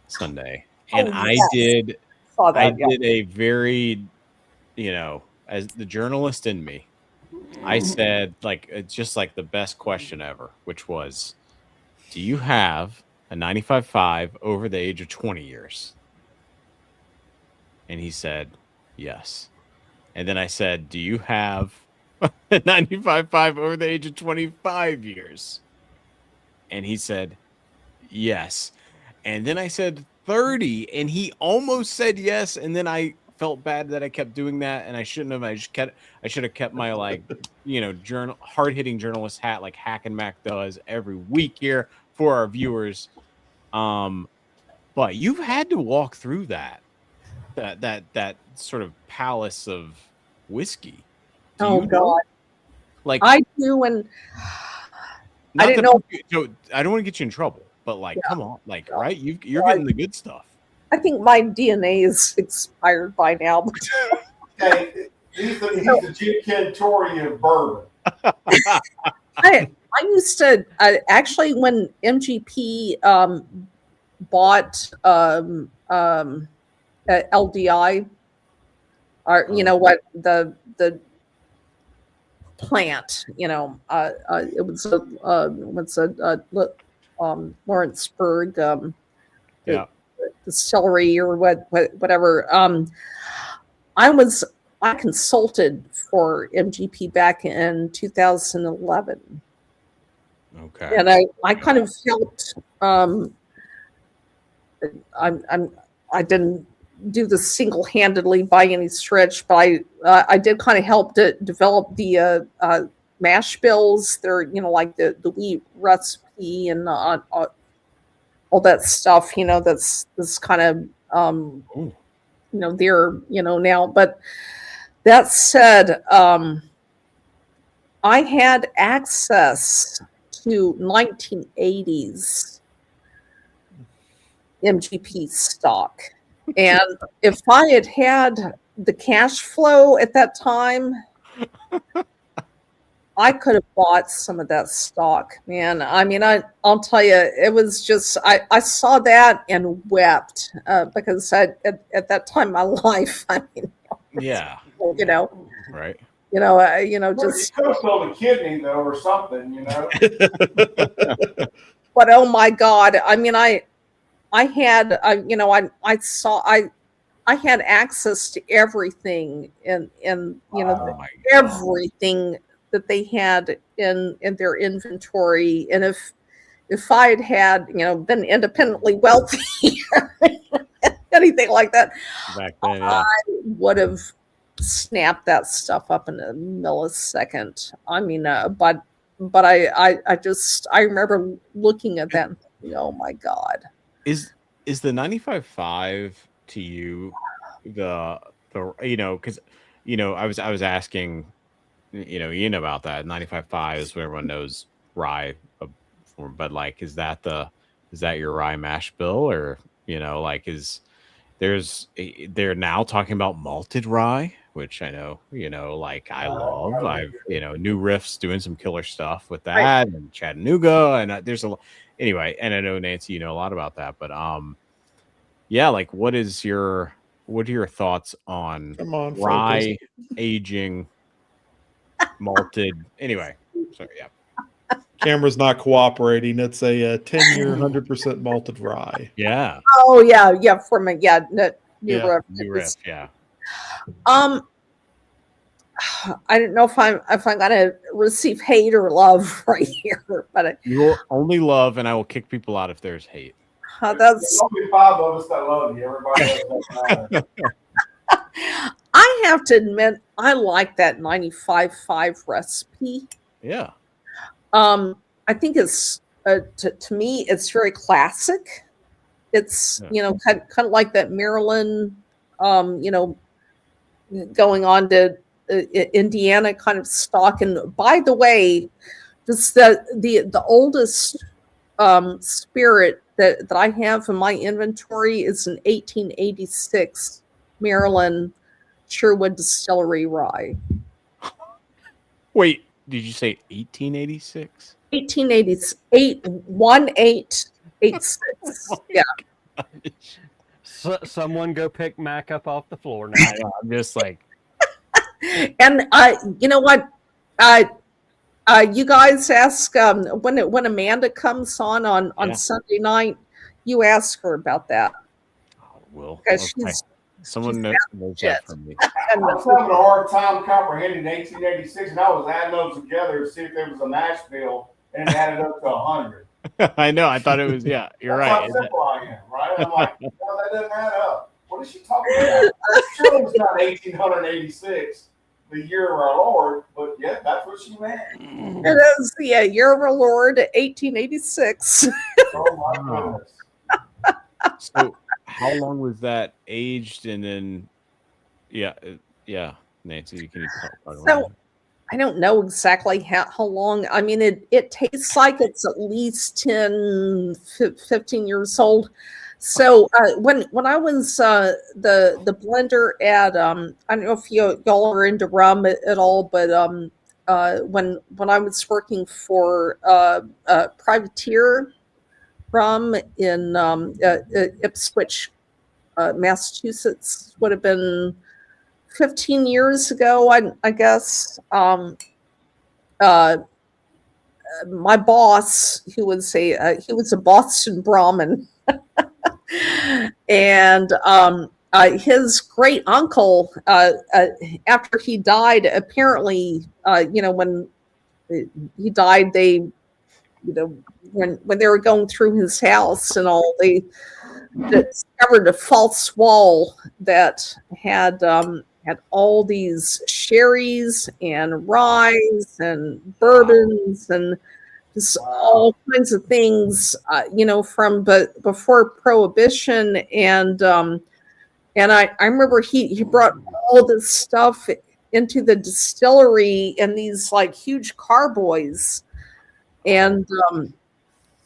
Sunday, and I did a very, as the journalist in me, I said, like, it's just like the best question ever, which was, do you have a 95.5 over the age of 20 years? And he said, yes. And then I said, do you have a 95.5 over the age of 25 years? And he said, yes. And then I said 30, and he almost said yes. And then I felt bad that I kept doing that, and I shouldn't have. I should have kept my hard-hitting journalist hat like Hack and Mac does every week here for our viewers. But you've had to walk through that sort of palace of whiskey. God. Like, I do, and I didn't know. I don't want to get you in trouble, but come on, right? You're getting the good stuff. I think my DNA is expired by now. Hey, he's the Jim Cantori of bourbon. I used to actually, when MGP bought LDI, or what the plant, it was Lawrenceburg distillery or whatever. I consulted for MGP back in 2011. Okay. And I kind of helped. I didn't do this single-handedly by any stretch, but I did kind of help to develop the mash bills. They're like the wheat recipe and all that stuff. That's kind of there now. But that said, I had access to 1980s MGP stock. And if I had had the cash flow at that time, I could have bought some of that stock, man. I mean, I'll tell you, it was just, I saw that and wept because at that time in my life, I mean, yeah, right. Just toast on the kidney though, or something, But oh my God, I mean, I had, I had access to everything in everything that they had in their inventory. And if I had been independently wealthy, anything like that, Back then, yeah. I would have snapped that stuff up in a millisecond. I mean, but I remember looking at that and thinking, oh my God. Is the 95.5 to you the because I was asking Ian about that. 95.5 is what everyone knows rye but like is that your rye mash bill, or like they're now talking about malted rye, which I know like I love. I've New Riff's doing some killer stuff with that, and Chattanooga, and there's anyway, and I know Nancy, a lot about that, but yeah, like what are your thoughts on rye aging malted? Anyway, so yeah. Camera's not cooperating. It's a 10-year, 100% malted rye. Yeah. Oh yeah, from New Riff. New Riff, yeah. I don't know if I'm gonna receive hate or love right here, but You will only love, and I will kick people out if there's hate. that's There's only 5 of us that love you. Everybody else doesn't matter. I have to admit, I like that 95.5 recipe. Yeah. I think it's to me, it's very classic. It's kind of like that Maryland, going on to Indiana kind of stock. And by the way, just the oldest spirit that I have in my inventory is an 1886 Maryland Sherwood Distillery rye. Wait, did you say 1886? 1888, 1886. Yeah. So, someone go pick Mac up off the floor now. I'm just like, and you know what? You guys ask when Amanda comes on Sunday night. You ask her about that. Will. Because Okay. Someone knows that from me. I was having a hard time comprehending 1886, and I was adding those together to see if there was a mash bill, and it added up to 100. I know. I thought it was. Yeah, you're That's right. how simple I am, right? I'm like, no, that doesn't add up. What is she talking about? Surely it's not 1886, the year of our Lord, but yeah, that's what she meant. It is the year of our Lord, 1886. Oh my goodness. So, how long was that aged? And then, yeah, Nancy, can you talk about So I don't know exactly how long. I mean, it tastes like it's at least 10, 15 years old. So when I was the blender at I don't know if y'all are into rum at all, but when I was working for Privateer Rum in Ipswich, Massachusetts, would have been 15 years ago, I guess. My boss, he was a Boston Brahmin, and his great uncle, after he died, apparently, when he died, they, when they were going through his house and all, they discovered a false wall that had all these sherries and ryes and bourbons and just all kinds of things, from before Prohibition. And I remember he brought all this stuff into the distillery in these like huge carboys. And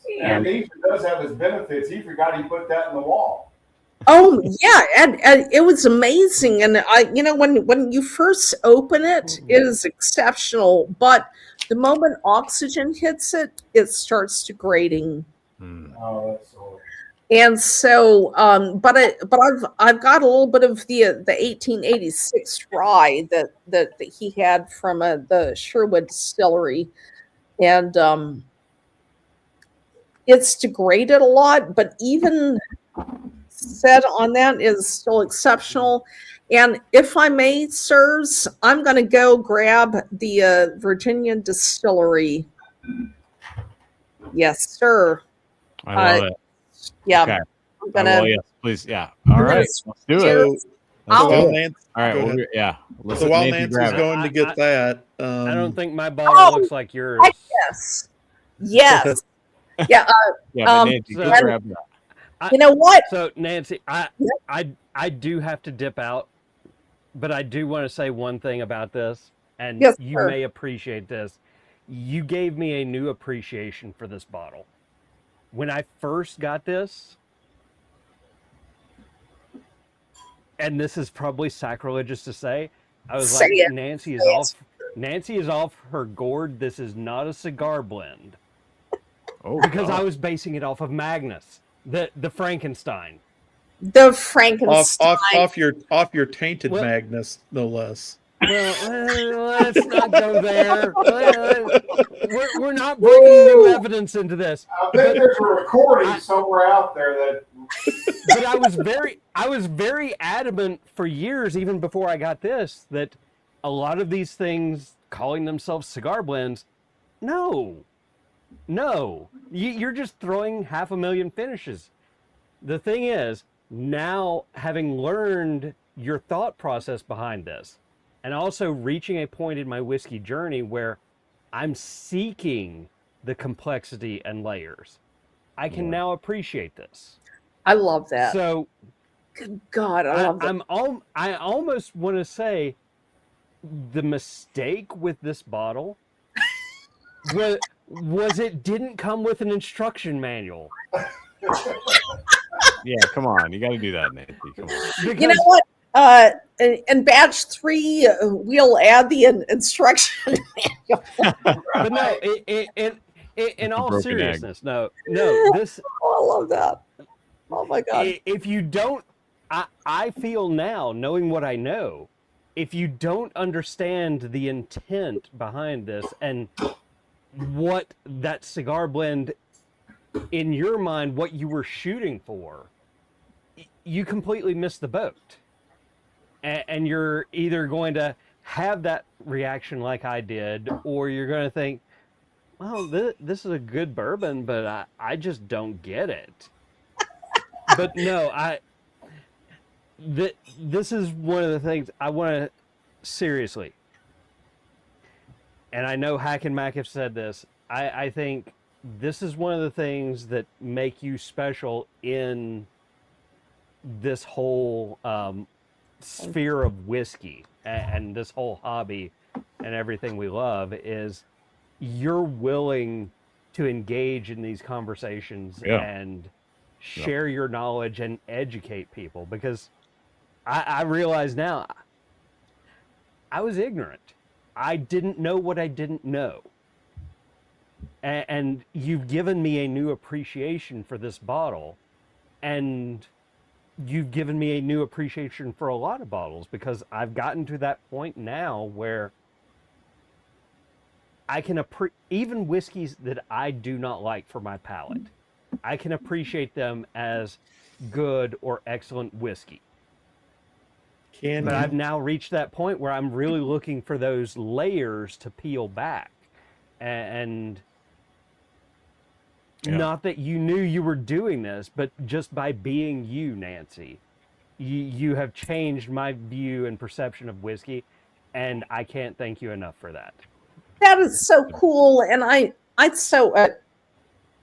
He does have his benefits. He forgot he put that in the wall. oh yeah, and it was amazing. And when you first open it, it is exceptional. But the moment oxygen hits it, it starts degrading. Oh, that's so. And so, but I've got a little bit of the 1886 rye that he had from the Sherwood Distillery, and it's degraded a lot, but even said on that is still exceptional. And if I may, sirs, I'm going to go grab the Virginia Distillery. Yes, sir. I love it. Yeah. Okay. I'm gonna. Yes, please. Yeah. All I'm gonna right. Let's do share- it. Let's So do while it. Nancy, All right. go Well, ahead. yeah. Let's So let while Nancy Nancy's grab it. going to get that, I don't think my bottle Oh, looks like yours. yes, yes, yeah. Yeah, but Nancy, so- go grab that. You know what? So Nancy, I do have to dip out, but I do want to say one thing about this, and Yes, you sir. may appreciate this. You gave me a new appreciation for this bottle. When I first got this, and this is probably sacrilegious to say, I was Say like, it. Nancy is Say it. off. Nancy is off her gourd. This is not a cigar blend. Oh, Because God. I was basing it off of Magnus, the Frankenstein. The Frankenstein. off your tainted Magnus, no less. Well, let's not go there. We're not bringing new evidence into this. I bet there's a recording somewhere out there that. But I was very adamant for years, even before I got this, that a lot of these things, calling themselves cigar blends, no, you're just throwing 500,000 finishes. The thing is, now having learned your thought process behind this, and also reaching a point in my whiskey journey where I'm seeking the complexity and layers, I can now appreciate this. I love that. So, good God, I love that. I almost want to say the mistake with this bottle was it didn't come with an instruction manual. Yeah, come on. You got to do that, Nancy. Come on. Because, You know what? In batch 3, we'll add the instruction manual. but no, in all broken seriousness, no, this. Oh, I love that. Oh my God. If you don't, I feel now, knowing what I know, if you don't understand the intent behind this and what that cigar blend, in your mind, what you were shooting for, you completely missed the boat. And you're either going to have that reaction like I did, or you're going to think, well, this is a good bourbon, but I just don't get it. But no, this is one of the things I want to, seriously, and I know Hack and Mac have said this, I think this is one of the things that make you special in this whole sphere of whiskey and this whole hobby and everything we love is you're willing to engage in these conversations and share your knowledge and educate people, because I realize now I was ignorant. I didn't know what I didn't know. And you've given me a new appreciation for this bottle, and you've given me a new appreciation for a lot of bottles, because I've gotten to that point now where I can even whiskeys that I do not like for my palate, I can appreciate them as good or excellent whiskey. But I've now reached that point where I'm really looking for those layers to peel back. And not that you knew you were doing this, but just by being you, Nancy, you have changed my view and perception of whiskey, and I can't thank you enough for that. That is so cool, and I so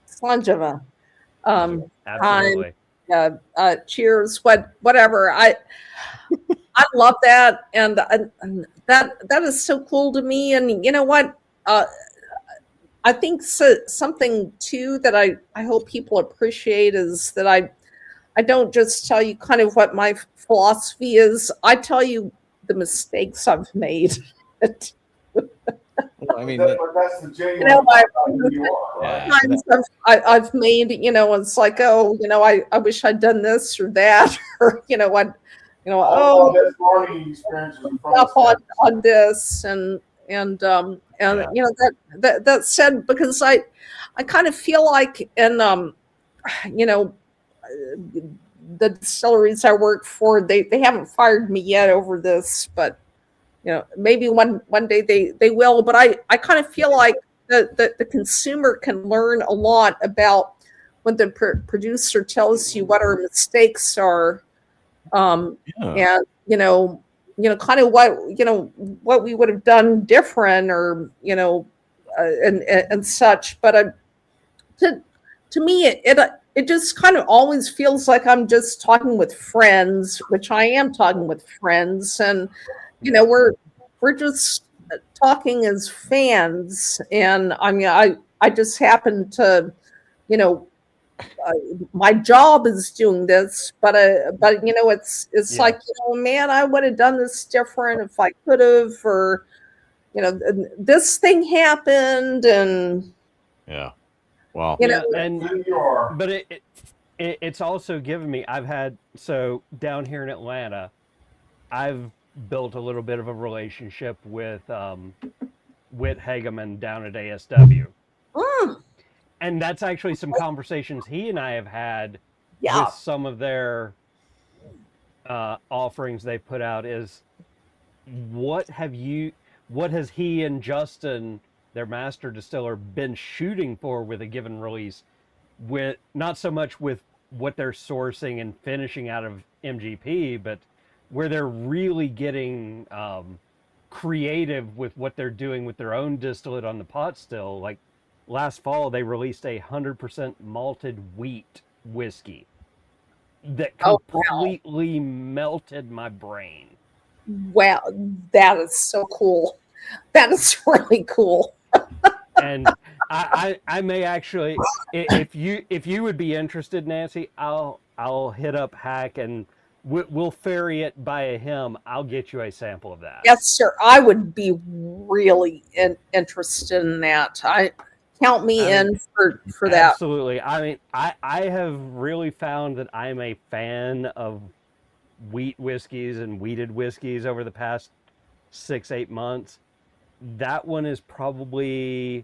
Slanjava. Absolutely. Cheers. Whatever. I love that, and that is so cool to me. And you know what? I think something too that I hope people appreciate is that I don't just tell you kind of what my philosophy is. I tell you the mistakes I've made. Well, I mean, that's the genuine you are, right? Times I've made, it's like, oh, I wish I'd done this or that, or That's learning experiences up on this and that said, because I kind of feel like in the distilleries I work for, they haven't fired me yet over this, but maybe one day they will. But I kind of feel like the consumer can learn a lot about when the producer tells you what our mistakes are, and kind of what we would have done different, or and such. But to me, it just kind of always feels like I'm just talking with friends, which I am talking with friends, and we're just talking as fans. And I mean, I just happen to, my job is doing this, but it's like, man, I would have done this different if I could have, or this thing happened, and well, but it's also given me. So down here in Atlanta, I've built a little bit of a relationship with Whit Hageman down at ASW. And that's actually some conversations he and I have had with some of their offerings they put out. Is what has he and Justin, their master distiller, been shooting for with a given release? With not so much with what they're sourcing and finishing out of MGP, but where they're really getting creative with what they're doing with their own distillate on the pot still. Like last fall, they released 100% malted wheat whiskey that completely melted my brain. Wow, that is so cool. That is really cool. And I may actually, if you would be interested, Nancy, I'll hit up Hack and we'll ferry it by him. I'll get you a sample of that. Yes, sir. I would be really interested in that. Count me in for that. Absolutely. I mean, I have really found that I'm a fan of wheat whiskeys and wheated whiskeys over the past 6-8 months. That one is probably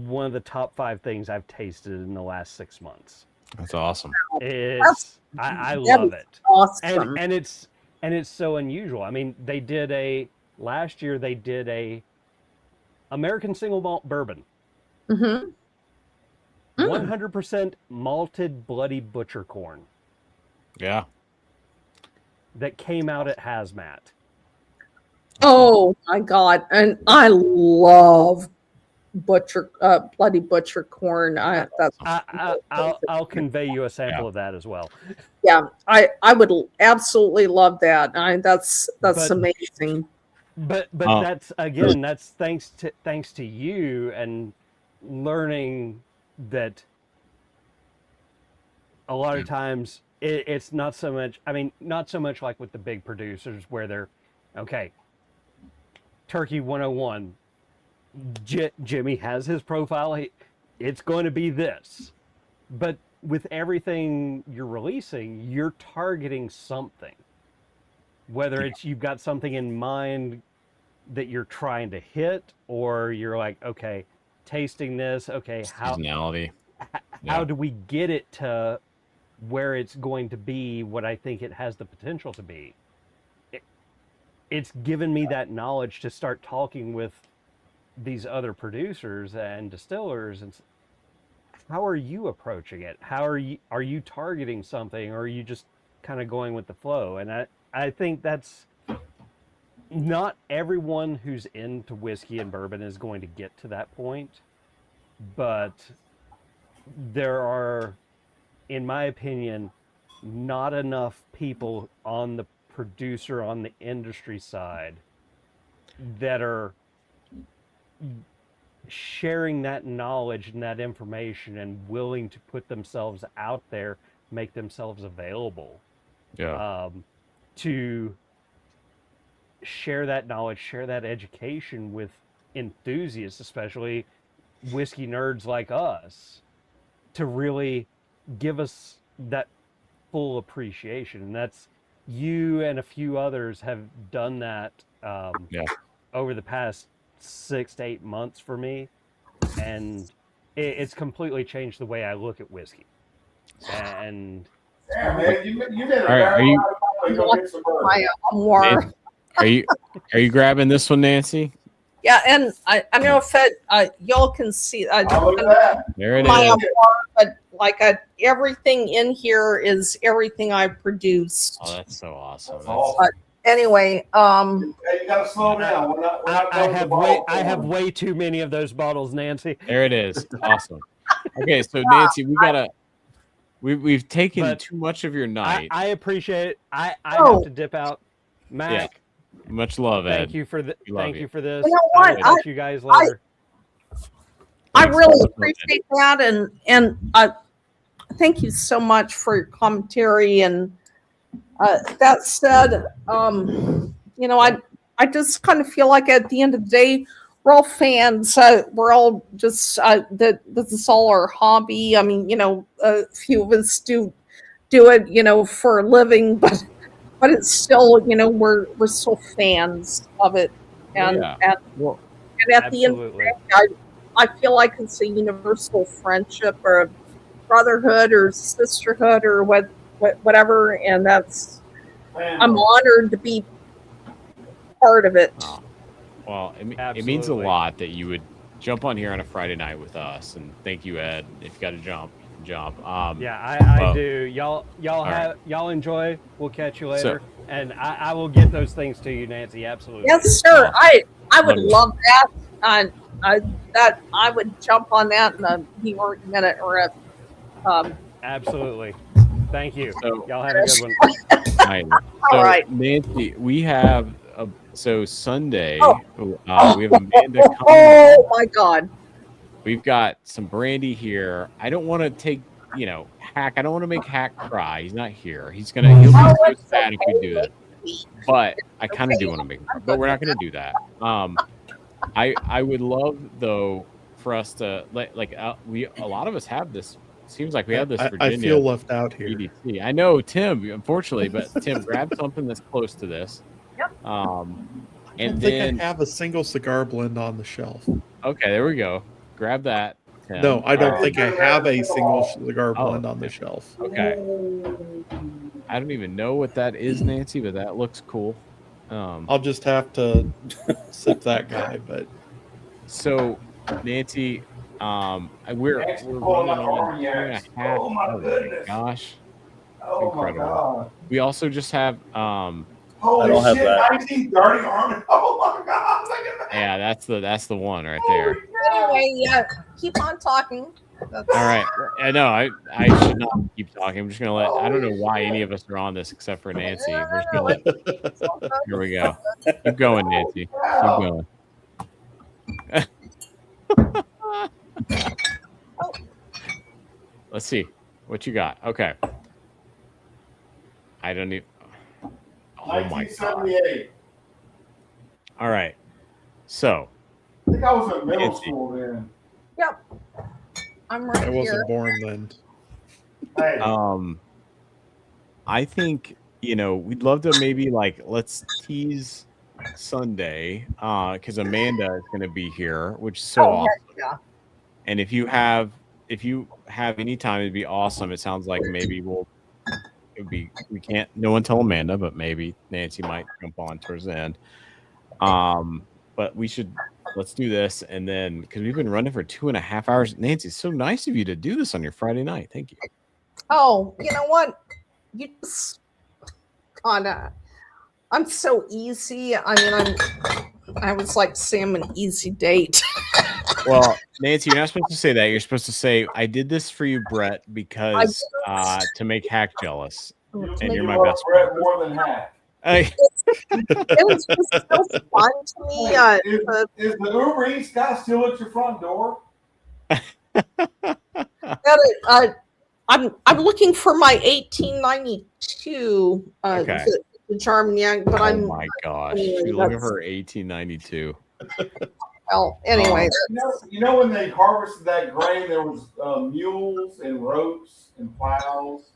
one of the top 5 things I've tasted in the last 6 months. That's awesome. I love it. Awesome. And it's so unusual. I mean, last year they did a American single malt bourbon. 100% malted bloody butcher corn. Yeah. That came out at Hazmat. Oh my God. And I love bloody butcher corn. I'll convey you a sample of that as well. Yeah, I would absolutely love that. That's amazing. But that's again, that's thanks to you and learning that a lot of times it's not so much. I mean, not so much like with the big producers where they're okay. Turkey 101. Jimmy has his profile. It's going to be this. But with everything you're releasing, you're targeting something. Whether it's you've got something in mind that you're trying to hit, or you're like, okay, tasting this, okay, seasonality. How do we get it to where it's going to be what I think it has the potential to be? It's given me that knowledge to start talking with these other producers and distillers, and how are you approaching it? How are you targeting something, or are you just kind of going with the flow? And I think that's not everyone who's into whiskey and bourbon is going to get to that point, but there are, in my opinion, not enough people on the producer, on the industry side that are sharing that knowledge and that information and willing to put themselves out there, make themselves available to share that knowledge, share that education with enthusiasts, especially whiskey nerds like us, to really give us that full appreciation. And that's, you and a few others have done that over the past 6 to 8 months for me, and it's completely changed the way I look at whiskey. And yeah, man, you did a Are you grabbing this one, Nancy? Yeah, and I don't know if y'all can see Oh, look at that. There it my is. but like everything in here is everything I produced. Oh, that's so awesome. That's That's, awesome. Anyway, Hey, you gotta slow down. We're not I done with the bottle have form. way too many of those bottles, Nancy. there it is. Awesome. Okay, so Nancy, we've taken But too much of your night. I appreciate it. I Oh. have to dip out. Mac, Much love, Ed. thank you for the We love thank you. you for this. You know I what? will catch you guys later. I Thanks. really Definitely. appreciate that, and thank you so much for your commentary. And that said, you know, I just kind of feel like at the end of the day, we're all fans. We're all just that this is all our hobby. I mean, you know, a few of us do it, you know, for a living, but it's still, you know, we're still fans of it. And Yeah. and, Well, and at the end of the Absolutely. day, I feel like it's a universal friendship or a brotherhood or sisterhood or whatever, and that's I'm honored to be part of it. well, it means a Absolutely. lot that you would jump on here on a Friday night with us, and thank you, Ed. If you got to jump, you can jump. Yeah, I well, do. Y'all right. y'all enjoy. We'll catch you So- later, and I will get those things to you, Nancy. Absolutely. Yes, sir. I would Wonderful. love that. That I would jump on that in a minute or a Absolutely. Thank you. So- Y'all have a good one. Right. So, All right. Nancy, we have so Sunday. Oh. We have Amanda coming. Oh my God. We've got some brandy here. I don't want to take, you know, Hack. I don't want to make Hack cry. He's not here. He'll be so sad if we do that. But I kind of do want to make him cry. But we're not going to do that. I would love though for us to a lot of us have this. Seems like we have this Virginia. I feel left out here. EDC. I know, Tim, unfortunately, but Tim, grab something that's close to this. Yep. I And don't then think I have a single cigar blend on the shelf. okay, there we go. Grab that. Tim. No, I don't All think I have a single cigar Oh, blend on the shelf. Okay. I don't even know what that is, Nancy, but that looks cool. I'll just have to sip that guy, but So, Nancy, we're Next, running pulling out on 2.5. Armagnacs. Oh, my goodness. Gosh, Oh incredible. my God. we also just have Holy don't have shit, that. 19 dirty armor. Oh my God, look at that. yeah, that's the one right there. Anyway, yeah, keep on talking. All right. I know I should not keep talking. I'm just gonna let. I don't know why any of us are on this except for Nancy. We're just gonna let. Here we go. Keep going, Nancy. Keep going. Let's see what you got. Okay. I don't need. Oh my God. 1978. All right. So I think I was in middle Nancy. school then. Yep. I'm right I here. wasn't born then. Hey, I think we'd love to maybe let's tease Sunday because Amanda is going to be here, which is so awesome. heck yeah. And if you have any time, it'd be awesome. It sounds like maybe we can't. No one tell Amanda, but maybe Nancy might jump on towards the end. But let's do this, and then because we've been running for 2.5 hours. Nancy, it's so nice of you to do this on your Friday night. Thank you. Oh, you know what? You just I'm so easy. I mean, I was like saying I'm an easy date. Well, Nancy, you're not supposed to say that. You're supposed to say, "I did this for you, Brett, because to make Hack jealous, and you're my best Brett friend." more than half. Hey, It was just so fun to me. Is the Uber Eats guy still at your front door? I'm looking for my 1892 Okay. the Armagnac, but oh my gosh, anyway, you're looking that's- for 1892. well, anyway. You know when they harvested that grain, there was mules and ropes and plows.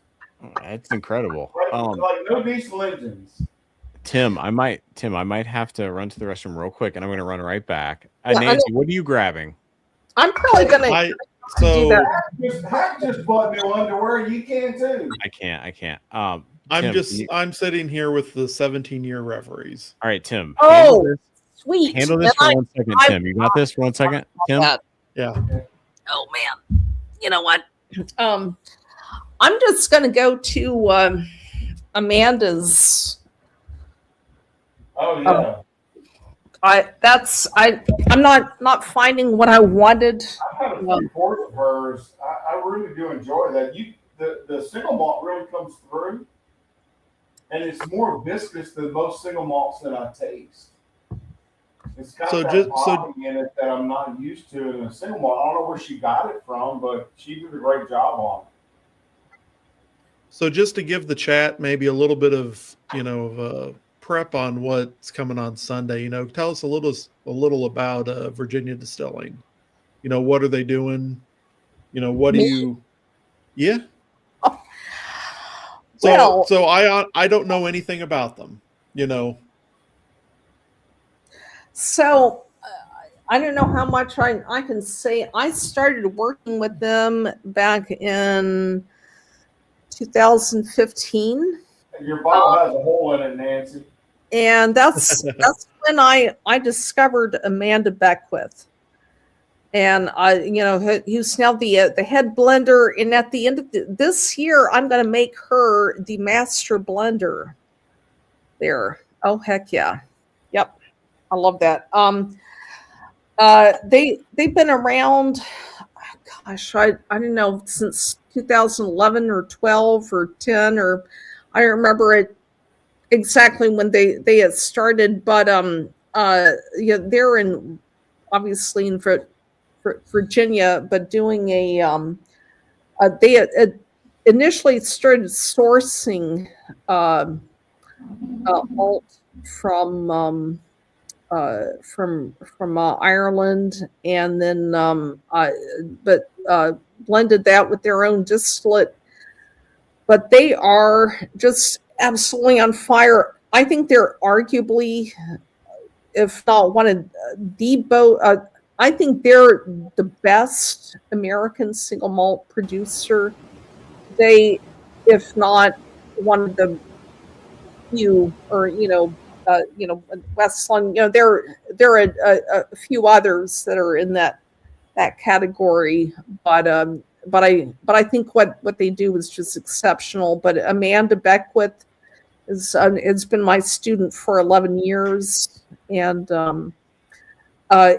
That's incredible. Like no diesel engines. Tim, I might have to run to the restroom real quick, and I'm going to run right back. Yeah, Nancy, what are you grabbing? I'm probably gonna do that. Hack just bought new underwear. You can too. I can't. I'm Tim, I'm sitting here with the 17-year reveries. all right, Tim. Oh, handle this. Sweet. Handle this for 1 second, Tim. You got this for 1 second, Tim? Yeah. Oh man. You know what? I'm just gonna go to Amanda's. Oh yeah. I'm not finding what I wanted. I've had a few pours of hers. I really do enjoy that. The single malt really comes through, and it's more viscous than most single malts that I taste. It's got that body in it that I'm not used to in a single malt. I don't know where she got it from, but she did a great job on it. So just to give the chat maybe a little bit of prep on what's coming on Sunday, tell us a little about Virginia Distilling. What are they doing? What do you? Yeah. So I don't know anything about them. So I don't know how much I can say. I started working with them back in 2015. Your bottle has a hole in it, Nancy. And that's when I discovered Amanda Beckwith. And who's now the head blender. And at the end of this year, I'm going to make her the master blender. There. Oh heck yeah. Yep. I love that. They've been around. Gosh, I don't know, since 2011 or 12 or 10, or I don't remember it exactly when they had started, but they're in obviously in Virginia, but doing they initially started sourcing malt from Ireland, and then blended that with their own distillate. But they are just absolutely on fire. I think they're arguably, if not one of the I think they're the best American single malt producer. They, if not one of the few, or Westland, there are a few others that are in that category, but I think what they do is just exceptional. But Amanda Beckwith has been my student for 11 years, and I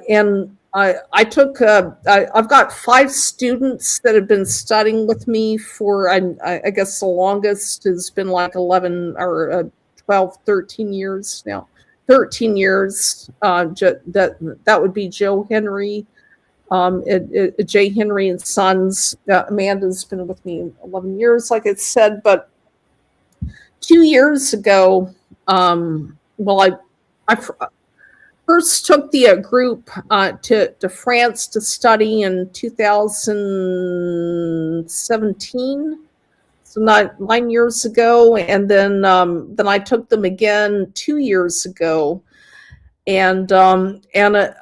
took I've got 5 students that have been studying with me for I guess the longest has been like 11 or 12, 13 years now. 13 years. That would be Joe Henry, J. Henry and Sons. Amanda's been with me 11 years, like I said. But 2 years ago, I first took the group to France to study in 2017. So 9 years ago, and then I took them again 2 years ago, and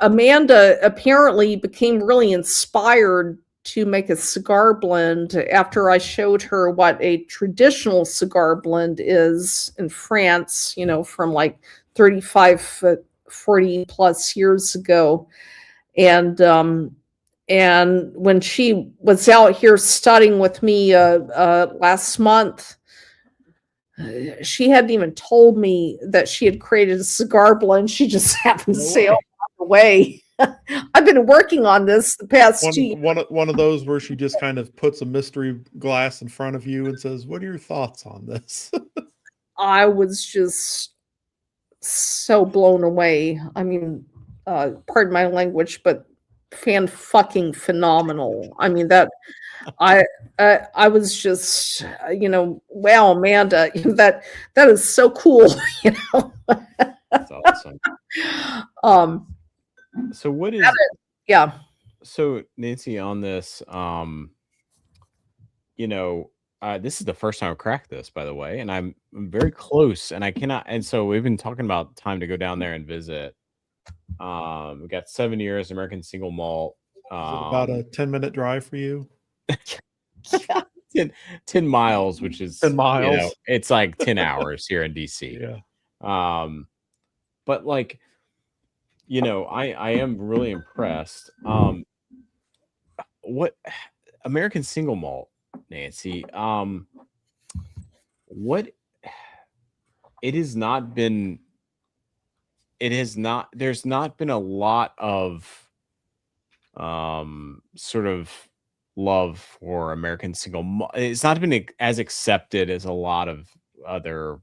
Amanda apparently became really inspired to make a cigar blend after I showed her what a traditional cigar blend is in France, from like 35, 40 plus years ago, and when she was out here studying with me last month, she hadn't even told me that she had created a cigar blend. She just happened to say, "Oh, by the way, I've been working on this the past 2 years." One of those where she just kind of puts a mystery glass in front of you and says, "What are your thoughts on this?" I was just so blown away. I mean, pardon my language, but fucking phenomenal. I mean, that I was just wow, Amanda, that is so cool. That's awesome. So what is yeah? So Nancy, on this, this is the first time I've cracked this, by the way, and I'm very close, and I cannot. And so we've been talking about time to go down there and visit. We got 7 years American single malt. About a 10-minute drive for you. 10 miles, which is 10 miles. It's like 10 hours here in DC. Yeah. But like, I am really impressed. What American single malt, Nancy? What it has not been. It has not. There's not been a lot of sort of love for American single malt. It's not been as accepted as a lot of other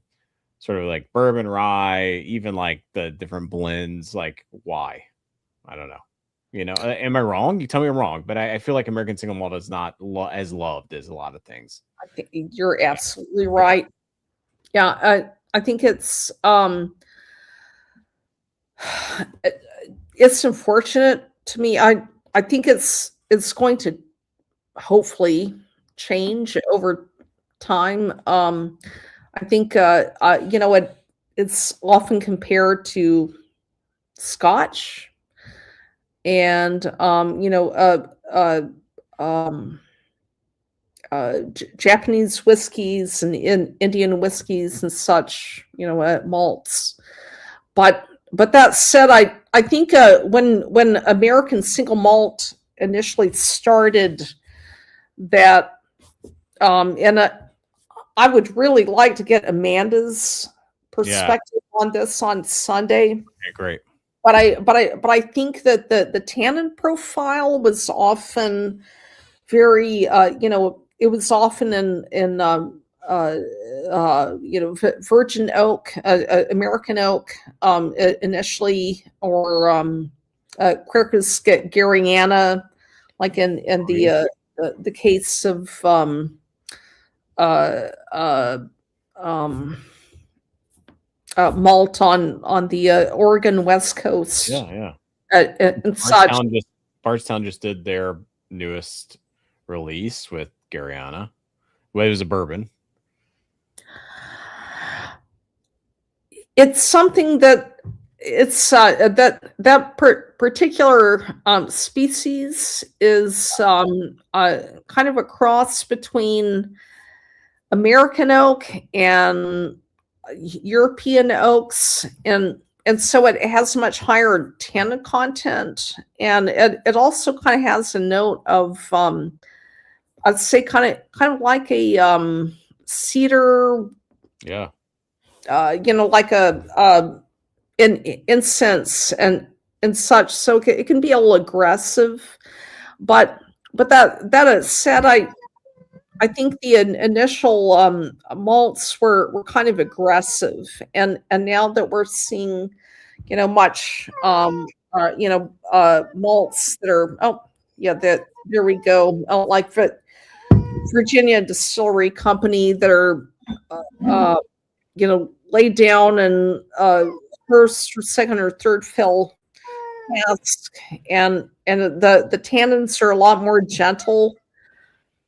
sort of like bourbon rye, even like the different blends. Like, why? I don't know. Am I wrong? You tell me I'm wrong, but I feel like American single malt is not as loved as a lot of things. I think you're absolutely right. Yeah, I think it's it's unfortunate to me. I think it's going to hopefully change over time. I think it's often compared to Scotch and Japanese whiskeys and Indian whiskeys and such, malts. But that said, I think when American single malt initially started, that and I would really like to get Amanda's perspective on this on Sunday. Okay, great. But I think that the tannin profile was often very it was often in virgin oak, American oak initially, or Quercus Garryana, like in the case of malt on the Oregon West Coast. Yeah. And such. Bardstown just did their newest release with Garryana. Well, it was a bourbon. It's something that it's that particular species is kind of a cross between American oak and European oaks, and so it has much higher tannin content, and it also kind of has a note of I'd say kind of like a cedar. Yeah. Like a incense and such. So it can be a little aggressive, but that said, I think the initial malts were kind of aggressive, and now that we're seeing, much malts that are there we go, like Virginia Distillery Company that are laid down and first or second or third fill cask, and the tannins are a lot more gentle,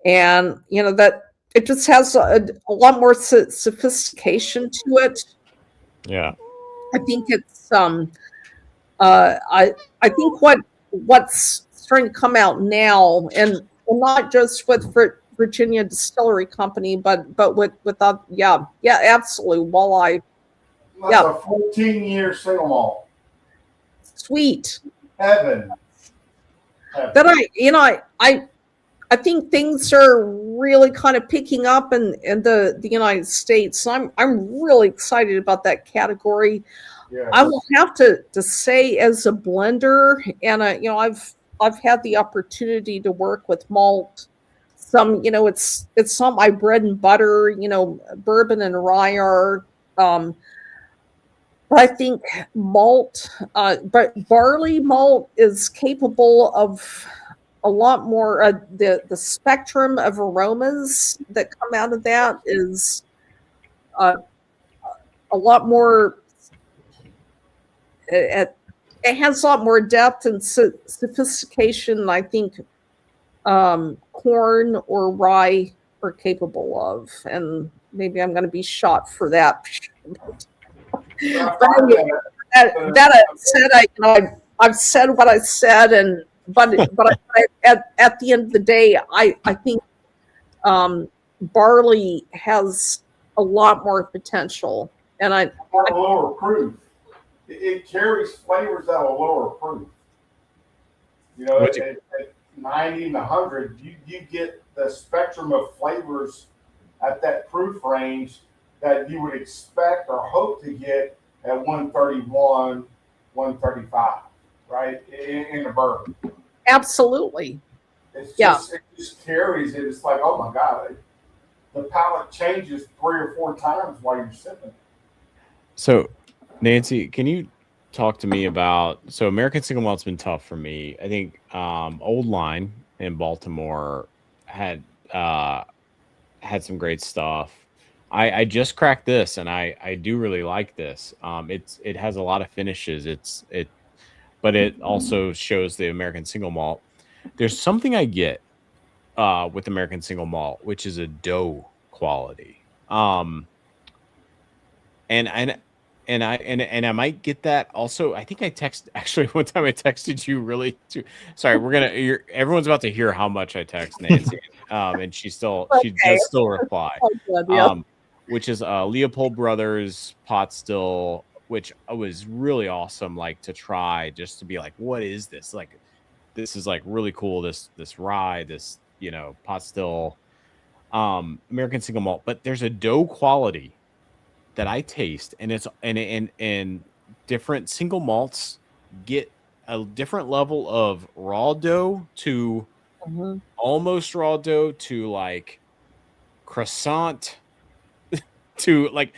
and that it just has a lot more sophistication to it. Yeah, I think it's I think what's starting to come out now, and not just with Virginia Distillery Company, but with absolutely walleye. That's a 14-year single malt. Sweet. Heaven. That I think things are really kind of picking up in the United States. I'm really excited about that category. Yes. I will have to say, as a blender, and I've had the opportunity to work with malt. Some, it's not my bread and butter. Bourbon and rye are. But I think malt, but barley malt is capable of a lot more. The spectrum of aromas that come out of that is a lot more. It has a lot more depth and sophistication, I think, corn or rye are capable of, and maybe I'm going to be shot for that. But anyway, that said, I've said what I said, but at the end of the day, I think barley has a lot more potential, and lower proof. it carries flavors at a lower proof. You know, at 90 and 100, you get the spectrum of flavors at that proof range that you would expect or hope to get at 131, 135, right? In the bourbon. Absolutely. It just carries it. It's like, oh my God, the palate changes 3 or 4 times while you're sipping. So, Nancy, can you talk to me about, so American Single Malt's been tough for me. I think Old Line in Baltimore had some great stuff. I just cracked this, and I do really like this. It has a lot of finishes. But it also shows the American Single Malt. There's something I get with American Single Malt, which is a dough quality. And I might get that also. I think actually one time I texted you really too. Sorry, everyone's about to hear how much I text Nancy. And she does still reply. Oh, good, yeah. Which is Leopold Brothers pot still, which was really awesome, like to try, just to be like, what is this? Like, this is like really cool. This rye, this, pot still, American Single Malt, but there's a dough quality that I taste, and it's and different single malts get a different level of raw dough to almost raw dough to like croissant to like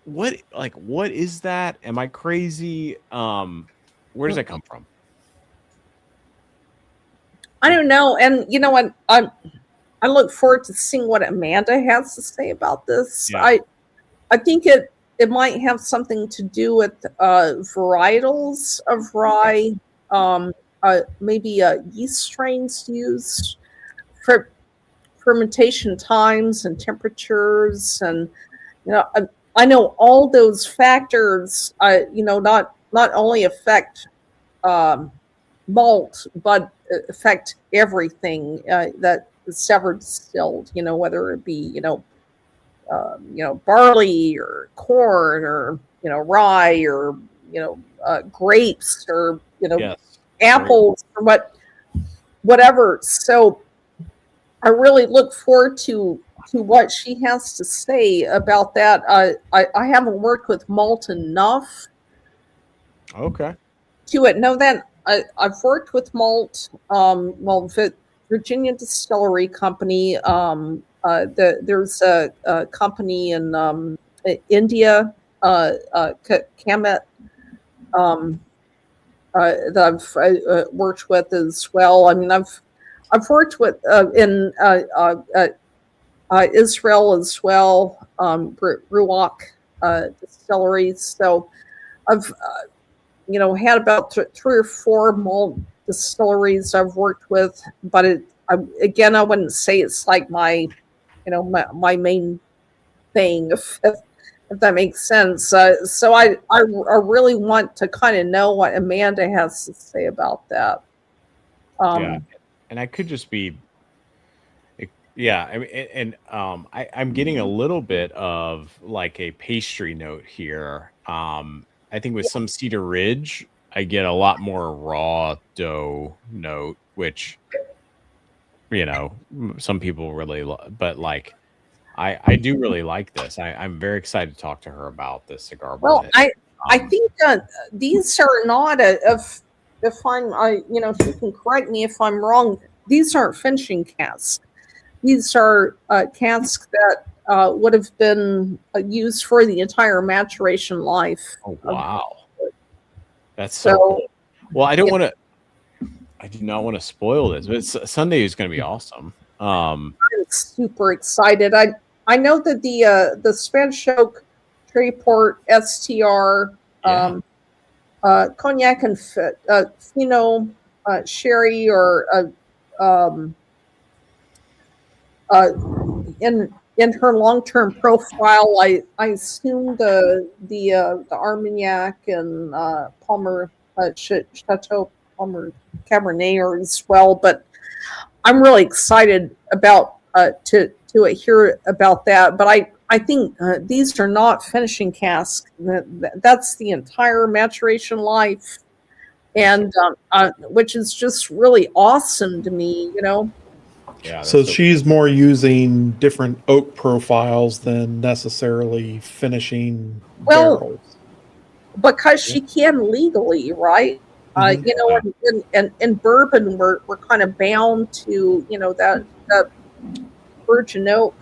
what is that? Am I crazy? Where does that come from? I don't know. And you know what? I look forward to seeing what Amanda has to say about this. Yeah. I think it might have something to do with varietals of rye, maybe yeast strains used for fermentation times and temperatures, and I know all those factors. Not only affect malt, but affect everything that is ever distilled. Whether it be barley or corn or rye or grapes or apples or whatever. So I really look forward to what she has to say about that. I haven't worked with malt enough. Okay. To it. No, then I've worked with malt. Virginia Distillery Company. There's a company in India, Kamet, that I've worked with as well. I mean, I've worked with in Israel as well, Ruach Distillery. So I've had about 3 or 4 malt distilleries I've worked with, but I wouldn't say it's like my main thing, if that makes sense. So I really want to kind of know what Amanda has to say about that. Yeah, and I could just be, yeah. I mean, and I'm getting a little bit of like a pastry note here. I think with some Cedar Ridge, I get a lot more raw dough note, which some people really love, but like I do really like this. I'm very excited to talk to her about this cigar. Well, I think these are not if I'm she can correct me if I'm wrong. These aren't finishing casks. These are casks that would have been used for the entire maturation life. Oh wow, that's so cool. Well, I don't want to. I do not want to spoil this, but Sunday is going to be awesome. I'm super excited. I know that the Spanish Oak Trayport STR cognac and Fino sherry or in her long-term profile, I assume the Armagnac and Palmer Chateau Palmer Cabernet are as well, but I'm really excited about to hear about that. But I think these are not finishing casks. That's the entire maturation life, and which is just really awesome to me. Yeah. So she's more using different oak profiles than necessarily finishing barrels. Because she can legally, right? In bourbon, we're kind of bound to that virgin oak.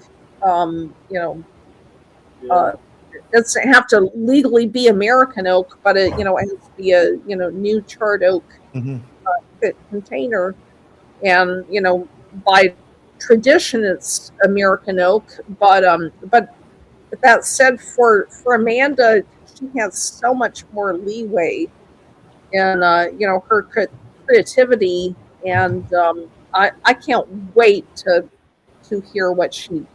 It doesn't have to legally be American oak, but it has to be a new charred oak container, and by tradition it's American oak. But that said, for Amanda, she has so much more leeway in her creativity, and I can't wait to hear what she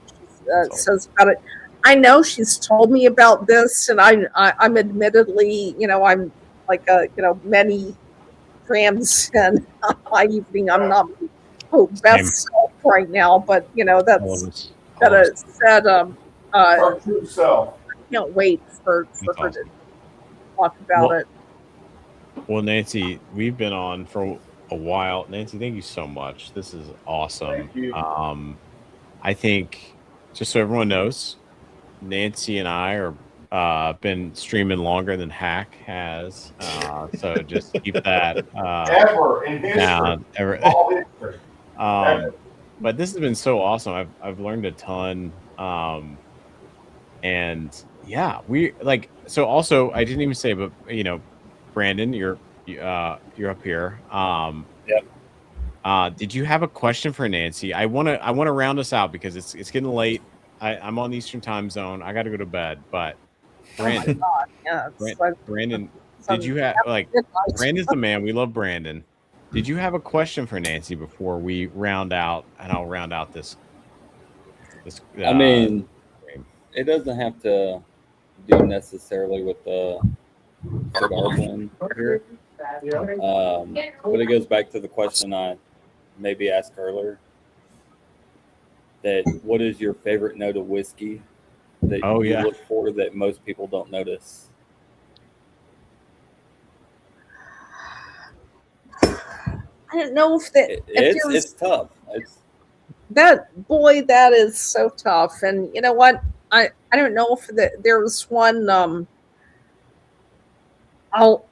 says about it. I know she's told me about this, and I'm admittedly, I'm like many grams in my evening. I'm not best self right now, but that's said. Our true self. I can't wait for her to talk about it. Well, Nancy, we've been on for a while. Nancy, thank you so much. This is awesome. Thank you. I think, just so everyone knows, Nancy and I are been streaming longer than Hack has. So just keep that Ever in history. down. All history. Ever. But this has been so awesome. I've learned a ton. And yeah, we like, so also I didn't even say, but Brandon, you're up here. Yep. Did you have a question for Nancy? I want to round us out because it's getting late. I'm on the Eastern time zone. I got to go to bed. But Brandon, Brandon, did you have Brandon's the man. We love Brandon. Did you have a question for Nancy before we round out? And I'll round out this. I mean, it doesn't have to do necessarily with the cigar blend here. But it goes back to the question I maybe asked earlier. That what is your favorite note of whiskey that you look for that most people don't notice? I don't know if that it's tough. That is so tough. And you know what? I don't know if there's one. I'll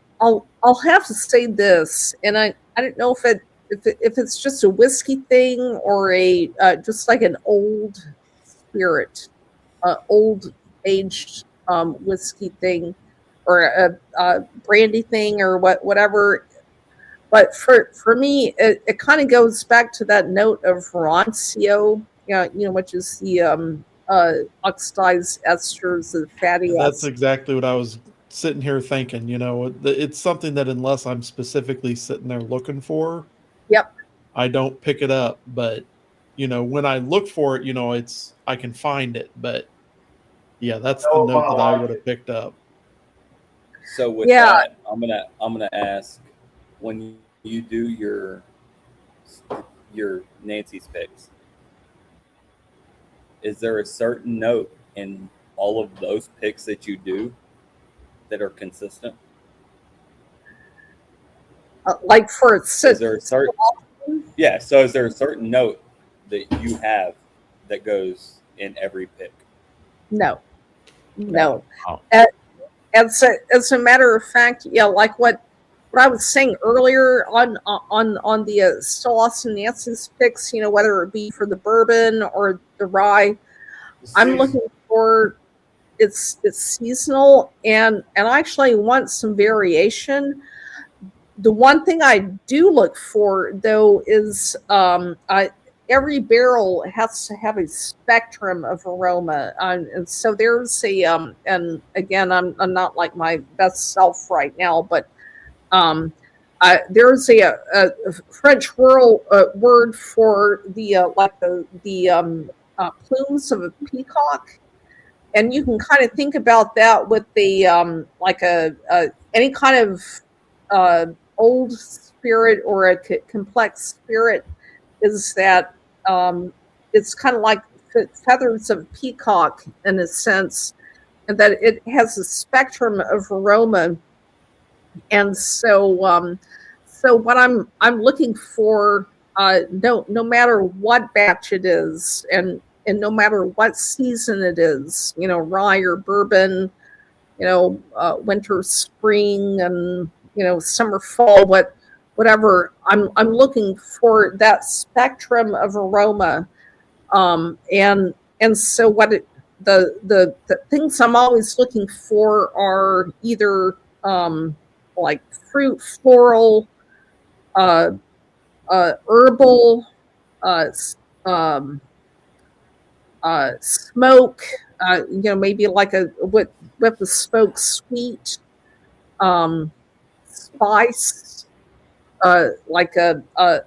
have to say this, and I don't know if it's just a whiskey thing or a just like an old spirit, old aged whiskey thing, or a brandy thing, or whatever. But for me, it kind of goes back to that note of rancio, which is the oxidized esters of fatty acids. That's exactly what I was sitting here thinking. It's something that unless I'm specifically sitting there looking for, I don't pick it up. But when I look for it, I can find it. But yeah, that's the note that I would have picked up. So with that, I'm gonna ask, when you do your Nancy's picks, is there a certain note in all of those picks that you do that are consistent? Like for is there a certain so is there a certain note that you have that goes in every pick? No. As a matter of fact, like what I was saying earlier on the Still Austin Nancy's picks, whether it be for the bourbon or the rye, I'm looking for it's seasonal, and I actually want some variation. The one thing I do look for, though, is every barrel has to have a spectrum of aroma, and so there's a and again, I'm not like my best self right now, but there's a French word for the plumes of a peacock, and you can kind of think about that with the like any kind of old spirit or a complex spirit, is that it's kind of like feathers of peacock in a sense, and that it has a spectrum of aroma. And so, so what I'm looking for, no matter what batch it is, and no matter what season it is, rye or bourbon, winter, spring, and summer, fall, whatever. I'm looking for that spectrum of aroma, and so the things I'm always looking for are either like fruit, floral, herbal, um, smoke. Maybe like with the smoke, sweet, spice, like a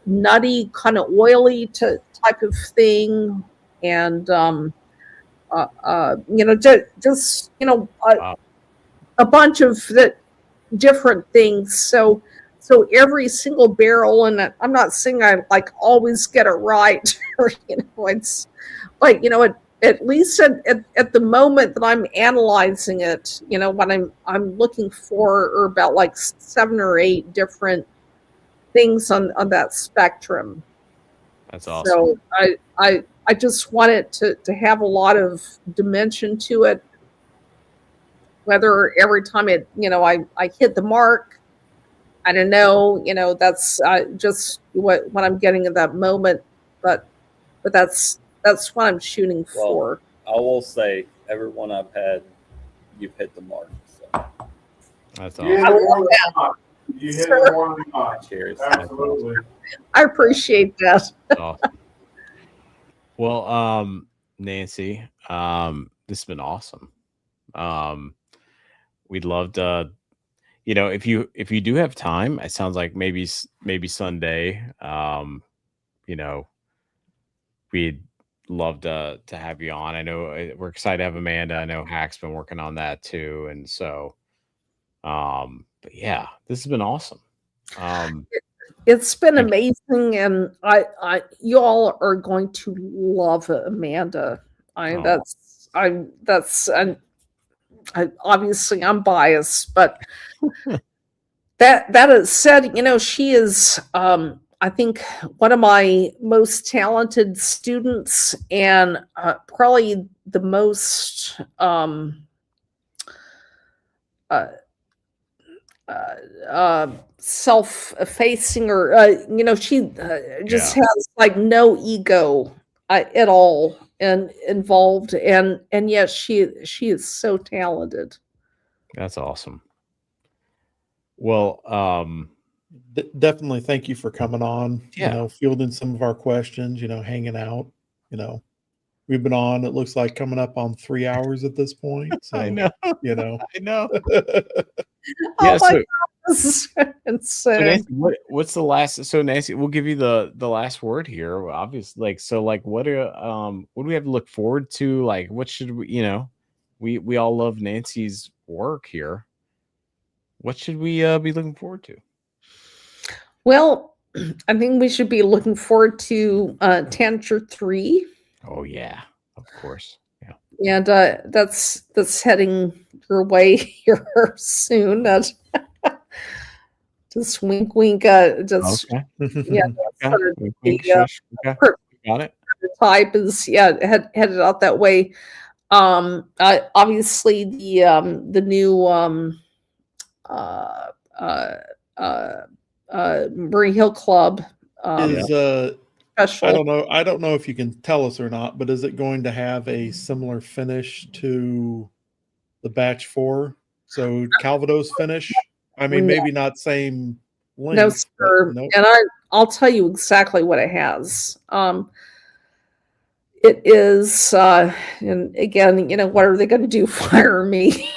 nutty kind of oily type of thing, and just Wow. a bunch of the different things. So every single barrel, and I'm not saying I like always get it right, or it's like at least at the moment that I'm analyzing it, what I'm looking for are about like 7 or 8 different things on that spectrum. That's awesome. So I just want it to have a lot of dimension to it. Whether every time I hit the mark, I don't know. That's just what I'm getting at that moment. But that's what I'm shooting for. I will say, everyone I've had, you've hit the mark. So. That's You hit awesome. it more than not. You hit it more than not. Cheers. Absolutely. I appreciate that. That's awesome. Well, Nancy, this has been awesome. We'd love to, if you do have time, it sounds like maybe Sunday, we'd love to have you on. I know we're excited to have Amanda. I know Hack's been working on that too, and so, but yeah, this has been awesome. It's been amazing, and you all are going to love Amanda. Obviously I'm biased, but that is said, she is I think one of my most talented students, and probably the most self-effacing, or she just has like no ego at all and involved, and yet she is so talented. That's awesome. Well, definitely thank you for coming on, Yeah. fielding some of our questions, hanging out. We've been on, it looks like, coming up on 3 hours at this point. So, I know. I know. Oh my so, God, this is insane. so Nancy, what's the last? So Nancy, we'll give you the last word here. Obviously, what do we have to look forward to? Like, what should we? We all love Nancy's work here. What should we be looking forward to? Well, I think we should be looking forward to Tanager 3. Oh yeah, of course. Yeah. And that's heading your way here soon. Just wink, wink. Just Okay. yeah. Okay. Sort of Wink, the, shush. Okay. Got it. type is headed out that way. Obviously the new Murray Hill Club is special. I don't know if you can tell us or not, but is it going to have a similar finish to the batch 4? So Calvados finish? I mean, maybe not same length. No, sir. Nope. And I'll tell you exactly what it has. It is, and again, what are they going to do? Fire me?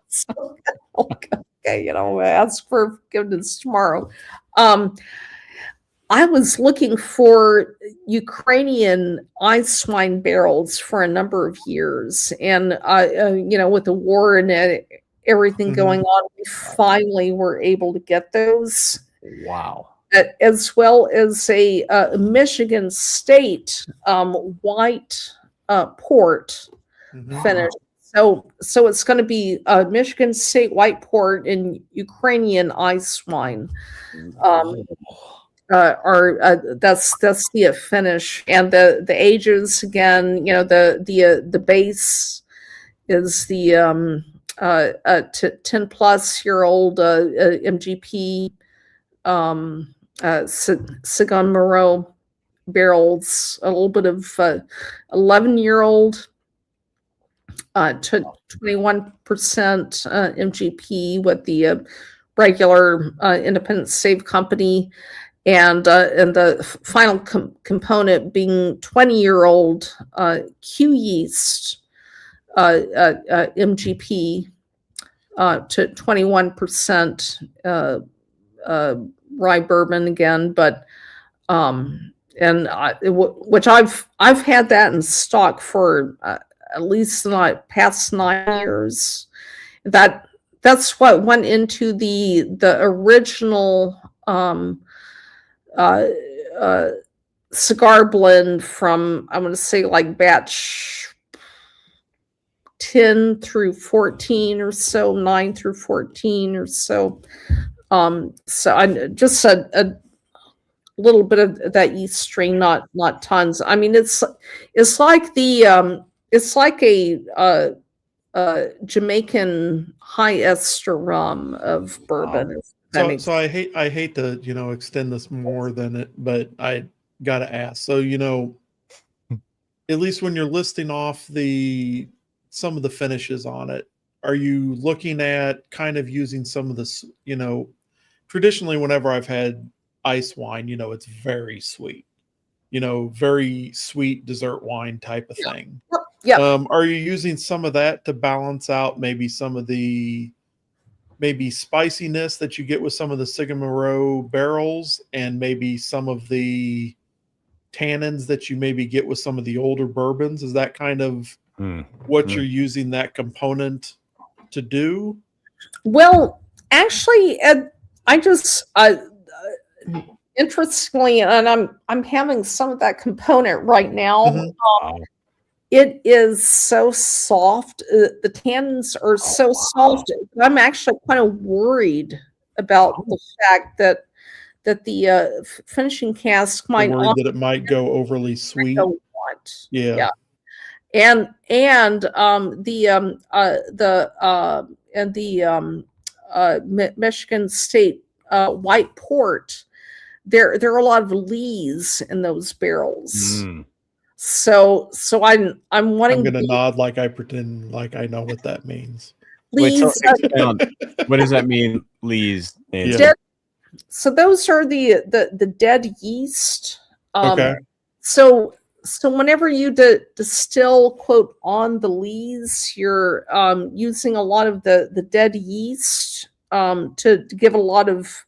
So, okay, ask for forgiveness tomorrow. I was looking for Ukrainian ice wine barrels for a number of years, and with the war and everything going on, we finally were able to get those. Wow. as well as a Michigan State white port finish. So it's going to be Michigan State white port and Ukrainian ice wine. That's the finish, and the ages again. The base is the 10+ year old MGP Sagan Moreau barrels, a little bit of 11-year-old to 21% MGP with the regular independent save company, and the final component being 20-year-old Q yeast MGP to 21% rye bourbon again, but which I've had that in stock for at least the past 9 years. That's what went into the original cigar blend from, I'm going to say, like batch 10 through 14 or so, 9 through 14 or so. So I just a little bit of that yeast strain, not tons. I mean, it's like it's like a Jamaican high ester rum of bourbon. So I hate to extend this more than it, but I gotta ask. So at least when you're listing off some of the finishes on it, are you looking at kind of using some of this? Traditionally, whenever I've had ice wine, it's very sweet. Very sweet dessert wine type of thing. Yeah. Are you using some of that to balance out maybe some of the spiciness that you get with some of the Sagan Moreau barrels, and maybe some of the tannins that you maybe get with some of the older bourbons? Is that kind of what you're using that component to do? Well, actually, I just interestingly, and I'm having some of that component right now. It is so soft. The tannins are so soft. I'm actually kind of worried about the fact that the finishing cask might that it might go overly sweet. Yeah. And Michigan State white port, there are a lot of lees in those barrels. So I'm wanting. I'm gonna nod like I pretend like I know what that means. Lees, what does that mean, lees? So those are the dead yeast. Okay. So whenever you distill, quote, on the lees, you're using a lot of the dead yeast to give a lot of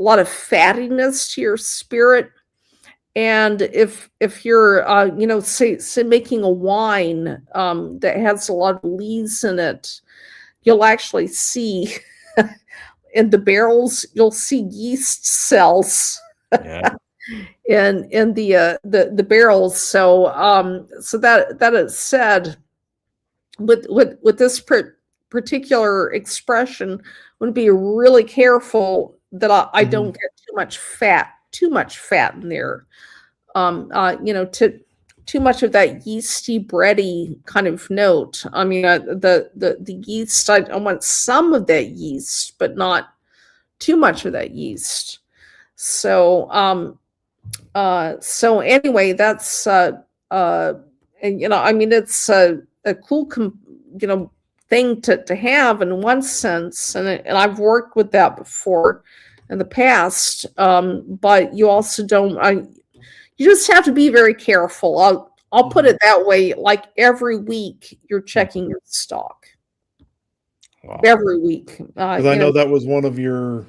fattiness to your spirit. And if you're say making a wine that has a lot of lees in it, you'll actually see in the barrels, you'll see yeast cells. in the barrels. So that is said, with this particular expression, I'm going to be really careful that I don't get too much fat in there. Too much of that yeasty, bready kind of note. I mean, the yeast, I want some of that yeast, but not too much of that yeast. So anyway, that's and I mean, it's a cool thing to have in one sense, and I've worked with that before in the past. But you also don't. You just have to be very careful. I'll put it that way. Like every week, you're checking your stock. Wow. Every week, because I know that was one of your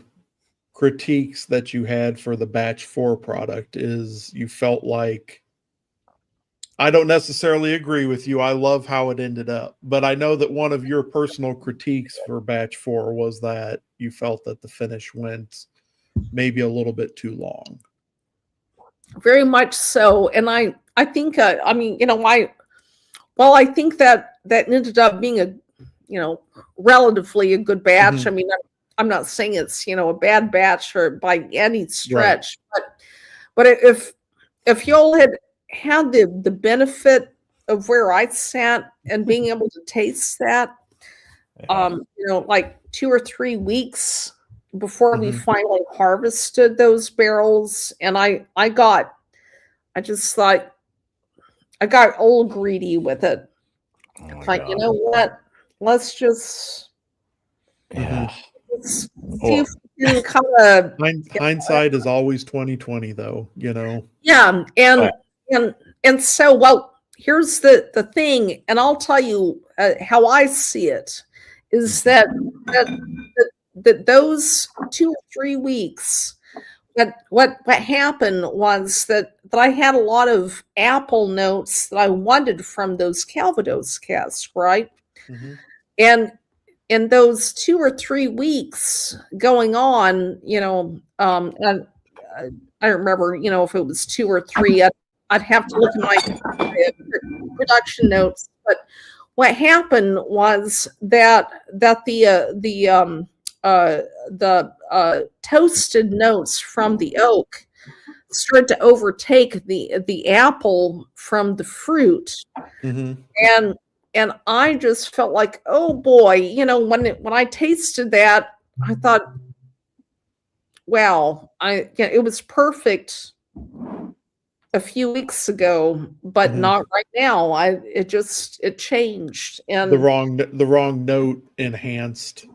critiques that you had for the batch 4 product, is you felt like, I don't necessarily agree with you. I love how it ended up, but I know that one of your personal critiques for batch 4 was that you felt that the finish went maybe a little bit too long. Very much so. And I think, I mean, I think that ended up being a, relatively a good batch. I mean, I'm not saying it's, a bad batch or by any stretch, but if y'all had the benefit of where I sat and being able to taste that, like 2 or 3 weeks before we finally harvested those barrels, and I just thought I got old greedy with it. Like, you know what? Let's just let's see if we can kind of hindsight is always 20/20 though, Yeah, and so, well, here's the thing, and I'll tell you how I see it is that those 2 or 3 weeks, what happened was that I had a lot of apple notes that I wanted from those Calvados casks, right? And in those 2 or 3 weeks going on, and I don't remember, if it was 2 or 3, I'd have to look at my production notes. But what happened was that the toasted notes from the oak started to overtake the apple from the fruit, and I just felt like, oh boy, when I tasted that, I thought, wow, it was perfect a few weeks ago, but not right now. It changed, and the wrong note enhanced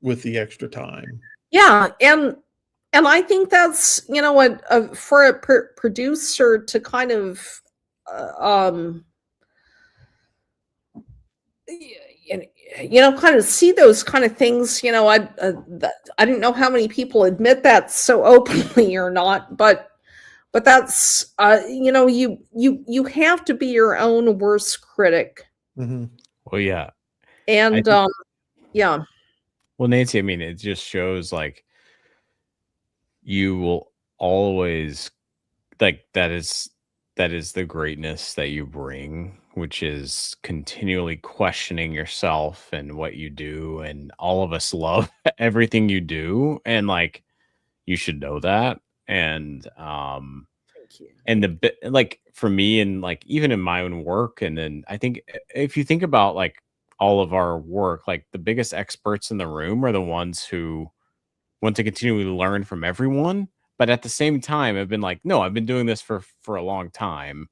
with the extra time. Yeah, and I think that's for a producer to kind of kind of see those kind of things. I didn't know how many people admit that so openly or not, but that's you have to be your own worst critic. Well, yeah, and yeah. Well, Nancy, I mean, it just shows like you will always that is the greatness that you bring, which is continually questioning yourself and what you do, and all of us love everything you do, and like you should know that. And Thank you. And the bit, like for me, and like even in my own work, and then I think if you think about like all of our work, like the biggest experts in the room are the ones who want to continually learn from everyone, but at the same time have been like, no, I've been doing this for a long time,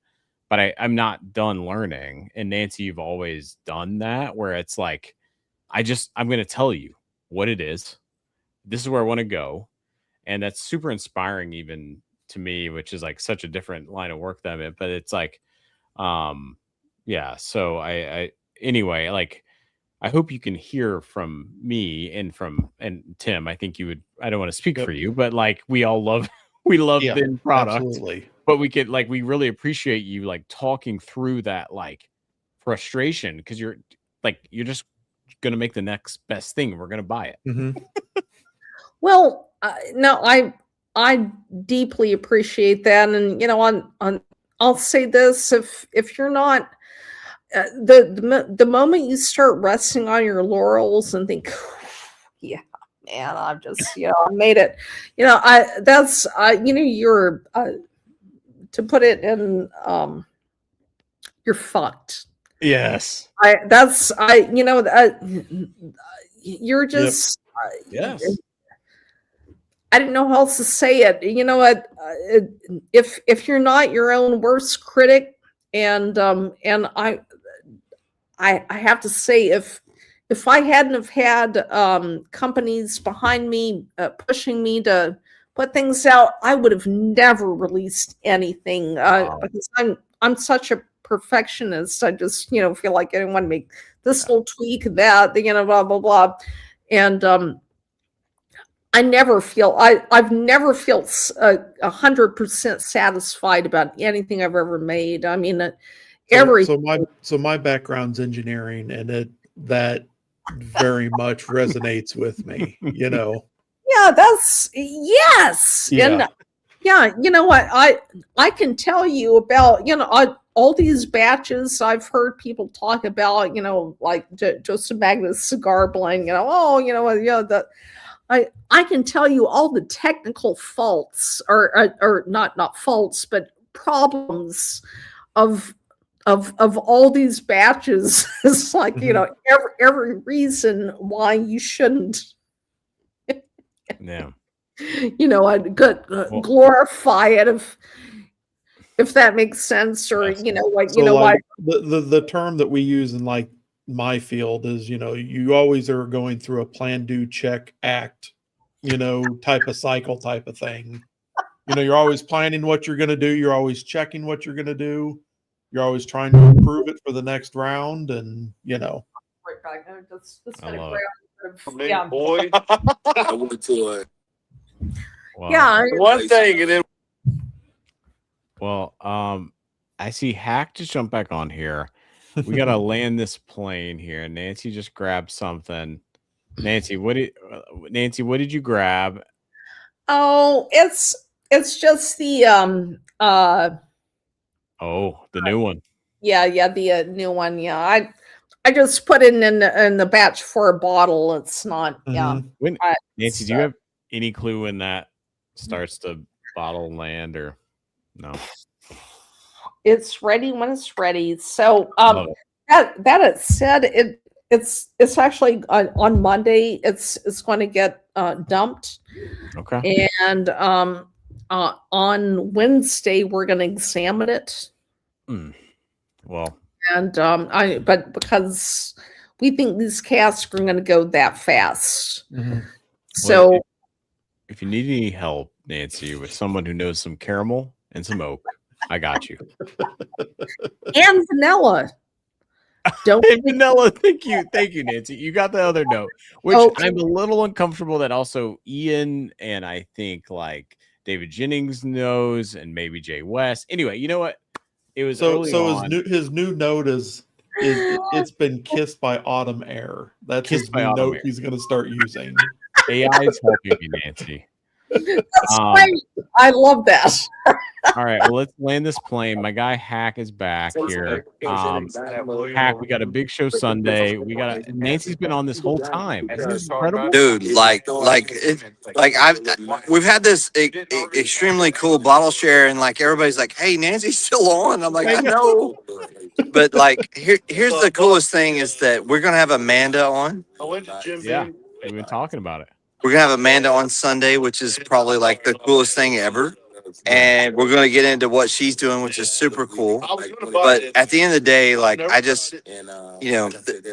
but I'm not done learning. And Nancy, you've always done that, where it's like, I'm going to tell you what it is. This is where I want to go. And that's super inspiring even to me, which is like such a different line of work than it, but it's like, yeah. So I anyway, like, I hope you can hear from me and Tim. I think you would, I don't want to speak for you, but like we all love, we love the end product, absolutely. But we could like, we really appreciate you like talking through that like frustration, because you're just going to make the next best thing. We're going to buy it. Well, no, I deeply appreciate that, and I'll say this: if you're not the moment you start resting on your laurels and think, yeah, man, I've just I made it. You're to put it in, you're fucked. Yes. You're just yes. I didn't know how else to say it. You know what? If you're not your own worst critic, and I have to say, if I hadn't have had companies behind me pushing me to put things out, I would have never released anything because I'm such a perfectionist. I just feel like I want to make this little tweak, that blah blah blah, and I've never felt 100% satisfied about anything I've ever made. I mean, so my background's engineering, and that very much resonates with me. Yeah, that's yes. Yeah. And yeah, you know what? I can tell you about, all these batches I've heard people talk about, like Joseph Magnus cigar blend, that I can tell you all the technical faults or not faults, but problems of all these batches. It's like, every reason why you shouldn't, Yeah. I'd glorify it if that makes sense, or Yes. why. The term that we use in like my field is, you always are going through a plan, do, check, act, type of cycle type of thing. You're always planning what you're going to do. You're always checking what you're going to do. You're always trying to improve it for the next round. And, Right back. I'm just I gonna love grab it. sort of- yeah. Boy, I went to a Wow. Yeah. one thing, and then Well, I see Hack just jump back on here. We gotta land this plane here. Nancy just grabbed something. Nancy, what did you grab? Oh, it's just the Oh, the new one. yeah, the new one. Yeah, I just put it in the batch for a bottle. It's not. Yeah. When, I- Nancy, do you have any clue when that starts to bottle land or no? It's ready when it's ready. So Love it. that it said it's actually on Monday. It's going to get dumped. Okay. And on Wednesday we're going to examine it. Well, And but because we think these casks are going to go that fast. So well, if you need any help, Nancy, with someone who knows some caramel and some oak, I got you. And vanilla. Don't Hey, vanilla. Thank you, Nancy. You got the other note, which I'm a little uncomfortable that also Ian and I think like David Jennings knows, and maybe Jay West. Anyway, you know what? It was early on. his new note is it's been kissed by autumn air. That's Kissed his by new autumn note air. he's going to start using. AI is helping me, Nancy. That's great. I love that. All right, well, let's land this plane. My guy Hack is back here. Hack, we got a big show Sunday. Nancy's been on this whole time. Isn't it incredible? Dude, we've had this extremely cool bottle share, and like everybody's like, "Hey, Nancy's still on." I'm like, I know, but like here's the coolest thing is that we're gonna have Amanda on. Yeah, we've been talking about it. We're gonna have Amanda on Sunday, which is probably like the coolest thing ever. And we're going to get into what she's doing, which is super cool. But at the end of the day, like, I just,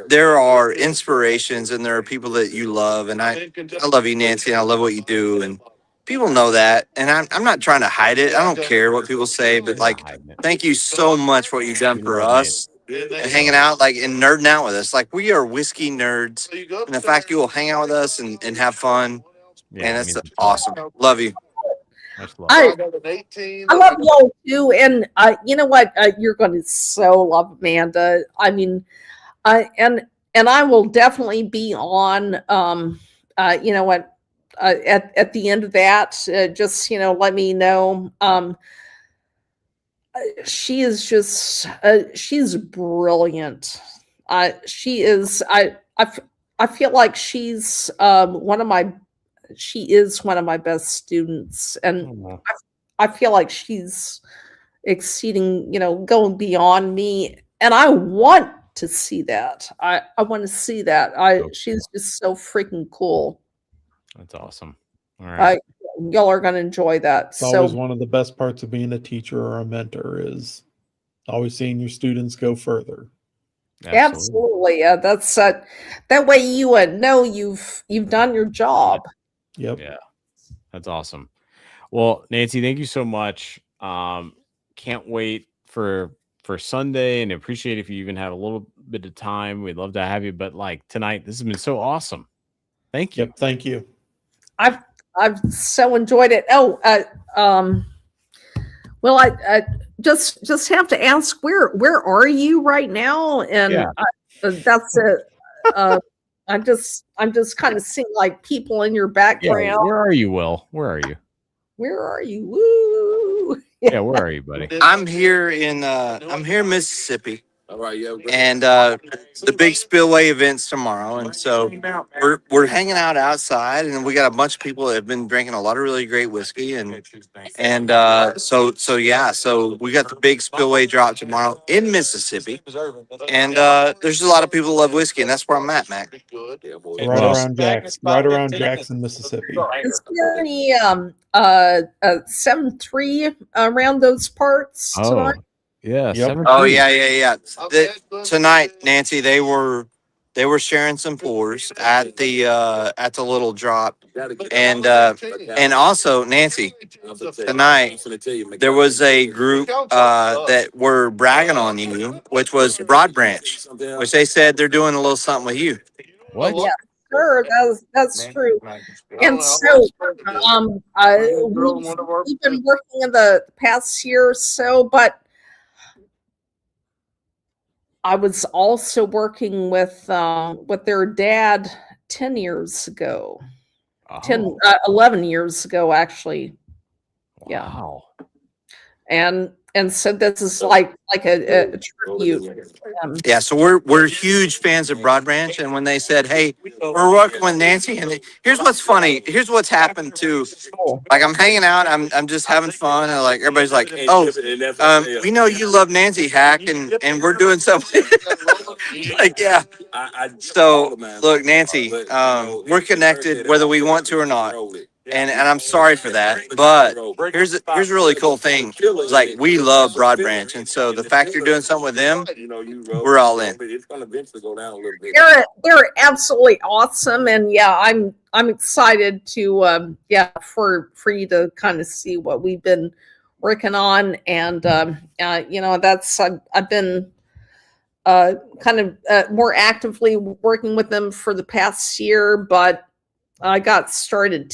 there are inspirations and there are people that you love. And I love you, Nancy, and I love what you do. And people know that. And I'm not trying to hide it. I don't care what people say. But, like, thank you so much for what you've done for us. And hanging out, like, and nerding out with us. Like, we are whiskey nerds. And the fact you will hang out with us and have fun, man, that's awesome. Love you. I love y'all too, and you know what? You're going to so love Amanda. I mean, and I will definitely be on. You know what? At the end of that, just let me know. She is just she's brilliant. She is. I feel like she's she is one of my best students, and I feel like she's exceeding, going beyond me, and I want to see that. I want to see that. She's just so freaking cool. That's awesome. All right, y'all are going to enjoy that. It's always one of the best parts of being a teacher or a mentor is always seeing your students go further. Absolutely. That's that way you know you've done your job. Yep. Yeah, that's awesome. Well, Nancy, thank you so much. Can't wait for Sunday, and appreciate if you even have a little bit of time. We'd love to have you, but like tonight, this has been so awesome. Thank you. Yep, thank you. I've so enjoyed it. Well, I just have to ask where are you right now? And that's it. I'm just kind of seeing like people in your Yeah, background. where are you, Will? Where are you? Where are you? Woo! Yeah, where are you, buddy? I'm here in Mississippi. All right, yeah. And the big Spillway event's tomorrow, and so we're hanging out outside, and we got a bunch of people that have been drinking a lot of really great whiskey, and so we got the big Spillway drop tomorrow in Mississippi, and there's a lot of people that love whiskey, and that's where I'm at, Mac. Right around Jackson, Mississippi. Is there any 7-3 around those parts tonight? Yeah. Yep. Oh yeah. Tonight, Nancy, they were sharing some pours at the little drop, and also Nancy, tonight there was a group that were bragging on you, which was Broad Branch, which they said they're doing a little something with you. What? Yeah, sure, that's true. And so we've been working in the past year or so, but I was also working with their dad 10 years ago. 11 years ago, actually. Yeah. Wow. And so this is like a tribute. Yeah, so we're huge fans of Broad Branch, and when they said, "Hey, we're working with Nancy," and here's what's funny, here's what's happened too. Like I'm hanging out, I'm just having fun, and like everybody's like, "Oh, we know you love Nancy, Hack, and we're doing something." Like, yeah. So look, Nancy, we're connected whether we want to or not. And I'm sorry for that, but here's a really cool thing. It's like we love Broad Branch, and so the fact you're doing something with them, we're all in. They're absolutely awesome, and yeah, I'm excited to for you to kind of see what we've been working on, and that's I've been kind of more actively working with them for the past year, but I got started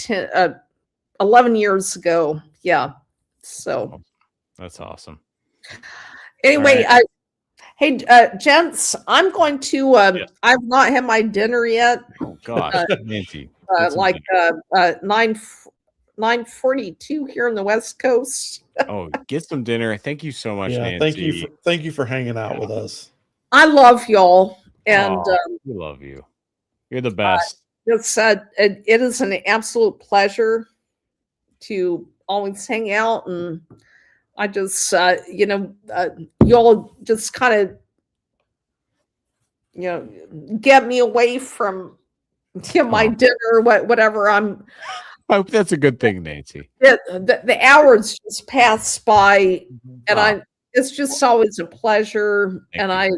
11 years ago. Yeah. So that's awesome. Anyway, right. Hey, gents, I'm going to, I've not had my dinner yet. Oh gosh, Nancy. 9:42 here on the West Coast. Oh, get some dinner. Thank you so much, Yeah, Nancy. thank you for hanging out with us. I love y'all, and we love you. You're the best. It is an absolute pleasure to always hang out, and I just y'all just kind of get me away from my dinner, whatever I'm. I hope that's a good thing, Nancy. The hours just pass by, and it's just always a pleasure, and I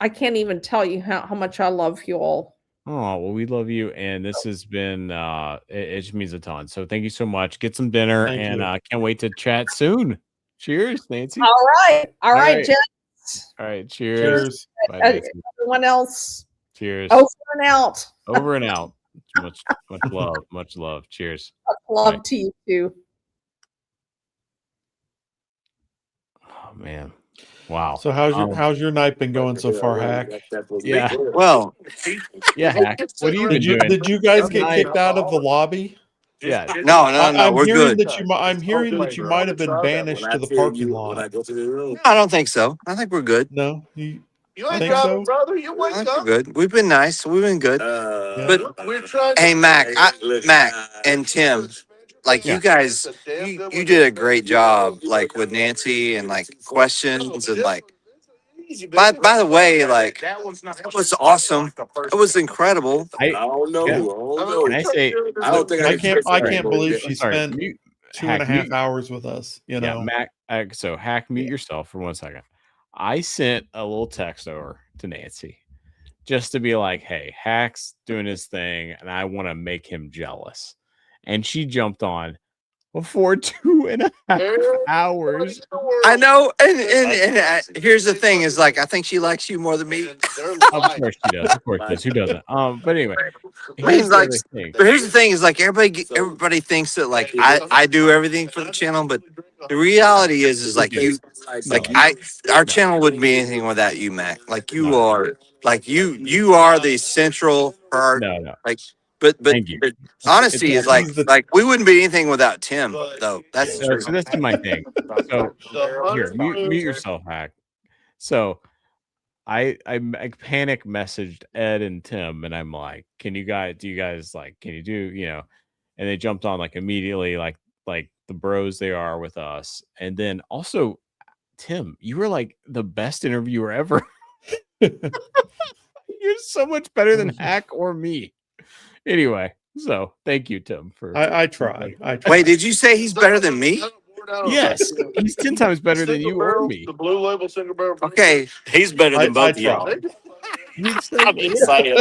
can't even tell you how much I love you all. Oh, well, we love you, and this has been it just means a ton. So thank you so much. Get some dinner, and can't wait to chat soon. Cheers, Nancy. All right, gents. All right, cheers. Bye, everyone else. Cheers. Over and out. Over and out. Much love. Cheers. Much love to you too. Oh man. Wow. So how's your night been going so far, Hack? Yeah. Well, yeah, Hack. What are you doing? Did you guys get kicked out of the lobby? Yeah. No, we're good. I'm hearing that you might have been banished to the parking lot. No, I don't think so. I think we're good. No, you think so, brother? You wake up. We're good. We've been nice. We've been good. But hey, Mac, and Tim, like you guys, you did a great job, like with Nancy and like questions and like. By the way, like that was awesome. It was incredible. I don't know. Can I say? I can't believe she spent 2.5 hours with us. You know, Mac. So Hack, mute yourself for 1 second. I sent a little text over to Nancy just to be like, "Hey, Hack's doing his thing, and I want to make him jealous." And she jumped on before 2.5 hours. I know, and here's the thing: is like I think she likes you more than me. Of course she does. Of course she does. Who doesn't? But anyway, here's the thing: is like everybody thinks that like I do everything for the channel, but the reality is like Our channel wouldn't be anything without you, Mac. Like you are, you are the central part. No. But Thank you. honesty is like we wouldn't be anything without Tim, though. That's true. So that's my thing. So here, mute yourself, Hack. So I panic messaged Ed and Tim, and I'm like, can you guys can you do, and they jumped on like immediately, like the bros they are with us. And then also, Tim, you were like the best interviewer ever. You're so much better than Hack or me. Anyway, so thank you, Tim, for I try. Wait, did you say he's better than me? Yes, he's 10 times better than you or me. The blue label single barrel. Okay, He's better than both of y'all. I'm just saying.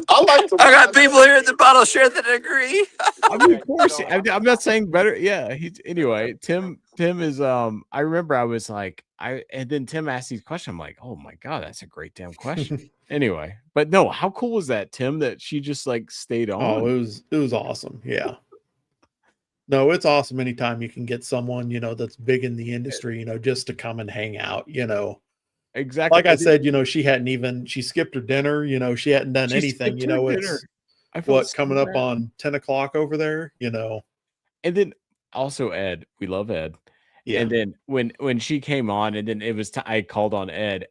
I got people here at the bottle share that agree. I mean, of course, I'm not saying better. Yeah, anyway. Tim is I remember I was like and then Tim asked these questions. I'm like, oh my god, that's a great damn question. Anyway, but no, how cool was that, Tim? That she just like stayed on. Oh, it was awesome. Yeah. No, it's awesome anytime you can get someone, that's big in the industry, just to come and hang out, Exactly. Like I said, she skipped her dinner, she hadn't done anything, it's coming up on 10 o'clock over there, And then also Ed, we love Ed. Yeah. And then when she came on, and then it was I called on Ed,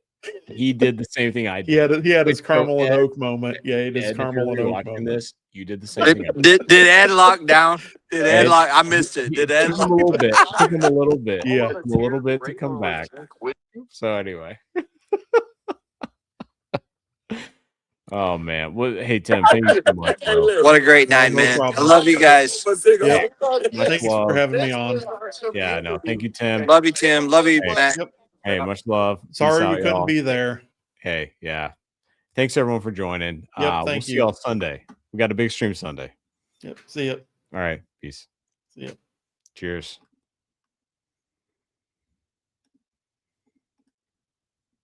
he did the same thing I did. He had his caramel and oak moment. Yeah, he did his caramel and oak moment. This, you did the same thing. Did Ed lock down? Did Ed lock? I missed it. Did Ed lock? A little bit. Took him a little bit. Yeah, a little bit to come back. So anyway. Oh man. Well, hey Tim, thank you so much, bro. What a great night, man. I love you guys. Yeah. Thanks for having me on. Yeah, no, thank you, Tim. Love you, Tim. Love you, Matt. Hey, much love. Sorry we couldn't be there. Hey, yeah. Thanks everyone for joining. We'll see y'all Sunday. We got a big stream Sunday. Yep. See ya. All right. Peace. See ya. Cheers.